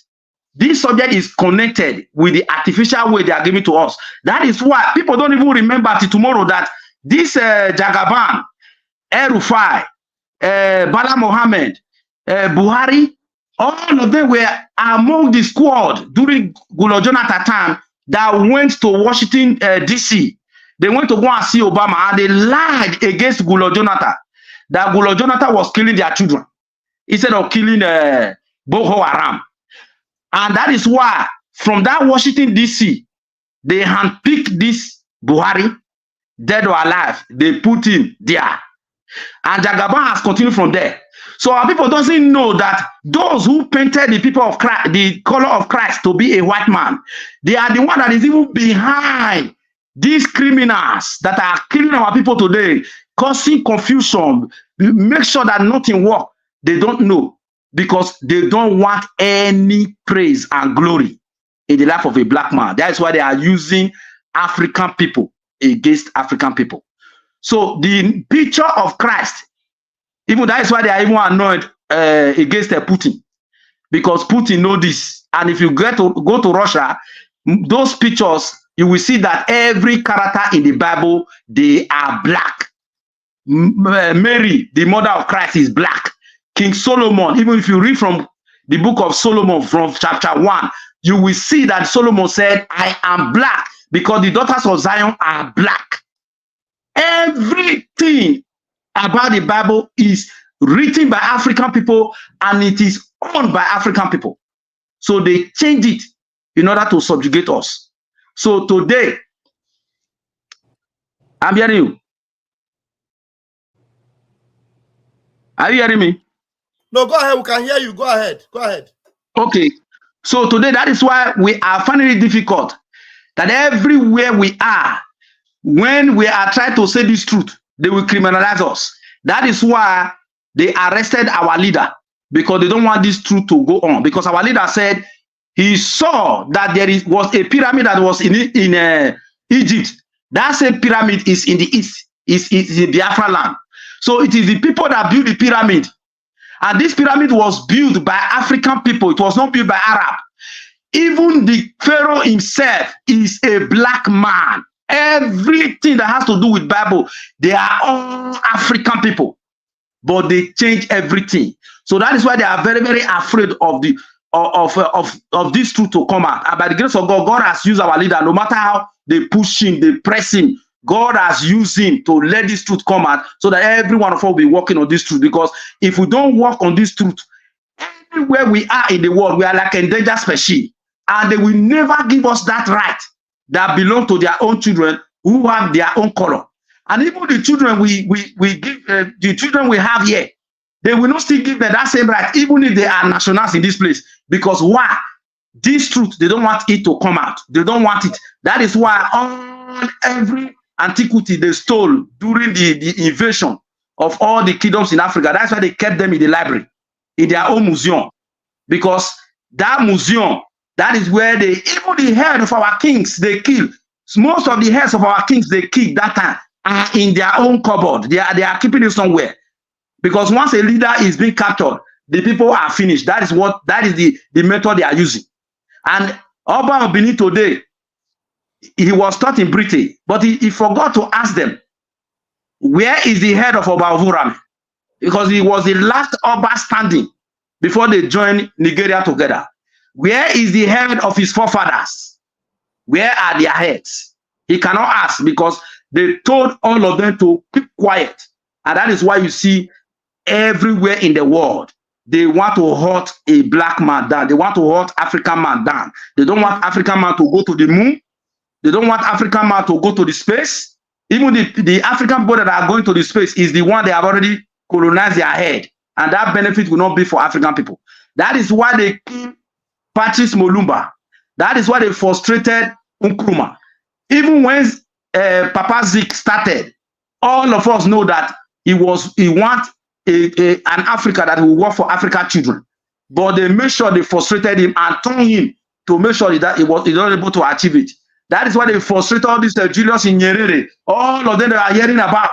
is connected with the artificial way they are giving to us. That is why people don't even remember till tomorrow that this Jagaban, El-Rufai, Bala Mohammed, Buhari, all of them were among the squad during Goodluck Jonathan time that went to Washington, D.C. They went to go and see Obama, and they lied against Goodluck Jonathan that Goodluck Jonathan was killing their children instead of killing Boko Haram. And that is why from that Washington, D.C., they handpicked this Buhari, dead or alive. They put him there. And Jagaban has continued from there. So our people doesn't know that those who painted the people of Christ, the color of Christ to be a white man, they are the one that is even behind these criminals that are killing our people today, causing confusion, make sure that nothing works. They don't know because they don't want any praise and glory in the life of a black man. That is why they are using African people against African people. So the picture of Christ, even that is why they are even annoyed against Putin, because Putin knows this. And if you go to Russia, those pictures, you will see that every character in the Bible, they are black. Mary, the mother of Christ, is black. King Solomon, even if you read from the book of Solomon from chapter 1, you will see that Solomon said, I am black, because the daughters of Zion are black. Everything about the Bible is written by African people, and it is owned by African people. So they changed it in order to subjugate us. So today, I'm hearing you. Are you hearing me? No, go ahead. We can hear you. Go ahead. Go ahead. Okay. So today, that is why we are finding it difficult that everywhere we are, when we are trying to say this truth, they will criminalize us. That is why they arrested our leader, because they don't want this truth to go on. Because our leader said he saw that there was a pyramid that was in Egypt. That same pyramid is in the east, is in Biafra land. So it is the people that built the pyramid. And this pyramid was built by African people. It was not built by Arab. Even the Pharaoh himself is a black man. Everything that has to do with Bible, they are all African people, but they change everything. So that is why they are very, very afraid of the of this truth to come out. And by the grace of God, God has used our leader. No matter how they push him, they press him, God has used him to let this truth come out, so that every one of us will be working on this truth. Because if we don't work on this truth, everywhere we are in the world, we are like endangered species, and they will never give us that right that belong to their own children who have their own color. And even the children we give, the children we have here, they will not still give them that same right, even if they are nationals in this place. Because why? This truth, they don't want it to come out. They don't want it. That is why on every antiquity they stole during the invasion of all the kingdoms in Africa, that's why they kept them in the library, in their own museum. Because that museum That is where even the head of our kings, they kill. Most of the heads of our kings, they kill that time, are in their own cupboard. They are keeping it somewhere. Because once a leader is being captured, the people are finished. That is the method they are using. And Oba of Benin today, he was taught in Britain, but he forgot to ask them, where is the head of Oba Ovurami? Because he was the last Oba standing before they joined Nigeria together. Where is the head of his forefathers? Where are their heads? He cannot ask because they told all of them to keep quiet. And that is why you see everywhere in the world, they want to hunt a black man down. They want to hunt African man down. They don't want African man to go to the moon. They don't want African man to go to the space. Even the African people that are going to the space is the one they have already colonized their head. And that benefit will not be for African people. That is why they killed Patrice Mulumba. That is why they frustrated Nkrumah. Even when Papa Zik started, all of us know that he want an Africa that will work for African children. But they made sure they frustrated him and told him to make sure that he was not able to achieve it. That is why they frustrated all these Julius Nyerere. All of them they are hearing about.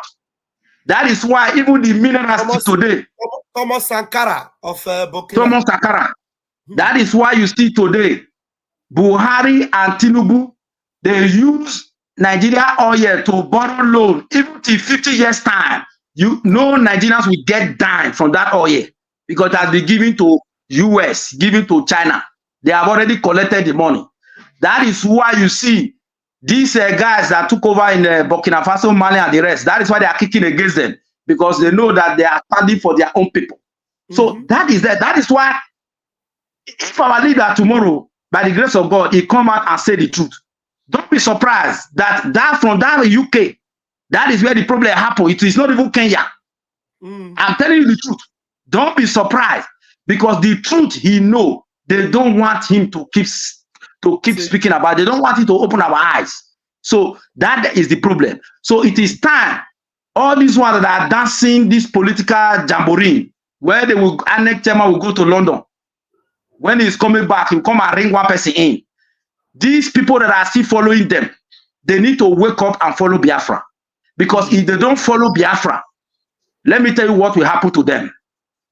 That is why even the minerals today. Thomas Sankara of Burkina. Thomas Sankara. That is why you see today, Buhari and Tinubu, they use Nigeria oil to borrow loan, even till 50 years time. Nigerians will get dime from that oil because it has been given to US, given to China. They have already collected the money. That is why you see these guys that took over in Burkina Faso, Mali, and the rest. That is why they are kicking against them because they know that they are standing for their own people. So that is that. That is why if our leader tomorrow, by the grace of God, he come out and say the truth, don't be surprised that from that UK, that is where the problem happened. It is not even Kenya. I'm telling you the truth. Don't be surprised because the truth he know, they don't want him to keep speaking about. They don't want him to open our eyes. So that is the problem. So it is time. All these ones that are dancing this political jamboree, where they will next time will go to London. When he's coming back, he'll come and ring one person in. These people that are still following them, they need to wake up and follow Biafra. Because if they don't follow Biafra, let me tell you what will happen to them.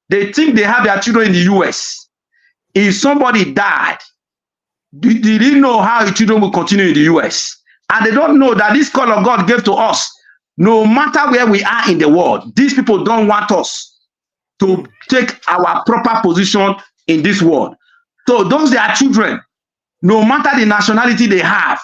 They think they have their children in the US. If somebody died, they didn't know how the children will continue in the US. And they don't know that this call of God gave to us, no matter where we are in the world, these people don't want us to take our proper position in this world. So those their children, no matter the nationality they have,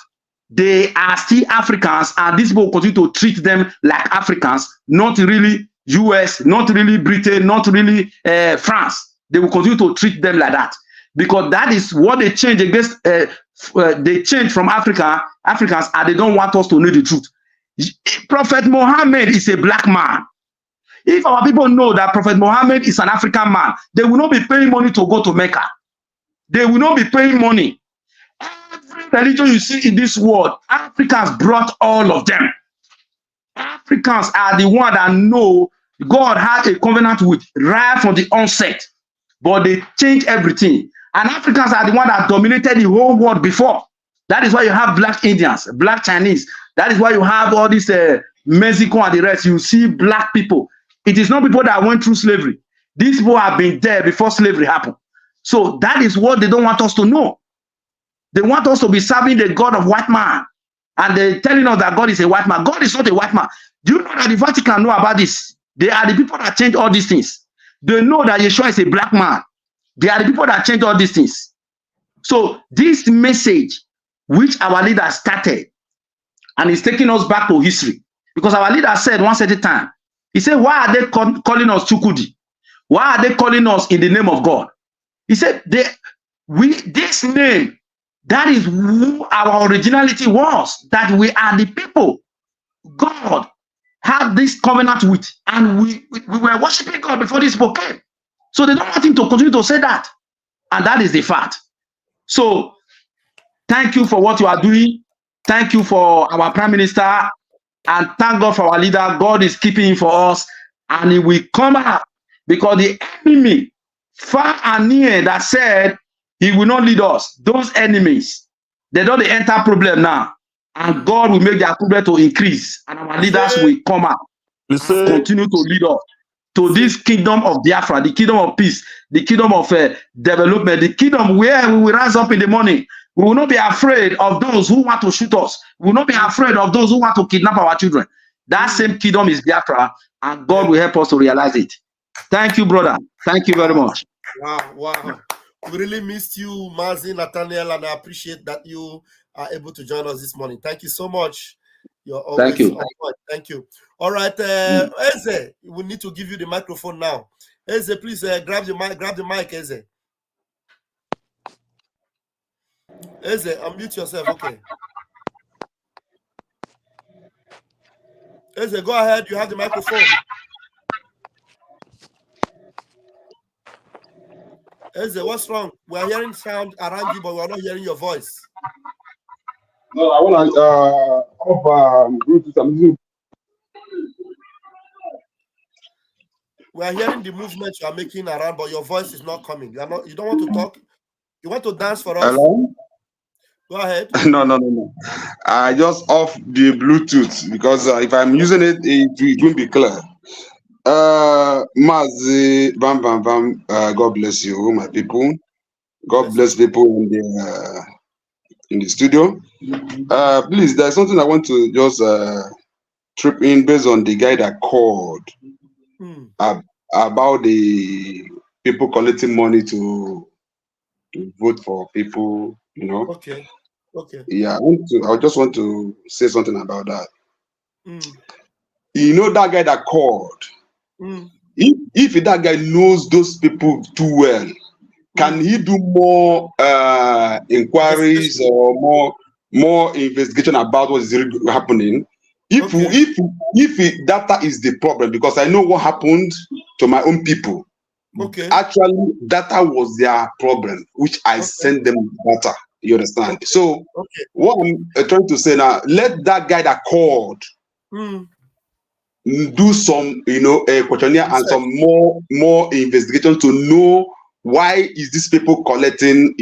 they are still Africans, and these people continue to treat them like Africans, not really US, not really Britain, not really France. They will continue to treat them like that because that is what they change against. They change from Africans, and they don't want us to know the truth. Prophet Muhammad is a black man. If our people know that Prophet Muhammad is an African man, they will not be paying money to go to Mecca. They will not be paying money. Every religion you see in this world, Africans brought all of them. Africans are the one that know God had a covenant with right from the onset, but they changed everything. And Africans are the one that dominated the whole world before. That is why you have black Indians, black Chinese. That is why you have all this Mexico and the rest. You see black people. It is not people that went through slavery. These people have been there before slavery happened. So that is what they don't want us to know. They want us to be serving the God of white man. And they're telling us that God is a white man. God is not a white man. Do you know that the Vatican know about this? They are the people that change all these things. They know that Yeshua is a black man. They are the people that change all these things. So this message, which our leader started, and is taking us back to history. Because our leader said once at a time, he said, why are they calling us Chukudi? Why are they calling us in the name of God? He said, this name, that is who our originality was, that we are the people God had this covenant with, and we were worshiping God before this book came. So they don't want him to continue to say that. And that is the fact. So thank you for what you are doing. Thank you for our Prime Minister. And thank God for our leader. God is keeping him for us. And he will come out because the enemy, far and near, that said He will not lead us. Those enemies, they don't enter problem now. And God will make their problem to increase. And our leaders will come out and continue to lead us to this kingdom of Biafra, the kingdom of peace, the kingdom of development, the kingdom where we will rise up in the morning. We will not be afraid of those who want to shoot us. We will not be afraid of those who want to kidnap our children. That same kingdom is Biafra, and God will help us to realize it. Thank you, brother. Thank you very much. Wow. We really missed you, Mazi, Nathaniel, and I appreciate that you are able to join us this morning. Thank you so much. You're always on point. Thank you. All right, Eze, we need to give you the microphone now. Eze, please grab the mic, Eze. Eze, unmute yourself, okay. Eze, go ahead, you have the microphone. Eze, what's wrong? We're hearing sound around you, but we're not hearing your voice. No, I want to off Bluetooth. I'm using. We're hearing the movements you are making around, but your voice is not coming. You don't want to talk. You want to dance for us? Hello? Go ahead. No. I just off the Bluetooth because if I'm using it, it won't be clear. Mazi, Vam Vam Vam, God bless you, my people. God bless people in the studio. Please, there's something I want to just trip in based on the guy that called about the people collecting money to vote for people, you know. Okay. Yeah, I just want to say something about that. You know that guy that called. If that guy knows those people too well, can he do more inquiries or more investigation about what is really happening? If data is the problem, because I know what happened to my own people. Okay. Actually, data was their problem, which I sent them data. You understand? So what I'm trying to say now, let that guy that called do some, questionnaire and some more investigation to know why is these people collecting,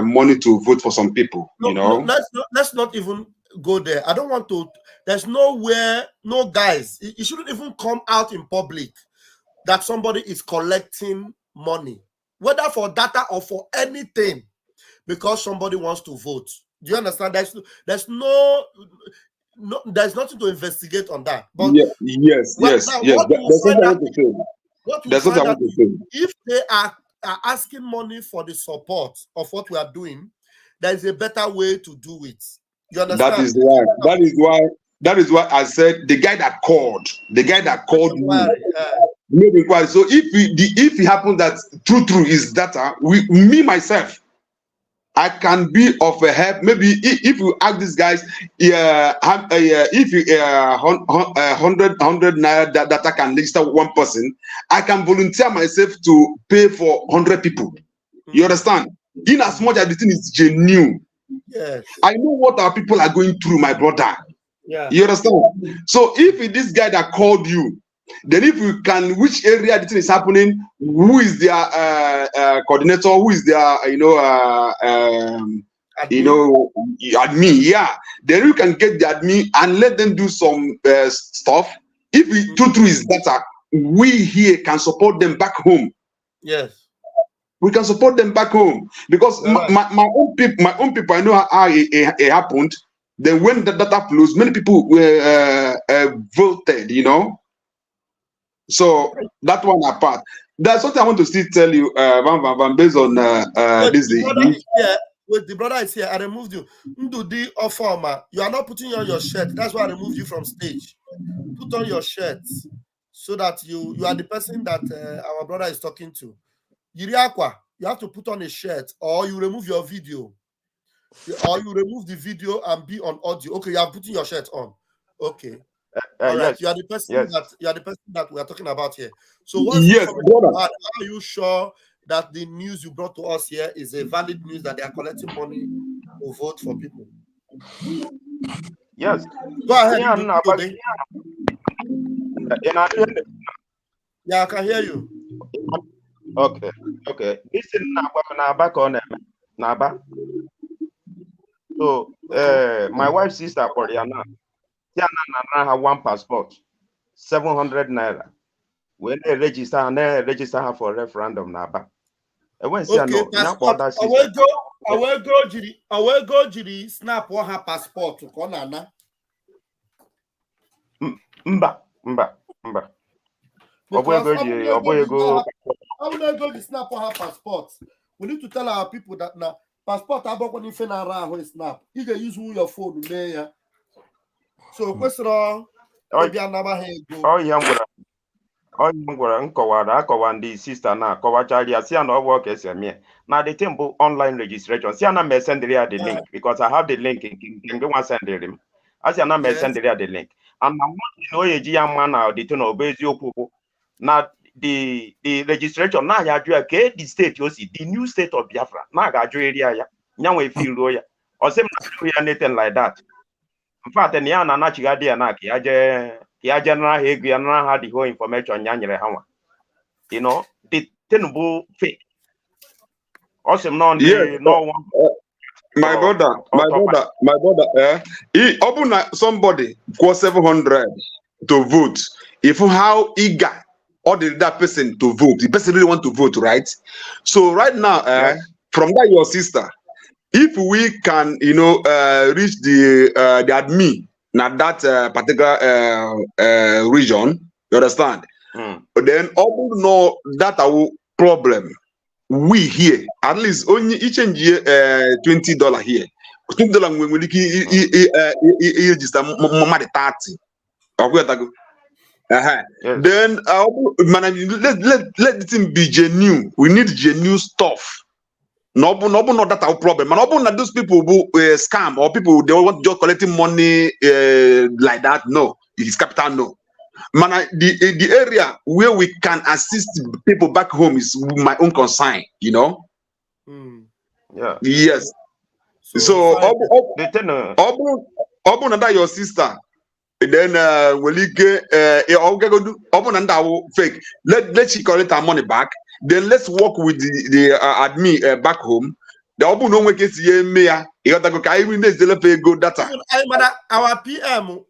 money to vote for some people. Let's not even go there. I don't want to. There's nowhere, no guys. It shouldn't even come out in public that somebody is collecting money, whether for data or for anything, because somebody wants to vote. Do you understand? There's nothing to investigate on that. But yes. There's something I want to say. If they are asking money for the support of what we are doing, there is a better way to do it. You understand? That is why I said the guy that called made inquiry. So if it happens that true is data, me myself, I can be of a help. Maybe if you ask these guys, if you 100 naira data can register one person, I can volunteer myself to pay for 100 people. You understand? In as much as the thing is genuine, yes, I know what our people are going through, my brother. Yeah, you understand? So if this guy that called you, then if you can, which area the thing is happening, who is their coordinator, who is their admin, yeah, then you can get the admin and let them do some stuff. If we true is data, we here can support them back home. Yes, we can support them back home because my own people, I know how it happened. Then when the data flows, many people were voted, So that one apart. There's something I want to still tell you, Vam Vam Vam, based on this. The brother is here. I removed you. Ndudi or former. You are not putting on your shirt. That's why I removed you from stage. Put on your shirt so that you are the person that our brother is talking to. Yiriakwa, you have to put on a shirt, or you remove your video, or you remove the video and be on audio. Okay, you are putting your shirt on. Okay. All right, you are the person that we are talking about here. So what's are you sure that the news you brought to us here is a valid news that they are collecting money to vote for people? Yes. Go ahead. Yeah, I can hear you. Okay. This is back on them. Naba. So my wife's sister Koreana, she have one passport, 700 naira. When they register and they register her for referendum Naba. Okay, passport. I will go Jiri snap or her passport to Konana. Mba. Because how will I go to snap or her passport? We need to tell our people that now passport about when you find around snap. You can use your phone there. So question maybe another nkọwara ndị sista na-akọwachara ya si na ọ bụ ka esi eme na the thing bụ online registration si na me send ya the link because I have the link nke nwa sendere m asi na me send ya the link and na onye ji ya mma na the thing bụ eziokwu bụ na the registration na ya ajụ ya ka the state o si the new state of Biafra na ga ajụ area ya nyanwe feel ro ya o sị m na ya anything like that in fact na ya na anachiga ya na ka ya general ego ya na ha the whole information ya nyere ha nwa you know the thing bụ fake awesome no one my brother open somebody cost 700 to vote if how eager or that person to vote the person really want to vote, right? So right now from that your sister, if we can reach the admin now that particular region, you understand? But then all know that our problem we here at least only each and year $20 here. $20 when we register more 30. Then let the thing be genuine. We need genuine stuff. No, that our problem. And not those people who scam or people they want just collecting money like that. No, it is capital no. Man, the area where we can assist people back home is my own concern. You know. Yeah. Yes. So that your sister. Then will you get fake? Let she collect her money back. Then let's work with the admin back home. The open no one gets ye mayor. You got to go. I mean, go data. Our PM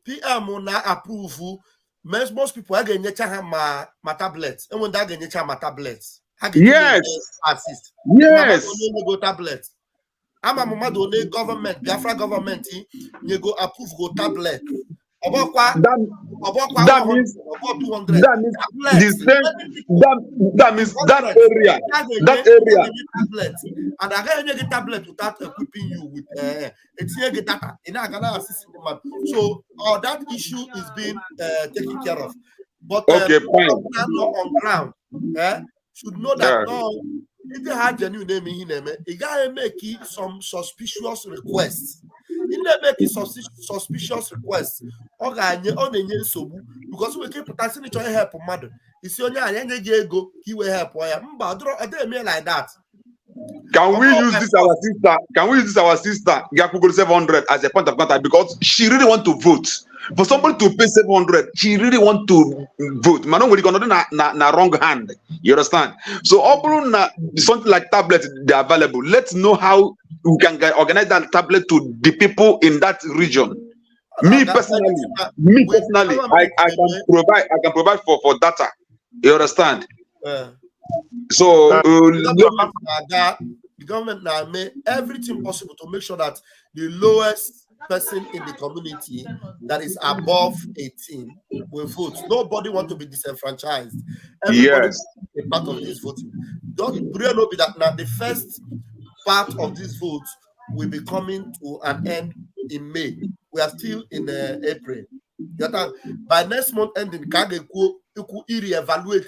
na approve. Most people are getting my tablets. And when they get my tablets, yes, assist. Yes, go tablets. I'm a mama donate government, Biafra government. You go approve go tablet. That means that area. And I get a tablet without equipping you with it's here get data. So that issue is being taken care of. But okay, fine. On ground, should know that if they had genuine name, you gotta make some suspicious requests. If they make suspicious requests, because we keep asking each other help, mother. It's only go, he will help. I don't mean like that. Can we use this our sister? Can we use this our sister Gakugo 700 as a point of contact because she really want to vote? For somebody to pay 700, she really want to vote. Manon, we're gonna do na wrong hand. You understand? So, something like tablet they're available. Let's know how we can organize that tablet to the people in that region. Me personally, I can provide for data. You understand? So the government now made everything possible to make sure that the lowest person in the community that is above 18 will vote. Nobody wants to be disenfranchised. Everybody is a part of this voting. Don't know that now the first part of this vote will be coming to an end in May. We are still in April. By next month ending, you could re-evaluate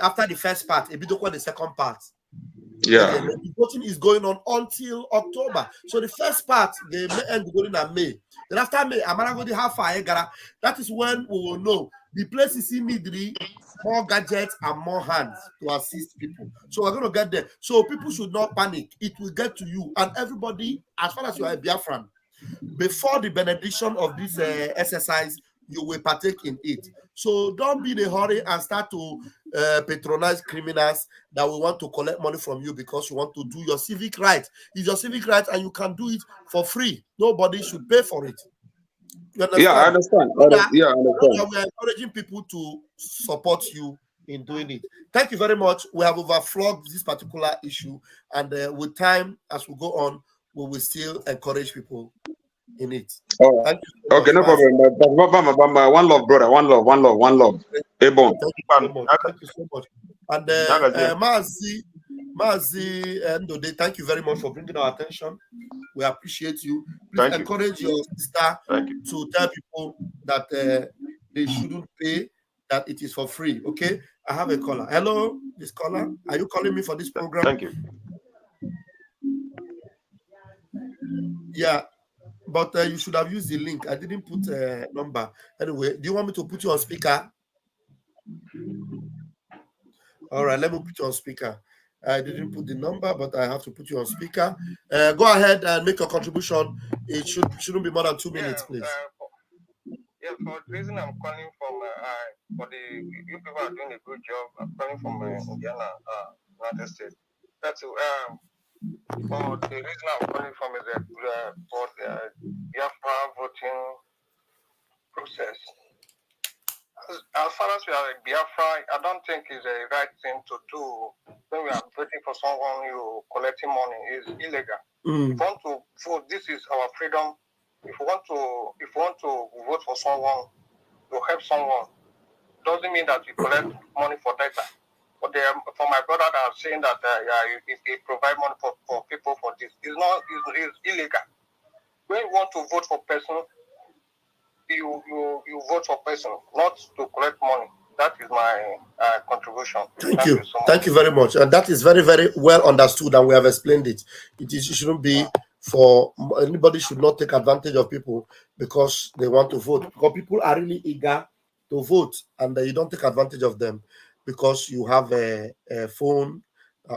after the first part, the second part. Yeah. The voting is going on until October. So the first part, they may end going in May. Then after May, I'm going to have fire. That is when we will know the place is immediately more gadgets and more hands to assist people. So we're going to get there. So people should not panic. It will get to you and everybody, as far as you are a Biafran, before the benediction of this exercise, you will partake in it. So don't be in a hurry and start to patronize criminals that will want to collect money from you because you want to do your civic right. It's your civic right and you can do it for free. Nobody should pay for it. You understand? Yeah, I understand. Yeah, I understand. We are encouraging people to support you in doing it. Thank you very much. We have overflowed this particular issue, and with time, as we go on, we will still encourage people in it. Oh, thank you so okay, much. No problem. One love, brother. One love. Hey, bon. Thank you so much. And Mazi Ndode, thank you very much for bringing our attention. We appreciate you. Please encourage your sister to tell people that they shouldn't pay, that it is for free. Okay, I have a caller. Hello, this caller. Are you calling me for this program? Thank you. Yeah, but you should have used the link. I didn't put a number. Anyway, do you want me to put you on speaker? All right, let me put you on speaker. I didn't put the number, but I have to put you on speaker. Go ahead and make your contribution. It shouldn't be more than 2 minutes, please. Yeah, for the reason I'm calling from, for the you people are doing a good job. I'm calling from Indiana, United States. That's for the reason I'm calling from is that for the Biafra voting process. As far as we are in Biafra, I don't think it's a right thing to do when we are voting for someone you collecting money. Is illegal. If you want to vote, this is our freedom. If you want to vote for someone to help someone, doesn't mean that you collect money for data. But for my brother that are saying that if they provide money for people for this, it's illegal. When you want to vote for person, you vote for person, not to collect money. That is my contribution. Thank you. Thank you very much. And that is very, very well understood, and we have explained it. It shouldn't be for anybody should not take advantage of people because they want to vote. Because people are really eager to vote, and you don't take advantage of them because you have a phone,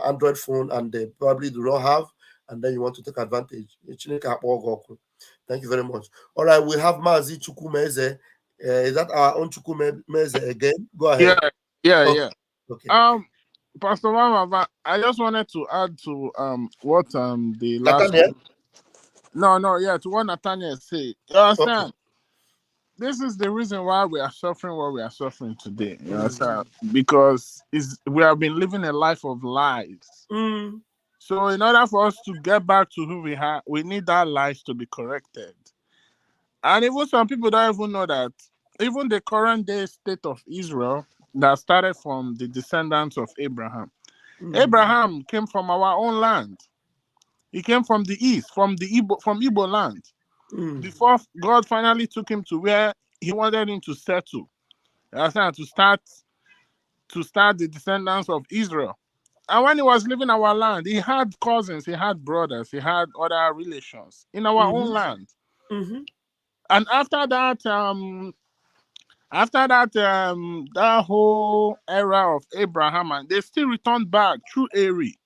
Android phone, and they probably do not have, and then you want to take advantage. Thank you very much. All right, we have Mazi Chukwumeze. Is that our own Chukwumeze again? Go ahead. Yeah. Okay. Pastor Mama, I just wanted to add to what the last to what Nathaniel said. You understand? Okay. This is the reason why we are suffering what we are suffering today. You understand? Because we have been living a life of lies. So in order for us to get back to who we are, we need that lies to be corrected. And even some people don't even know that even the current day state of Israel that started from the descendants of Abraham. Abraham came from our own land. He came from the east, from Igbo land. Before God finally took him to where he wanted him to settle. To start the descendants of Israel. And when he was living our land, he had cousins, he had brothers, he had other relations in our own land. And after that, that whole era of Abraham, and they still returned back through Eri.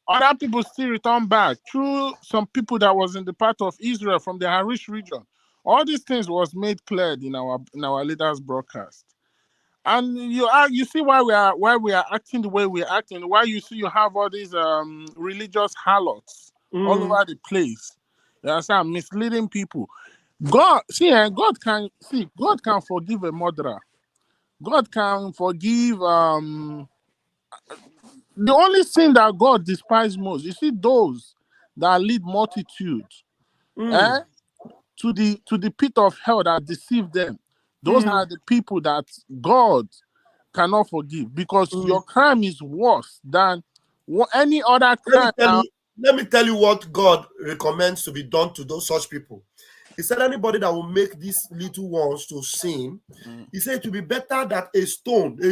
Other people still returned back through some people that was in the part of Israel from the Harish region. All these things was made clear in our leaders' broadcast. And you see why we are acting the way we are acting. Why you have all these religious harlots all over the place. You understand? Misleading people. God can forgive a murderer. God can forgive the only sin that God despises most. You see those that lead multitudes to the pit of hell that deceive them. Those are the people that God cannot forgive because your crime is worse than any other crime. Let me tell you what God recommends to be done to those such people. He said anybody that will make these little ones to sin, he said it will be better that a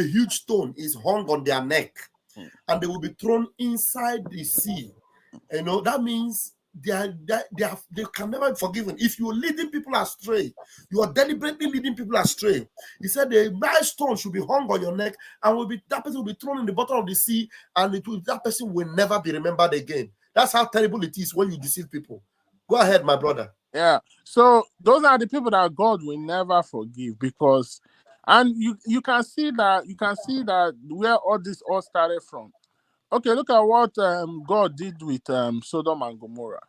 huge stone is hung on their neck and they will be thrown inside the sea. You know, that means they can never be forgiven. If you're leading people astray, you are deliberately leading people astray. He said the milestone should be hung on your neck and that person will be thrown in the bottom of the sea, and that person will never be remembered again. That's how terrible it is when you deceive people. Go ahead, my brother. Yeah. So those are the people that God will never forgive because And you can see that where all this all started from. Okay, look at what God did with Sodom and Gomorrah.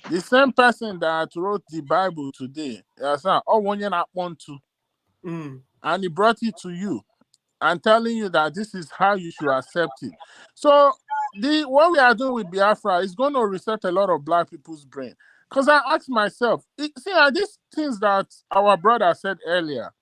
The same person that wrote the Bible today, and he brought it to you and telling you that this is how you should accept it. So what we are doing with Biafra is going to reset a lot of black people's brain. Because I asked myself, are these things that our brother said earlier?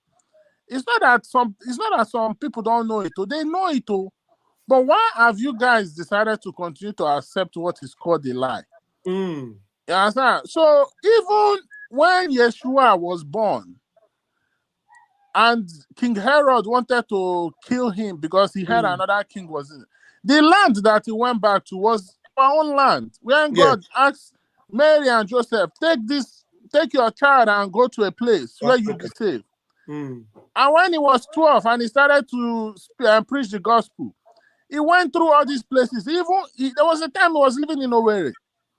It's not that some people don't know it, they know it, but why have you guys decided to continue to accept what is called a lie? You understand? So even when Yeshua was born, and King Herod wanted to kill him because he had another king was in it, the land that he went back to was our own land. When God asked Mary and Joseph, take your child and go to a place where you'll be safe. And when he was 12 and he started to preach the gospel, he went through all these places. There was a time he was living in Owerri.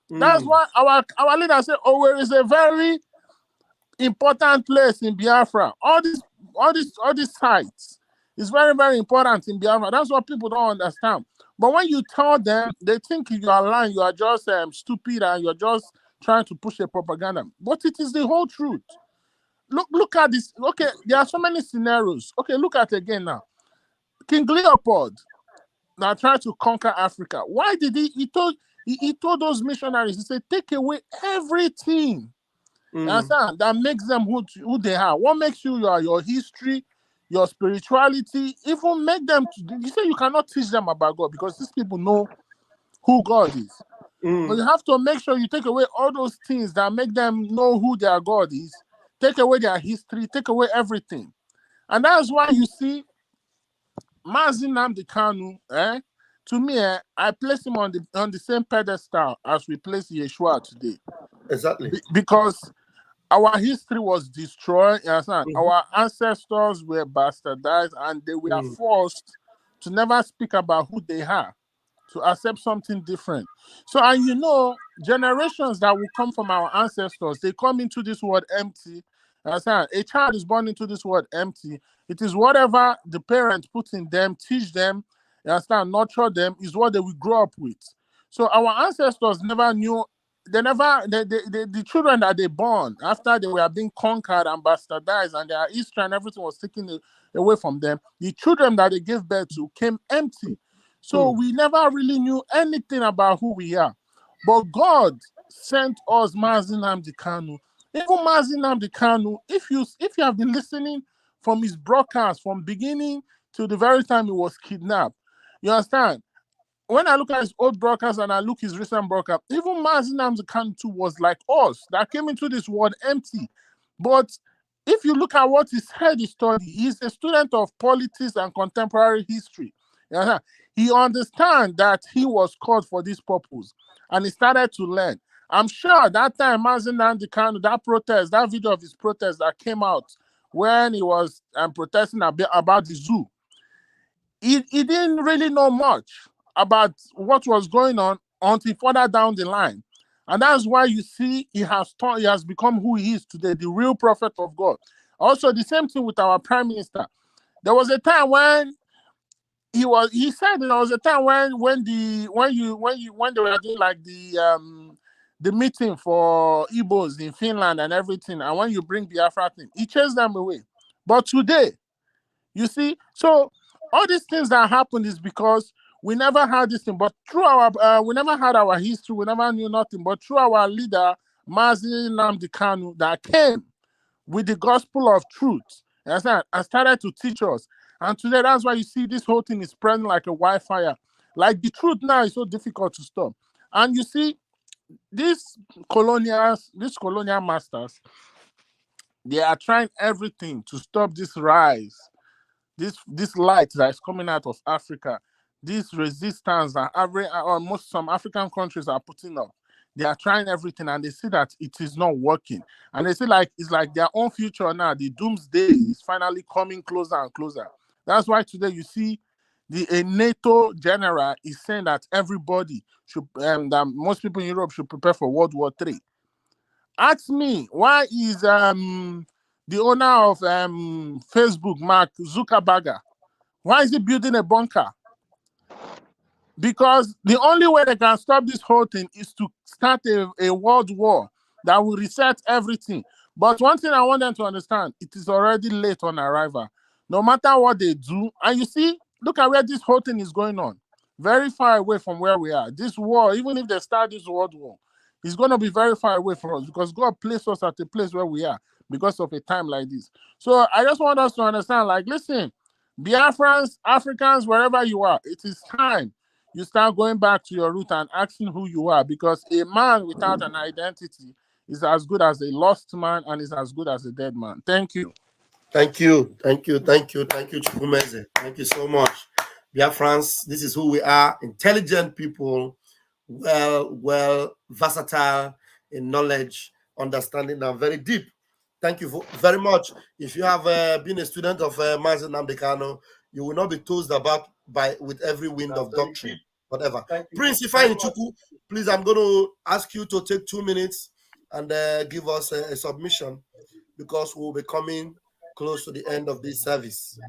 That's why our leader said Owerri is a very important place in Biafra. All these sites is very, very important in Biafra. That's what people don't understand. But when you tell them, they think you are lying, you are just stupid, and you're just trying to push a propaganda. But it is the whole truth. Look at this. Okay, there are so many scenarios. Okay, look at it again now. King Leopold now tried to conquer Africa. Why did he told those missionaries, he said, take away everything that makes them who they are. What makes you your history, your spirituality, even make them, you say you cannot teach them about God because these people know who God is. But you have to make sure you take away all those things that make them know who their God is. Take away their history, take away everything. And that's why you see Mazi Nnamdi Kanu, to me, I place him on the same pedestal as we place Yeshua today. Exactly. Because our history was destroyed. Our ancestors were bastardized and they were forced to never speak about who they are, to accept something different. So, and generations that will come from our ancestors, they come into this world empty. A child is born into this world empty. It is whatever the parents put in them, teach them, nurture them, is what they will grow up with. So our ancestors never knew. The children that they born after they were being conquered and bastardized and their history and everything was taken away from them, the children that they gave birth to came empty. So we never really knew anything about who we are. But God sent us Mazi Nnamdi Kanu. Even Mazi Nnamdi Kanu, if you have been listening from his broadcast from beginning to the very time he was kidnapped, you understand? When I look at his old broadcast and I look at his recent broadcast, even Mazi Nnamdi Kanu was like us that came into this world empty. But if you look at what he said, he studied, he's a student of politics and contemporary history. He understands that he was called for this purpose and he started to learn. I'm sure that time Mazi Nnamdi Kanu, that video of his protest that came out when he was protesting about the zoo, he didn't really know much about what was going on until further down the line. And that's why you see he has become who he is today, the real prophet of God. Also, the same thing with our prime minister. There was a time when he said there was a time when they were doing like the meeting for Igbos in Finland and everything, and when you bring Biafra thing, he chased them away. But today, you see, so all these things that happened is because we never had this thing, but through we never had our history, we never knew nothing, but through our leader, Mazi Nnamdi Kanu, that came with the gospel of truth, and started to teach us. And today, that's why you see this whole thing is spreading like a wildfire. Like the truth now is so difficult to stop. And you see, these colonial masters, they are trying everything to stop this rise, this light that is coming out of Africa, this resistance that almost some African countries are putting up. They are trying everything and they see that it is not working. And they see it's like their own future now. The doomsday is finally coming closer and closer. That's why today you see a NATO general is saying that everybody should, that most people in Europe should prepare for World War III. Ask me, why is the owner of Facebook, Mark Zuckerberg? Why is he building a bunker? Because the only way they can stop this whole thing is to start a world war that will reset everything. But one thing I want them to understand, it is already late on arrival. No matter what they do, and you see, look at where this whole thing is going on. Very far away from where we are. This war, even if they start this world war, it's going to be very far away from us because God placed us at the place where we are because of a time like this. So I just want us to understand, like, listen, Biafrans, Africans, wherever you are, it is time you start going back to your root and asking who you are, because a man without an identity is as good as a lost man and is as good as a dead man. Thank you. Thank you, Chukwumeze. Thank you so much. Biafrans, this is who we are, intelligent people, well, versatile in knowledge, understanding, and very deep. Thank you very much. If you have been a student of Mazi Nnamdi Kanu, you will not be tossed about with every wind of doctrine, whatever. Prince Ifeanyi Chukwu, please, I'm going to ask you to take 2 minutes and give us a submission, because we'll be coming close to the end of this service.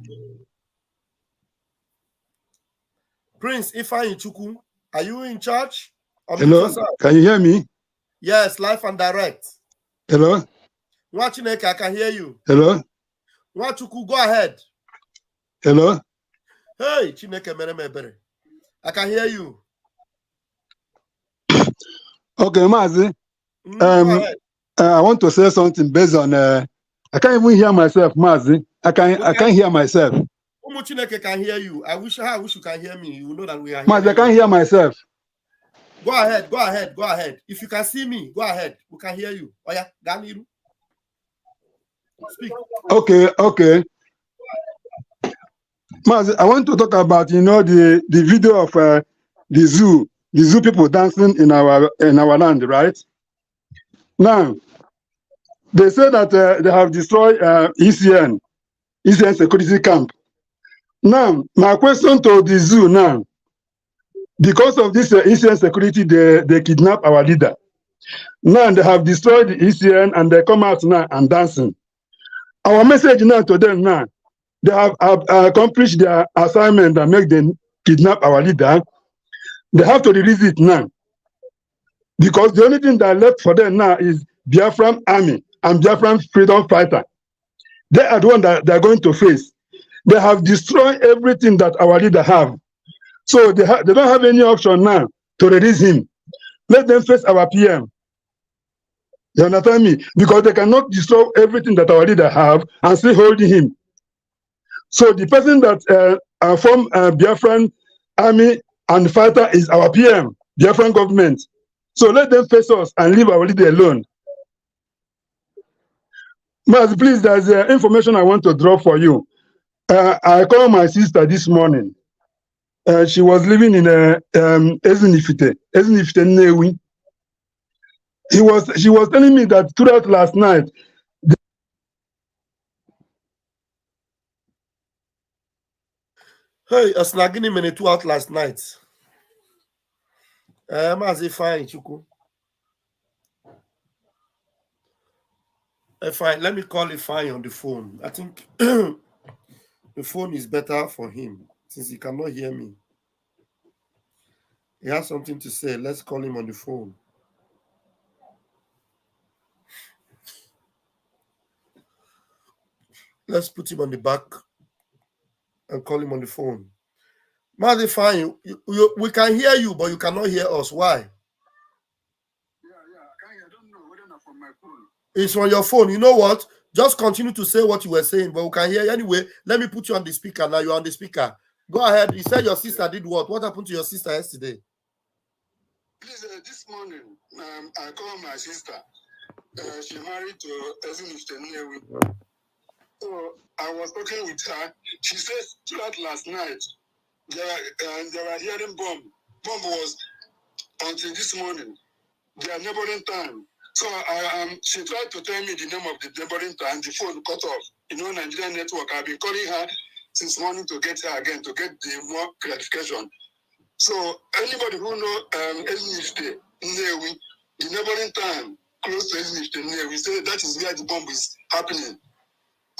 Prince Ifeanyi Chukwu, are you in charge? Hello, can you hear me? Yes, live and direct. Hello? Umuchineke, I can hear you. Hello? Nwachukwu, go ahead. Hello? Hey, Chineke mere m ebere. I can hear you. Okay, Mazi. I want to say something based on I can't even hear myself, Mazi. I can't hear myself. Umuchineke can hear you. I wish you can hear me. You know that we are here. Mazi, I can't hear myself. Go ahead. If you can see me, go ahead. We can hear you. Oh yeah, Ganiru. Speak. Okay. Mazi, I want to talk about, the video of the zoo people dancing in our land, right? Now, they say that they have destroyed ECN security camp. Now, my question to the zoo now, because of this ECN security, they kidnap our leader. Now they have destroyed the ECN and they come out now and dancing. Our message now to them now, they have accomplished their assignment and make them kidnap our leader. They have to release it now. Because the only thing that left for them now is Biafran army and Biafran freedom fighter. They are the one that they're going to face. They have destroyed everything that our leader have. So they don't have any option now to release him. Let them face our PM. You understand me? Because they cannot destroy everything that our leader have and still holding him. So the person that form Biafran army and fighter is our PM, Biafran government. So let them face us and leave our leader alone. Mas, please, there's information I want to drop for you. I called my sister this morning. She was living in Ezinifite Nnewi. She was telling me that throughout last night, hey, a snagging minute throughout last night. As if fine, Chuku. Fine, let me call Ifeanyi on the phone. I think the phone is better for him since he cannot hear me. He has something to say. Let's call him on the phone. Let's put him on the back and call him on the phone. Mazi Ifeanyi, we can hear you, but you cannot hear us. Why? I don't know whether not from my phone. It's on your phone. You know what? Just continue to say what you were saying, but we can hear you anyway. Let me put you on the speaker now. You're on the speaker. Go ahead. You said your sister did what? What happened to your sister yesterday? Please, this morning, I called my sister. She married to Ezinifite Nnewi. So I was talking with her. She said throughout last night, they were hearing bomb. Bomb was until this morning. They are neighboring town. So she tried to tell me the name of the neighboring town. The phone cut off. Nigerian network. I've been calling her since morning to get her again, to get the more clarification. So anybody who know Ezinifite Nnewi, the neighboring town close to Ezinifite Nnewi, say that is where the bomb is happening.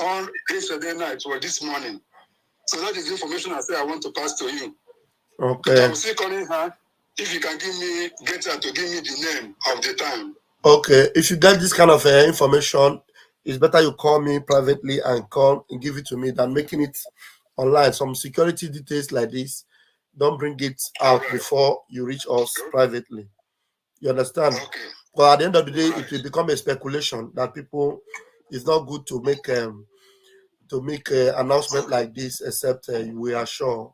on yesterday night or this morning. So that is the information I say I want to pass to you. Okay. I will still calling her if you can get her to give me the name of the time. Okay. If you get this kind of information, it's better you call me privately and call and give it to me than making it online. Some security details like this, don't bring it out before you reach us privately. You understand? Okay. But at the end of the day, it will become a speculation that people. It's not good to make announcement like this except we are sure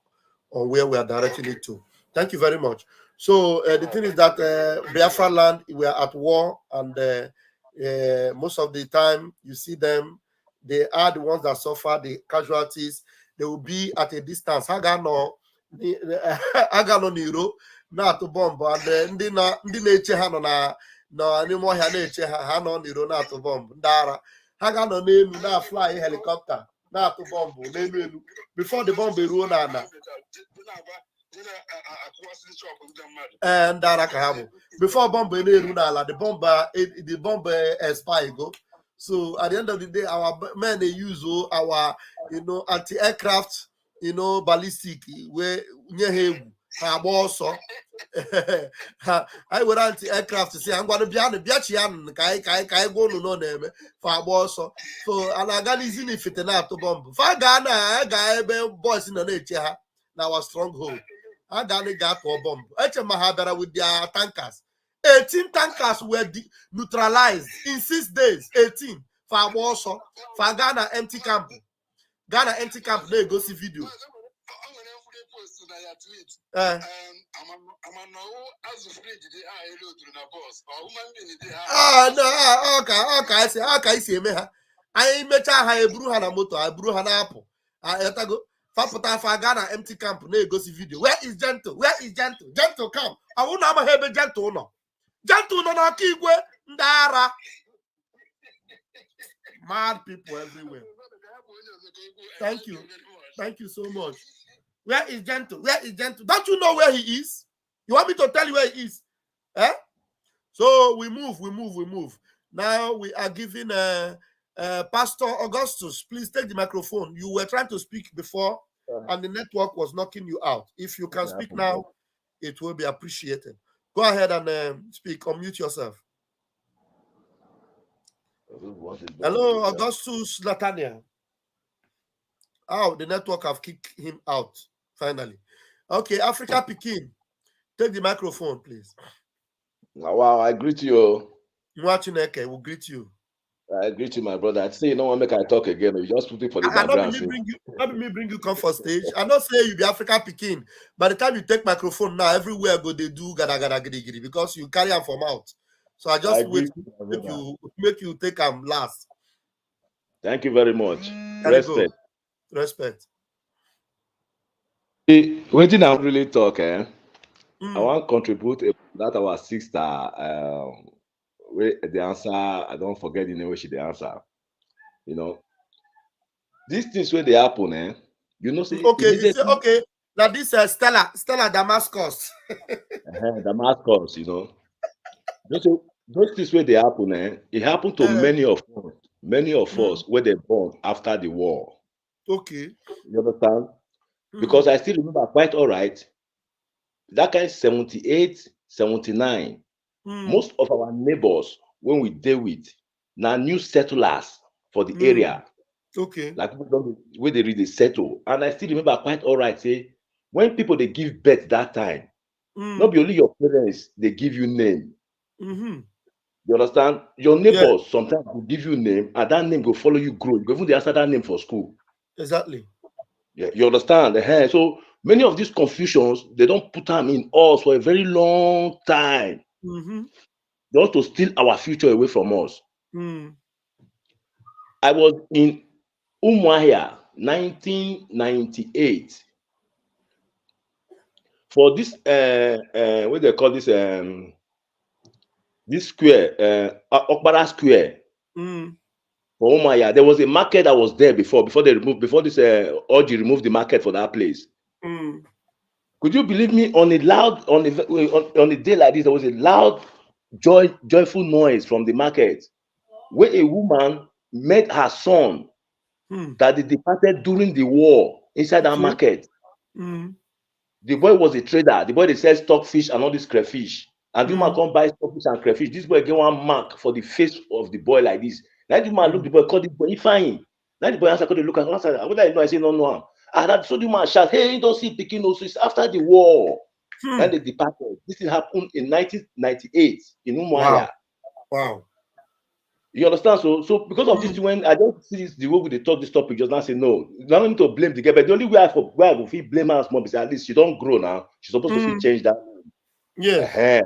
on where we are directing it to. Thank you very much. So the thing is that Biafra land, we are at war, and most of the time you see them, they are the ones that suffer the casualties. They will be at a distance. Hagano Niro, not to bomb, and ndị na-eche ha nọ na n'ime ọhịa na-eche ha nọ n'iro na-atụ bọmbụ ndara ha ga-anọ n'elu na-fly helicopter na-atụ bọmbụ n'elu elu before the bomb eruo n'ala ndara ka ha bụ before bomb na-eru n'ala the bomb expire go. So at the end of the day, our men they use our anti-aircraft ballistic where near ha also I would anti-aircraft to say I'm going to be on the Biachian kai go no name for also. So and I got easy if it not to bomb. Fagana I got boys in the nature now a stronghold. I got for bomb. Mahadara with their tankers. 18 tankers were neutralized in 6 days. 18 for also for Ghana empty camp. Ghana empty camp they go see video. Okay, see me. I met ha eburu ha na moto, I eburu ha na apple. Etago. Faputa for Ghana empty camp, they go see video. Where is Gentle? Where is Gentle? Gentle come. I won't have a heavy Gentle no. Gentle no na kigwe ndara. Mad people everywhere. Thank you. Thank you so much. Where is Gentle? Where is Gentle? Don't you know where he is? You want me to tell you where he is? Eh? So we move. Now we are giving Pastor Augustus. Please take the microphone. You were trying to speak before, and the network was knocking you out. If you can speak now, it will be appreciated. Go ahead and speak. Unmute yourself. Hello, Augustus Latania. Oh, the network have kicked him out. Finally. Okay, Africa Pekin. Take the microphone, please. Wow, I greet you. Umuchineke will greet you. I greet you, my brother. I say you don't want to make I talk again. You just put it for the background. Let me bring you come for stage. I don't say you be Africa Pekin. By the time you take microphone now, everywhere go they do gada gada gidi gidi because you carry them from out. So I just make you take them last. Thank you very much. Respect. When did I really talk? I want to contribute that our sister. The answer, I don't forget the name where she the answer. These things where they happen, see. Okay. Now this Stella Damascus. Damascus, those things where they happen, it happened to many of us where they born after the war. Okay. You understand? Because I still remember quite all right. That kind of 78, 79. Most of our neighbors, when we deal with, now new settlers for the area. Okay. Like where they really settle. And I still remember quite all right, say, when people they give birth that time, not be only your parents, they give you name. You understand? Your neighbors sometimes will give you name, and that name will follow you grow. You even answer that name for school. Exactly. Yeah, you understand? So many of these confusions, they don't put them in us for a very long time. They want to steal our future away from us. I was in Umuahia, 1998. For this, what they call this, this square, Okbara Square. For Umuahia, there was a market that was there before this Orji removed the market for that place. Could you believe me? On a day like this, there was a loud, joyful noise from the market, where a woman met her son that they departed during the war inside that market. The boy was a trader. The boy they sell stockfish and all this crayfish. And the man come buy stockfish and crayfish. This boy get one mark for the face of the boy like this. Now the man look the boy, call the boy fine. Now the boy answer, call the look at answer. What I know, I say no. And that so the man shout, hey, don't see picking no. So it's after the war. Then they departed. This thing happened in 1998 in Umuahia. Wow. You understand? So because of this, when I don't see this, the way they talk this topic, just now say no. You don't need to blame the girl, but the only way I will feel blame her as mom is at least she don't grow now. She's supposed to change that. Yeah.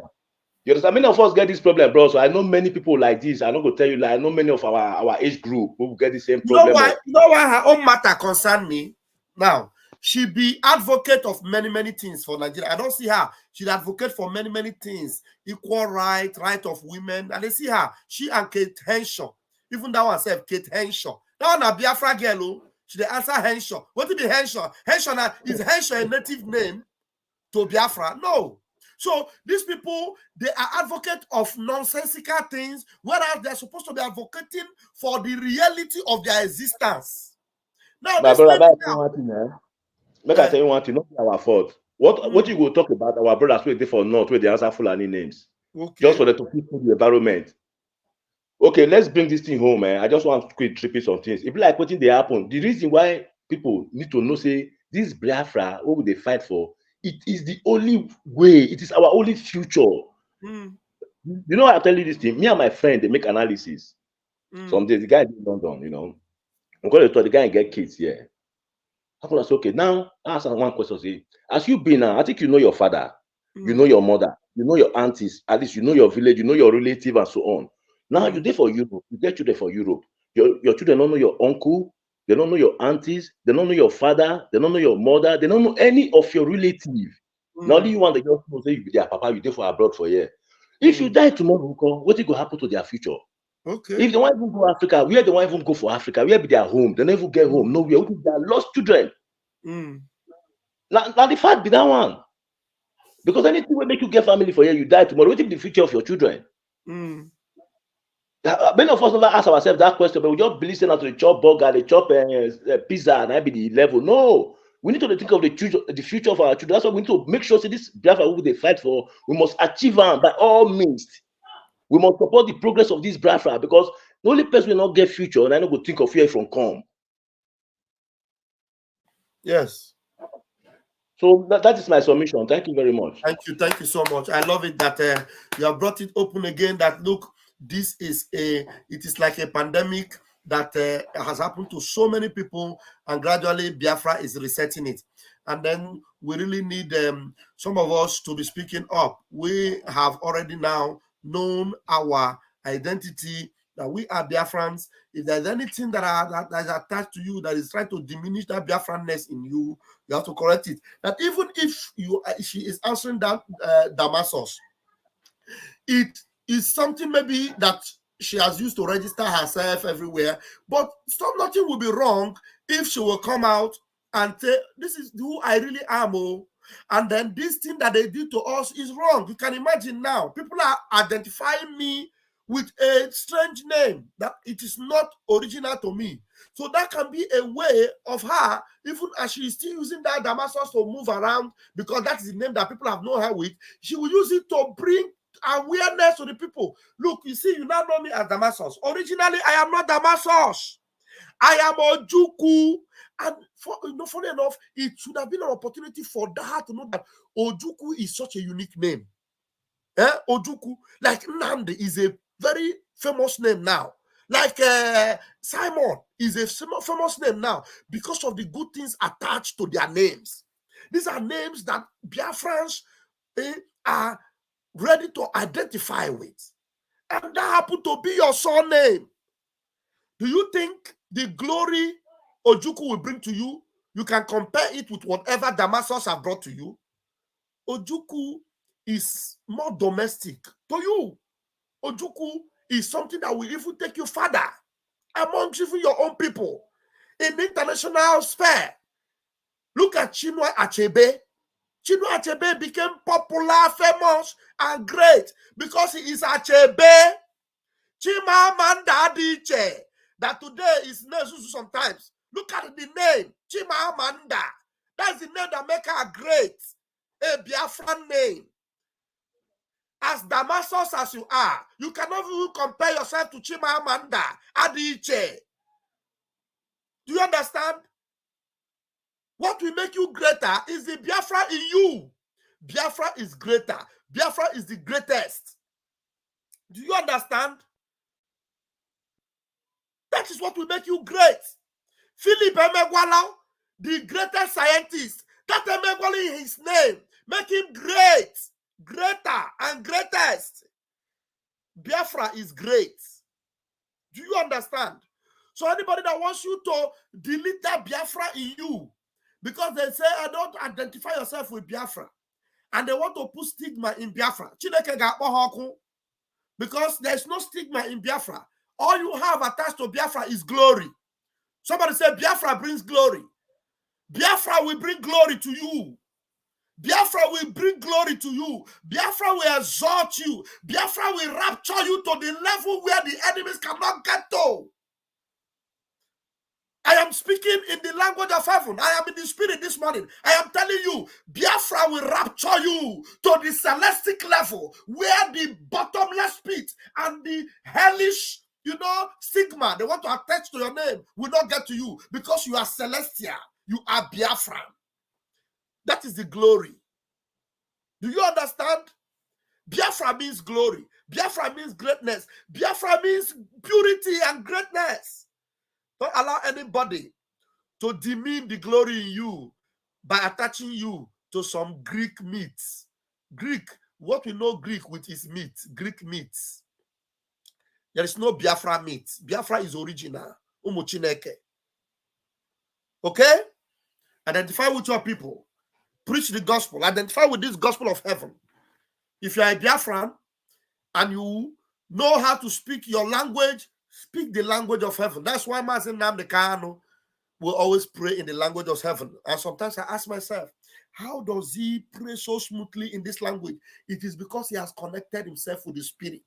You understand? Many of us get this problem, bro. So I know many people like this. I'm not gonna tell you, like I know many of our age group who will get the same problem. You know why her own matter concern me? Now, she be advocate of many things for Nigeria. I don't see her. She'd advocate for many things. Equal right of women. And they see her. She and Kate Henshaw. Even that one said Kate Henshaw. That one a Biafra girl. She the answer Henshaw. What is Henshaw? Henshaw is Henshaw a native name to Biafra? No. So these people, they are advocates of nonsensical things, whereas they're supposed to be advocating for the reality of their existence. Now, my brother, make I tell you one thing, not our fault. What you will talk about our brothers where they for North, where they answer Fulani names. Just for them to people the environment. Okay, let's bring this thing home, man. I just want to quick repeat some things. If like what thing they happen, the reason why people need to know, say, this Biafra, what would they fight for? It is the only way, it is our only future. You know, I tell you this thing, me and my friend, they make analysis. Some days, the guy in London, you know, I'm going to tell the guy and get kids here. I'm going to say, okay, now, answer one question. Say, as you be now, I think you know your father, you know your mother, you know your aunties, at least you know your village, you know your relative, and so on. Now, you're there for Europe, you get children for Europe. Your children don't know your uncle, they don't know your aunties, they don't know your father, they don't know your mother, they don't know any of your relative. Now, only you want to just know, say, you be their papa, you there for abroad for a year. If you die tomorrow, what is going to happen to their future? Okay. If they want even go to Africa, where they want even go for Africa, where be their home? They never get home. Nowhere. They are lost children. Now the fact be that one. Because anything will make you get family for you, you die tomorrow. What is the future of your children? Many of us never ask ourselves that question, but we just believe that to the chop burger, the chop pizza, and I be the level. No, we need to think of the future of our children. That's why we need to make sure that this Biafra who they fight for, we must achieve them by all means. We must support the progress of this Biafra because the only person will not get future, and I don't go think of where from come. Yes. So that is my submission. Thank you very much. Thank you so much. I love it that you have brought it open again. That look, it is like a pandemic that has happened to so many people, and gradually Biafra is resetting it. And then we really need some of us to be speaking up. We have already now known our identity, that we are Biafrans. If there's anything that is attached to you that is trying to diminish that Biafranness in you, you have to correct it. That even if she is answering that Damasos, it is something maybe that she has used to register herself everywhere, but nothing will be wrong if she will come out and say, this is who I really am, and then this thing that they did to us is wrong. You can imagine now, people are identifying me with a strange name that it is not original to me. So that can be a way of her, even as she is still using that Damasos to move around, because that is the name that people have known her with. She will use it to bring awareness to the people. Look, you see, you now know me as Damasos. Originally, I am not Damasos. I am Ojukwu. And funny enough, it should have been an opportunity for her to know that Ojukwu is such a unique name. Ojukwu, like Nnamdi is a very famous name now. Like Simon is a famous name now because of the good things attached to their names. These are names that Biafrans are ready to identify with. And that happened to be your surname. Do you think the glory Ojukwu will bring to you, you can compare it with whatever Damasos have brought to you? Ojukwu is more domestic to you. Ojukwu is something that will even take you further amongst even your own people in the international sphere. Look at Chinua Achebe. Chinua Achebe became popular, famous, and great because he is Achebe. Chimamanda Adichie, that today is Nesusu sometimes. Look at the name, Chimamanda. That's the name that make her great. A Biafran name. As Damascus as you are, you cannot even compare yourself to Chimamanda Adichie. Do you understand? What will make you greater is the Biafra in you. Biafra is greater. Biafra is the greatest. Do you understand? That is what will make you great. Philip Emeagwala, the greatest scientist, that Emeagwala in his name, make him great, greater, and greatest. Biafra is great. Do you understand? So anybody that wants you to delete that Biafra in you, because they say, I don't identify yourself with Biafra, and they want to put stigma in Biafra. Because there's no stigma in Biafra. All you have attached to Biafra is glory. Somebody say Biafra brings glory. Biafra will bring glory to you. Biafra will bring glory to you. Biafra will exalt you. Biafra will rapture you to the level where the enemies cannot get to. I am speaking in the language of heaven. I am in the spirit this morning. I am telling you, Biafra will rapture you to the celestic level where the bottomless pit and the hellish, stigma they want to attach to your name will not get to you because you are celestial. You are Biafra. That is the glory. Do you understand? Biafra means glory. Biafra means greatness. Biafra means purity and greatness. Don't allow anybody to demean the glory in you by attaching you to some Greek meats. Greek, what we know Greek with is meat, Greek meats. There is no Biafra meat. Biafra is original. Umuchineke. Okay? Identify with your people. Preach the gospel. Identify with this gospel of heaven. If you are a Biafran and you know how to speak your language, speak the language of heaven. That's why Mazen Namdekano will always pray in the language of heaven. And sometimes I ask myself, how does he pray so smoothly in this language? It is because he has connected himself with the Spirit.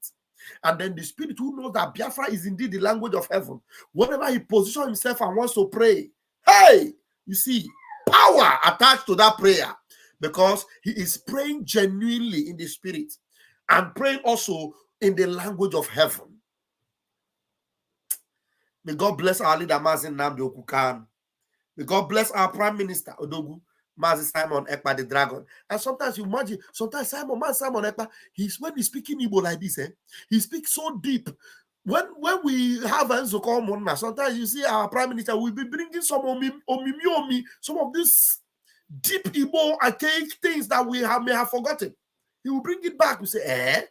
And then the Spirit who knows that Biafra is indeed the language of heaven. Whenever he positions himself and wants to pray, hey, you see, power attached to that prayer because he is praying genuinely in the Spirit and praying also in the language of heaven. May God bless our leader, Mazin Nnamdi Okukan. May God bless our Prime Minister, Odogu, Mazi Simon Ekpa the Dragon. And sometimes you imagine, sometimes Simon Ekpa, when he's speaking Igbo like this, he speaks so deep. When we have Nzuko Umuchineke, sometimes you see our Prime Minister will be bringing some some of these deep Igbo archaic things that we may have forgotten. He will bring it back. We say,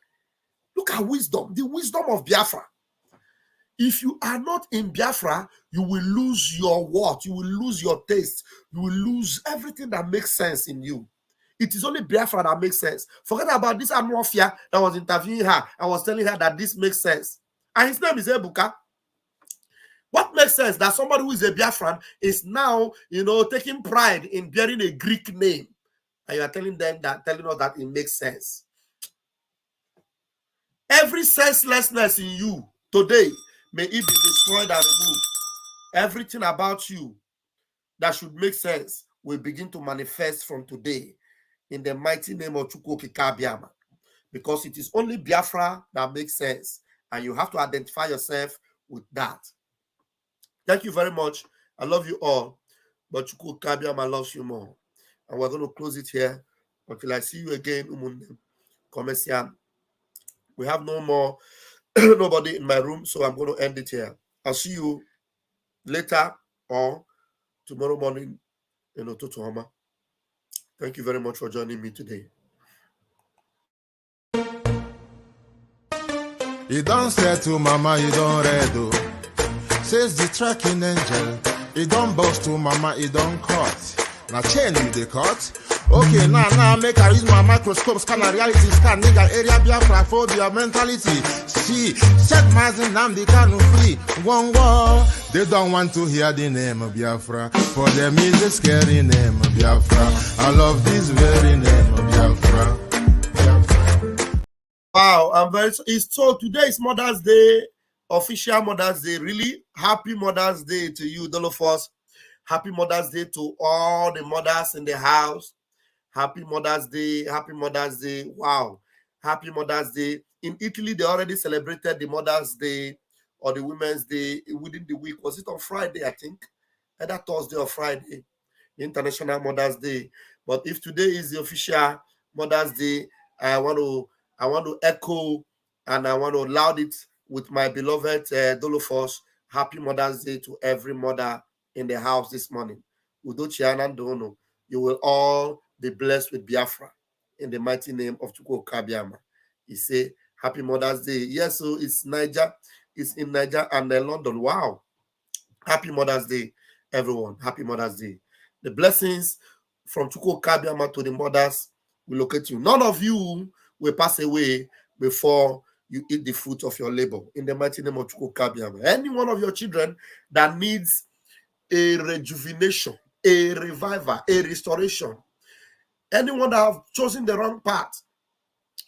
look at wisdom, the wisdom of Biafra. If you are not in Biafra, you will lose your what? You will lose your taste. You will lose everything that makes sense in you. It is only Biafra that makes sense. Forget about this Amorphia that was interviewing her. I was telling her that this makes sense. And his name is Ebuka. What makes sense? That somebody who is a Biafran is now, taking pride in bearing a Greek name. And you are telling us that it makes sense. Every senselessness in you today, may it be destroyed and removed. Everything about you that should make sense will begin to manifest from today in the mighty name of Chukwu Kikabiama. Because it is only Biafra that makes sense. And you have to identify yourself with that. Thank you very much. I love you all. But Chukwu Kikabiama loves you more. And we're going to close it here until I see you again. Commercial. We have no more nobody in my room, so I'm going to end it here. I'll see you later or tomorrow morning in Ototohama. Thank you very much for joining me today. You don't say to mama, you don't read. Says the tracking angel. You don't boast to mama, you don't cut. Now chain you the cut. Okay, now make I use my microscope, scan a reality, scan nigga area Biafra phobia mentality. See, set Mazin Nnamdi Kanu free. One war, they don't want to hear the name of Biafra. For them is a scary name of Biafra. I love this very name of Biafra. Wow, I'm very so today is Mother's Day, official Mother's Day. Really happy Mother's Day to you, all of us. Happy Mother's Day to all the mothers in the house. Happy Mother's Day. Happy Mother's Day. Wow. Happy Mother's Day. In Italy, they already celebrated the Mother's Day or the Women's Day within the week. Was it on Friday, I think? Either Thursday or Friday, International Mother's Day. But if today is the official Mother's Day, I want to echo and I want to laud it with my beloved Dolofos. Happy Mother's Day to every mother in the house this morning. Udochi Anandono, you will all be blessed with Biafra in the mighty name of Nzuko Umuchineke. He say, Happy Mother's Day. Yes, so it's Niger. It's in Niger and London. Wow. Happy Mother's Day, everyone. Happy Mother's Day. The blessings from Nzuko Umuchineke to the mothers will locate you. None of you will pass away before you eat the fruit of your labor. In the mighty name of Nzuko Umuchineke. Any one of your children that needs a rejuvenation, a revival, a restoration, anyone that have chosen the wrong path,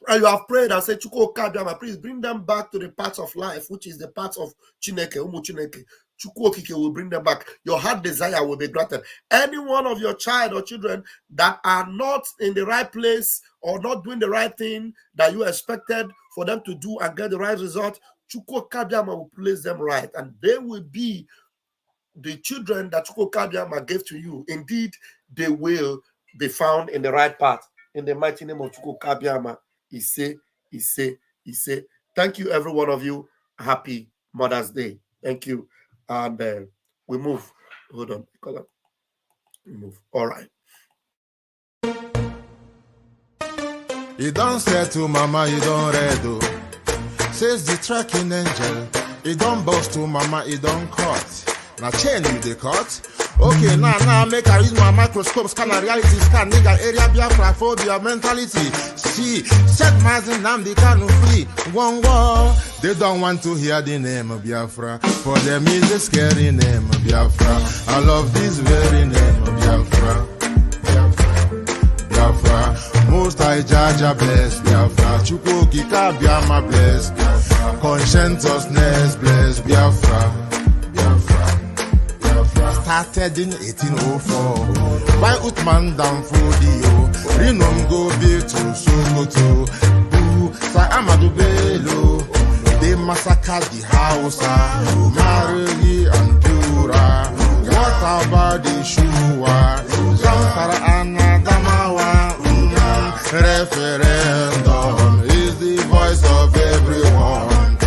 and you have prayed and said, Nzuko Umuchineke, please bring them back to the path of life, which is the path of Chineke, Umuchineke. Nzuko Umuchineke will bring them back. Your heart desire will be granted. Any one of your child or children that are not in the right place or not doing the right thing that you expected for them to do and get the right result, Nzuko Umuchineke will place them right, and they will be the children that Nzuko Umuchineke gave to you. Indeed, they will be found in the right path. In the mighty name of Nzuko Umuchineke, he say, thank you, every one of you. Happy Mother's Day. Thank you. And we move. Hold on. We move. All right. You don't say to mama, you don't redo. Says the tracking angel. You don't boast to mama, you don't cut. Now chain you the cut. Okay, now make I use my microscope, scan a reality, scan nigga area Biafra phobia mentality. See, set my name the can free. One war. They don't want to hear the name of Biafra. For them is a scary name of Biafra. I love this very name of Biafra. Biafra. Most I judge a bless Biafra. Nzuko Umuchineke Biafra bless. Conscientiousness bless Biafra. Started in 1804 by Utman Danfodio. Rinom go be to Sokoto. Sa Amadou Bello. They massacred the Hausa, Marili and Dura. What about the Shua? Zamfara and Adamawa. Referendum is the voice of everyone.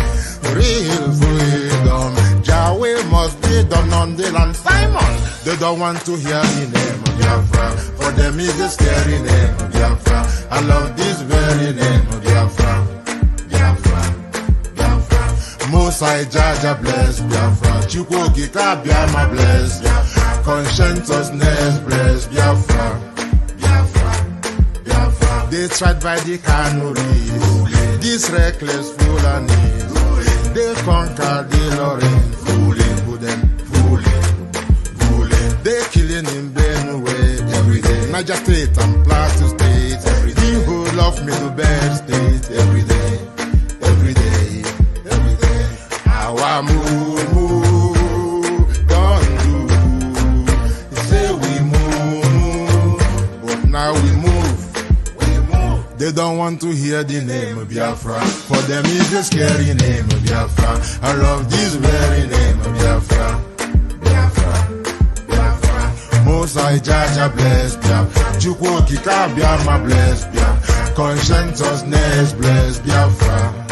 Real freedom. Yahweh must be done on the land. Simon, they don't want to hear the name of Biafra. For them is a scary name of Biafra. I love this very name of Biafra. Most I judge bless Biafra. Nzuko Umuchineke Biafra bless. Conscientiousness bless Biafra. They tried by the canories. This reckless foolanis. They conquered the Lorraine. Fooling. They killing in Benue every day. Niger State and Plateau State every day. The whole of Middle Belt State every day. Our move, don't do. Say we move, but now we move. They don't want to hear the name of Biafra. For them is a scary name of Biafra. I love this very name of Biafra. Most I judge bless Biafra. Nzuko Umuchineke Biafra bless Biafra. Conscientiousness bless Biafra.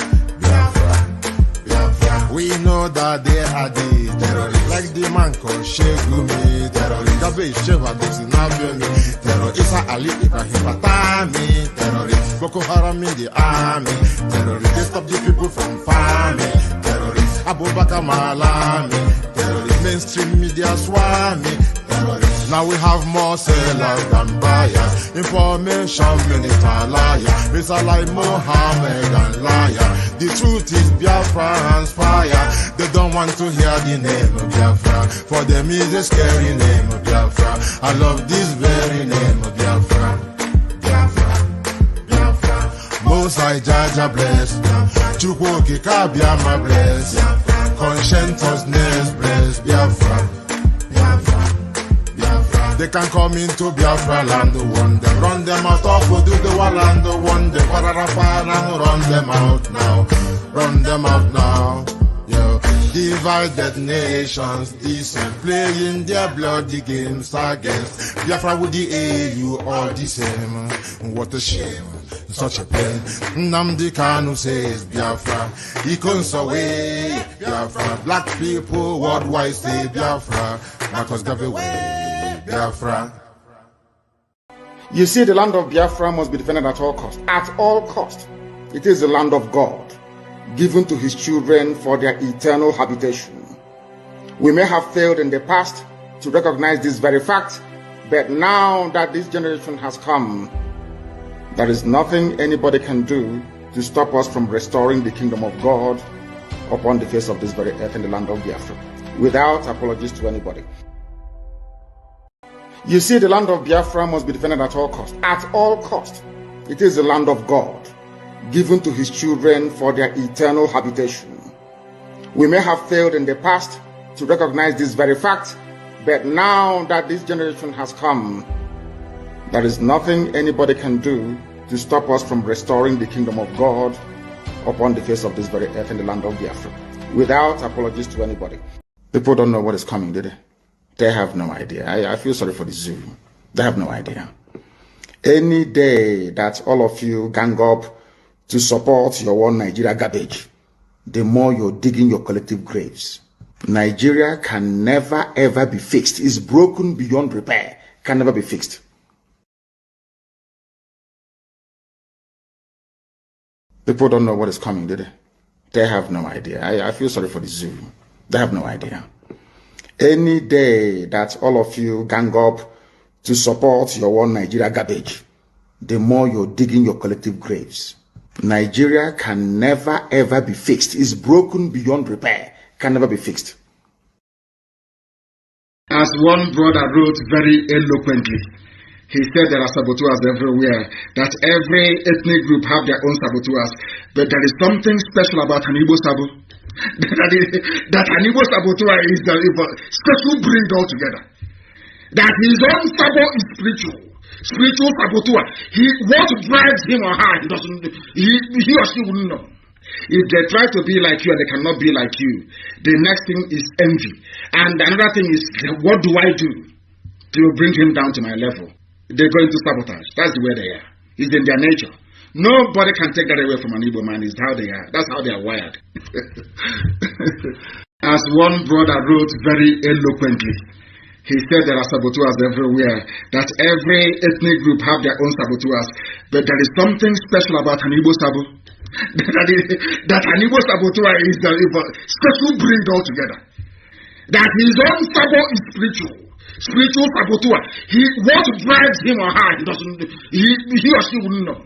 We know that they are the terrorists, like the man called Shegumi, terrorist. Gabe Sheva Dexinabemi, terrorist. Isa Ali Ibrahim Batami, terrorist. Boko Haram in the army, terrorist. They stop the people from farming, terrorist. Abu Bakr Malami, terrorist. Mainstream media swami, terrorist. Now we have more sellers than buyers. Information minister liar. Mr. like Mohammed and liar. The truth is Biafra and fire. They don't want to hear the name of Biafra. For them is a scary name of Biafra. I love this very name of Biafra. Most I judge bless. Nzuko Umuchineke Biafra bless. Conscientiousness bless Biafra. They can come into Biafra land, run them out of Oduduwa land, one day, run them out now, run them out now. Yeah. Divided nations, decent, playing their bloody games against Biafra with the AU, all the same. What a shame, such a pain. Nnamdi Kanu says Biafra, he comes away, Biafra. Black people worldwide say Biafra, Marcus Gaveway, Biafra. You see, the land of Biafra must be defended at all costs. At all costs. It is the land of God, given to his children for their eternal habitation. We may have failed in the past to recognize this very fact, but now that this generation has come, there is nothing anybody can do to stop us from restoring the kingdom of God upon the face of this very earth in the land of Biafra, without apologies to anybody. You see, the land of Biafra must be defended at all costs. At all costs. It is the land of God, given to his children for their eternal habitation. We may have failed in the past to recognize this very fact, but now that this generation has come, there is nothing anybody can do to stop us from restoring the kingdom of God upon the face of this very earth in the land of Biafra, without apologies to anybody. People don't know what is coming, do they? They have no idea. I feel sorry for the zoo. They have no idea. Any day that all of you gang up to support your one Nigeria garbage, the more you're digging your collective graves. Nigeria can never ever be fixed. It's broken beyond repair. Can never be fixed. People don't know what is coming, do they? They have no idea. I feel sorry for the zoo. They have no idea. Any day that all of you gang up to support your one Nigeria garbage, the more you're digging your collective graves. Nigeria can never ever be fixed. It's broken beyond repair. Can never be fixed. As one brother wrote very eloquently, he said there are saboteurs everywhere, that every ethnic group have their own saboteurs, but there is something special about an Igbo sabo. that an Igbo saboteur is the special breed altogether. That his own sabo is spiritual saboteur. What drives him or her, he or she wouldn't know. If they try to be like you and they cannot be like you, the next thing is envy. And another thing is, what do I do to bring him down to my level? They're going to sabotage. That's the way they are. It's in their nature. Nobody can take that away from an Igbo man. It's how they are. That's how they are wired. As one brother wrote very eloquently, he said there are saboteurs everywhere, that every ethnic group have their own saboteurs, but there is something special about an Igbo sabo. that an Igbo saboteur is the special breed altogether. That his own sabo is spiritual saboteur. What drives him or her, he or she wouldn't know.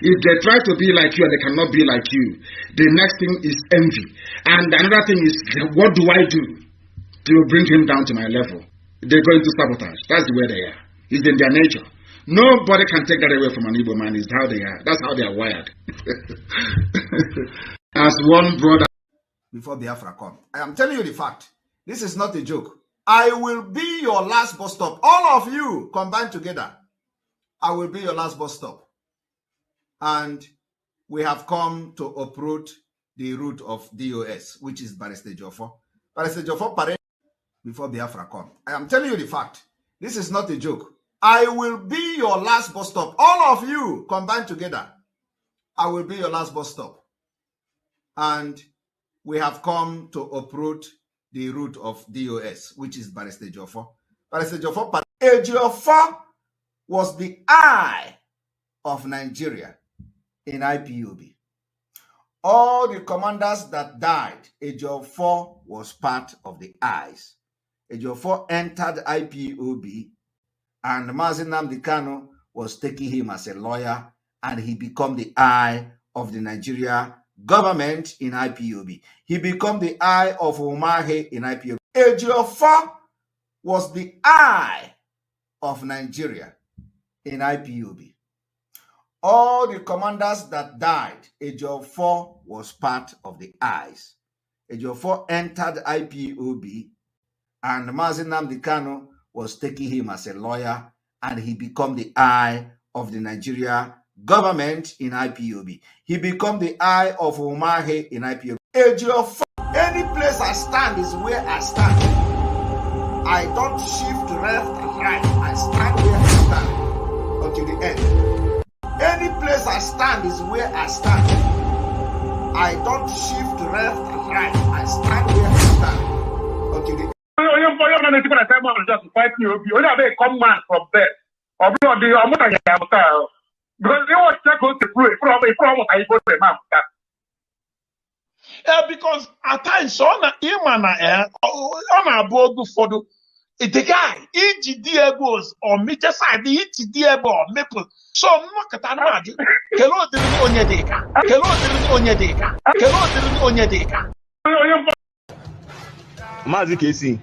If they try to be like you and they cannot be like you, the next thing is envy. And another thing is, what do I do to bring him down to my level? They're going to sabotage. That's the way they are. It's in their nature. Nobody can take that away from an Igbo man. It's how they are. That's how they are wired. As one brother... Before Biafra come, I am telling you the fact. This is not a joke. I will be your last bus stop. All of you combined together. I will be your last bus stop. And we have come to uproot the root of DOS, which is Barrister Jofo. Barrister Jofo parade before Biafra come. I am telling you the fact. This is not a joke. I will be your last bus stop. All of you combined together. I will be your last bus stop. And we have come to uproot the root of DOS, which is Barrister Jofo. Barrister Jofo parade. Jofo was the eye of Nigeria in IPOB. All the commanders that died, Ejiofor was part of the eyes. Ejiofor entered IPOB, and Mazi Nnamdi Kanu was taking him as a lawyer, and he became the eye of the Nigeria government in IPOB. He became the eye of Umahi in IPOB. Ejiofor was the eye of Nigeria in IPOB. All the commanders that died, Ejiofor was part of the eyes. Ejiofor entered IPOB, and Mazi Nnamdi Kanu was taking him as a lawyer, and he became the eye of the Nigeria government in IPOB. He became the eye of Umahi in IPOB. Any place I stand is where I stand. I don't shift left and right. I stand where I stand until the end. Any place I stand is where I stand. I don't shift left and right. I stand where I stand until the end. Just fight me. You only come man from there. Because they want to go to pray from I go to man. Because at times on a board for the guy, each diabos or meter side, each diabo maple. So look at that. Hello, Onyedeka. Hello, Onyedeka. Hello, Onyedeka. Mazi Kesi.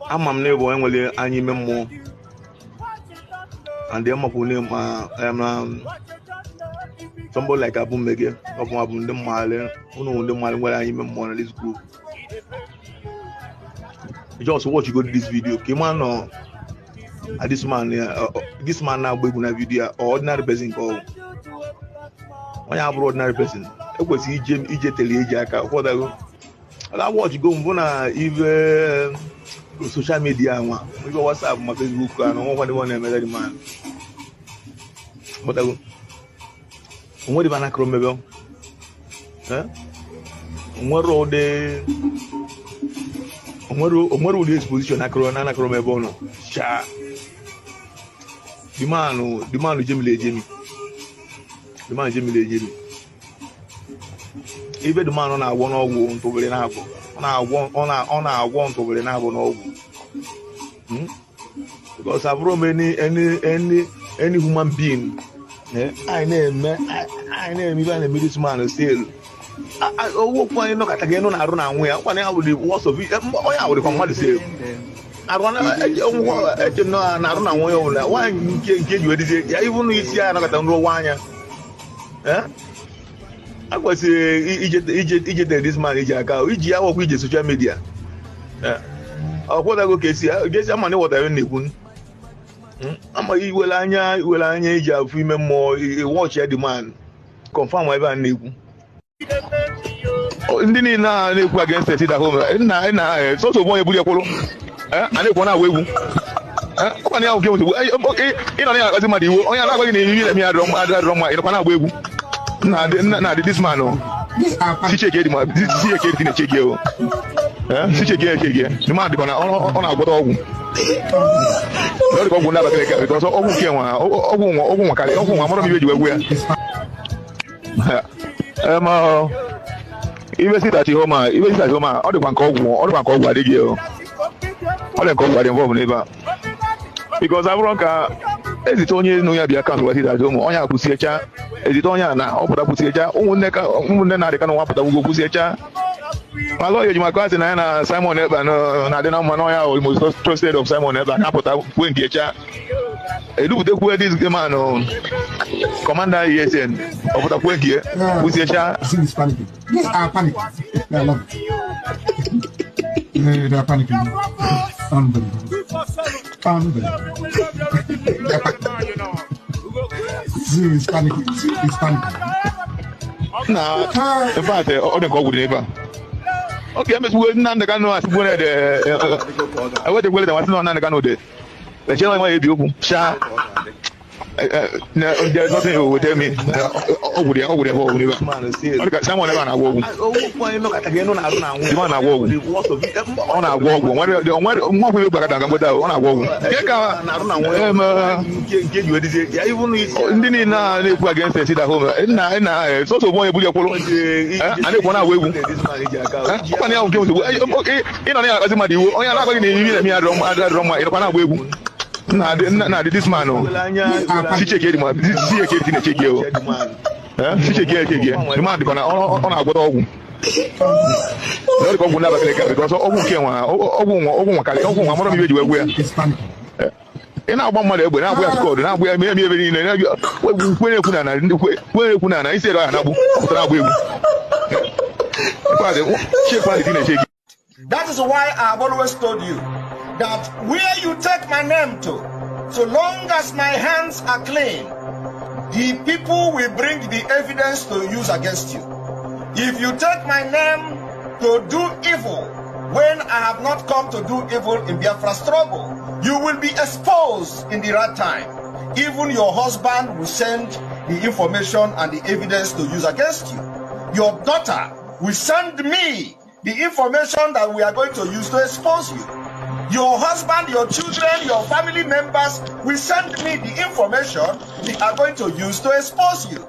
Amam nebo enwele anyi memo. And the name somebody like Abu Mege, Abu the Male, who know the Male where I am on this group. Just watch you go to this video. Came on this man now going a video or ordinary person call. When I have ordinary person, it was EJ Telejaka. What I watch go even social media, we go WhatsApp, my Facebook, and all the one the man. But what if I not remember? What road the exposition? I can't remember. No, sha. The man Jimmy. Even the man on our one or one to be on our one to be no. Because I've run any human being. I name even a middleman still. I walk one look at again on Aruna and where one hour the worst of it. I would come to say. I want to know an Aruna one. Why you can't get you? Even if you are not a one. I was this man is a cow. I work with social media. What I go see, I guess I'm not what I need. I'm a will female more watch the man. Confirm whatever need. Oh, indeed, now against the city at home. So one you put your polo. And they want to wait. One hour came to okay. You know, as a man, you only allow me to run my way. Nah, this man, she check it, man. This is a kid in a check you. She check it, the man on our bottom. Not go never because all who came even sit at home, all the one call what they give. All the call what involved never. Because I wrong is it only no ya be account what it at home on your pussy cha is it on ya now put a pussy cha oh neck na they can want put a go pussy cha my lawyer you my cousin na Simon Eba no na dey na man ya almost trusted of Simon Eba na put a when cha e do the where this man commander ESN of the point here pussy cha is panicking yes I panic I love it they are panicking unbelievable It's panicking. It's panicking. Nah, in fact, all the go with neighbor. Okay, I'm just waiting on the canoe. I wait to wait. I want to know on the canoe. The channel might be open. Sha. No, there's nothing you will tell me. Over there. Someone ever na walk. Look at again on our walk. On our walk. One will back down. On our walk. Get you even now against the city at home. And so one will follow. And if one away, okay, in an hour, as a matter, only I'm not going to be a nah, this man, she check it, man. This is a kid in a check you. She check it again. The man on our bottom. Not go never because all who came on, one of you were. And now one mother, when I wear scored, and I wear maybe in where Kunana, he said, I will. She That is why I have always told you that where you take my name to, so long as my hands are clean, the people will bring the evidence to use against you. If you take my name to do evil, when I have not come to do evil in Biafra struggle, you will be exposed in the right time. Even your husband will send the information and the evidence to use against you. Your daughter will send me the information that we are going to use to expose you. Your husband, your children, your family members will send me the information they are going to use to expose you.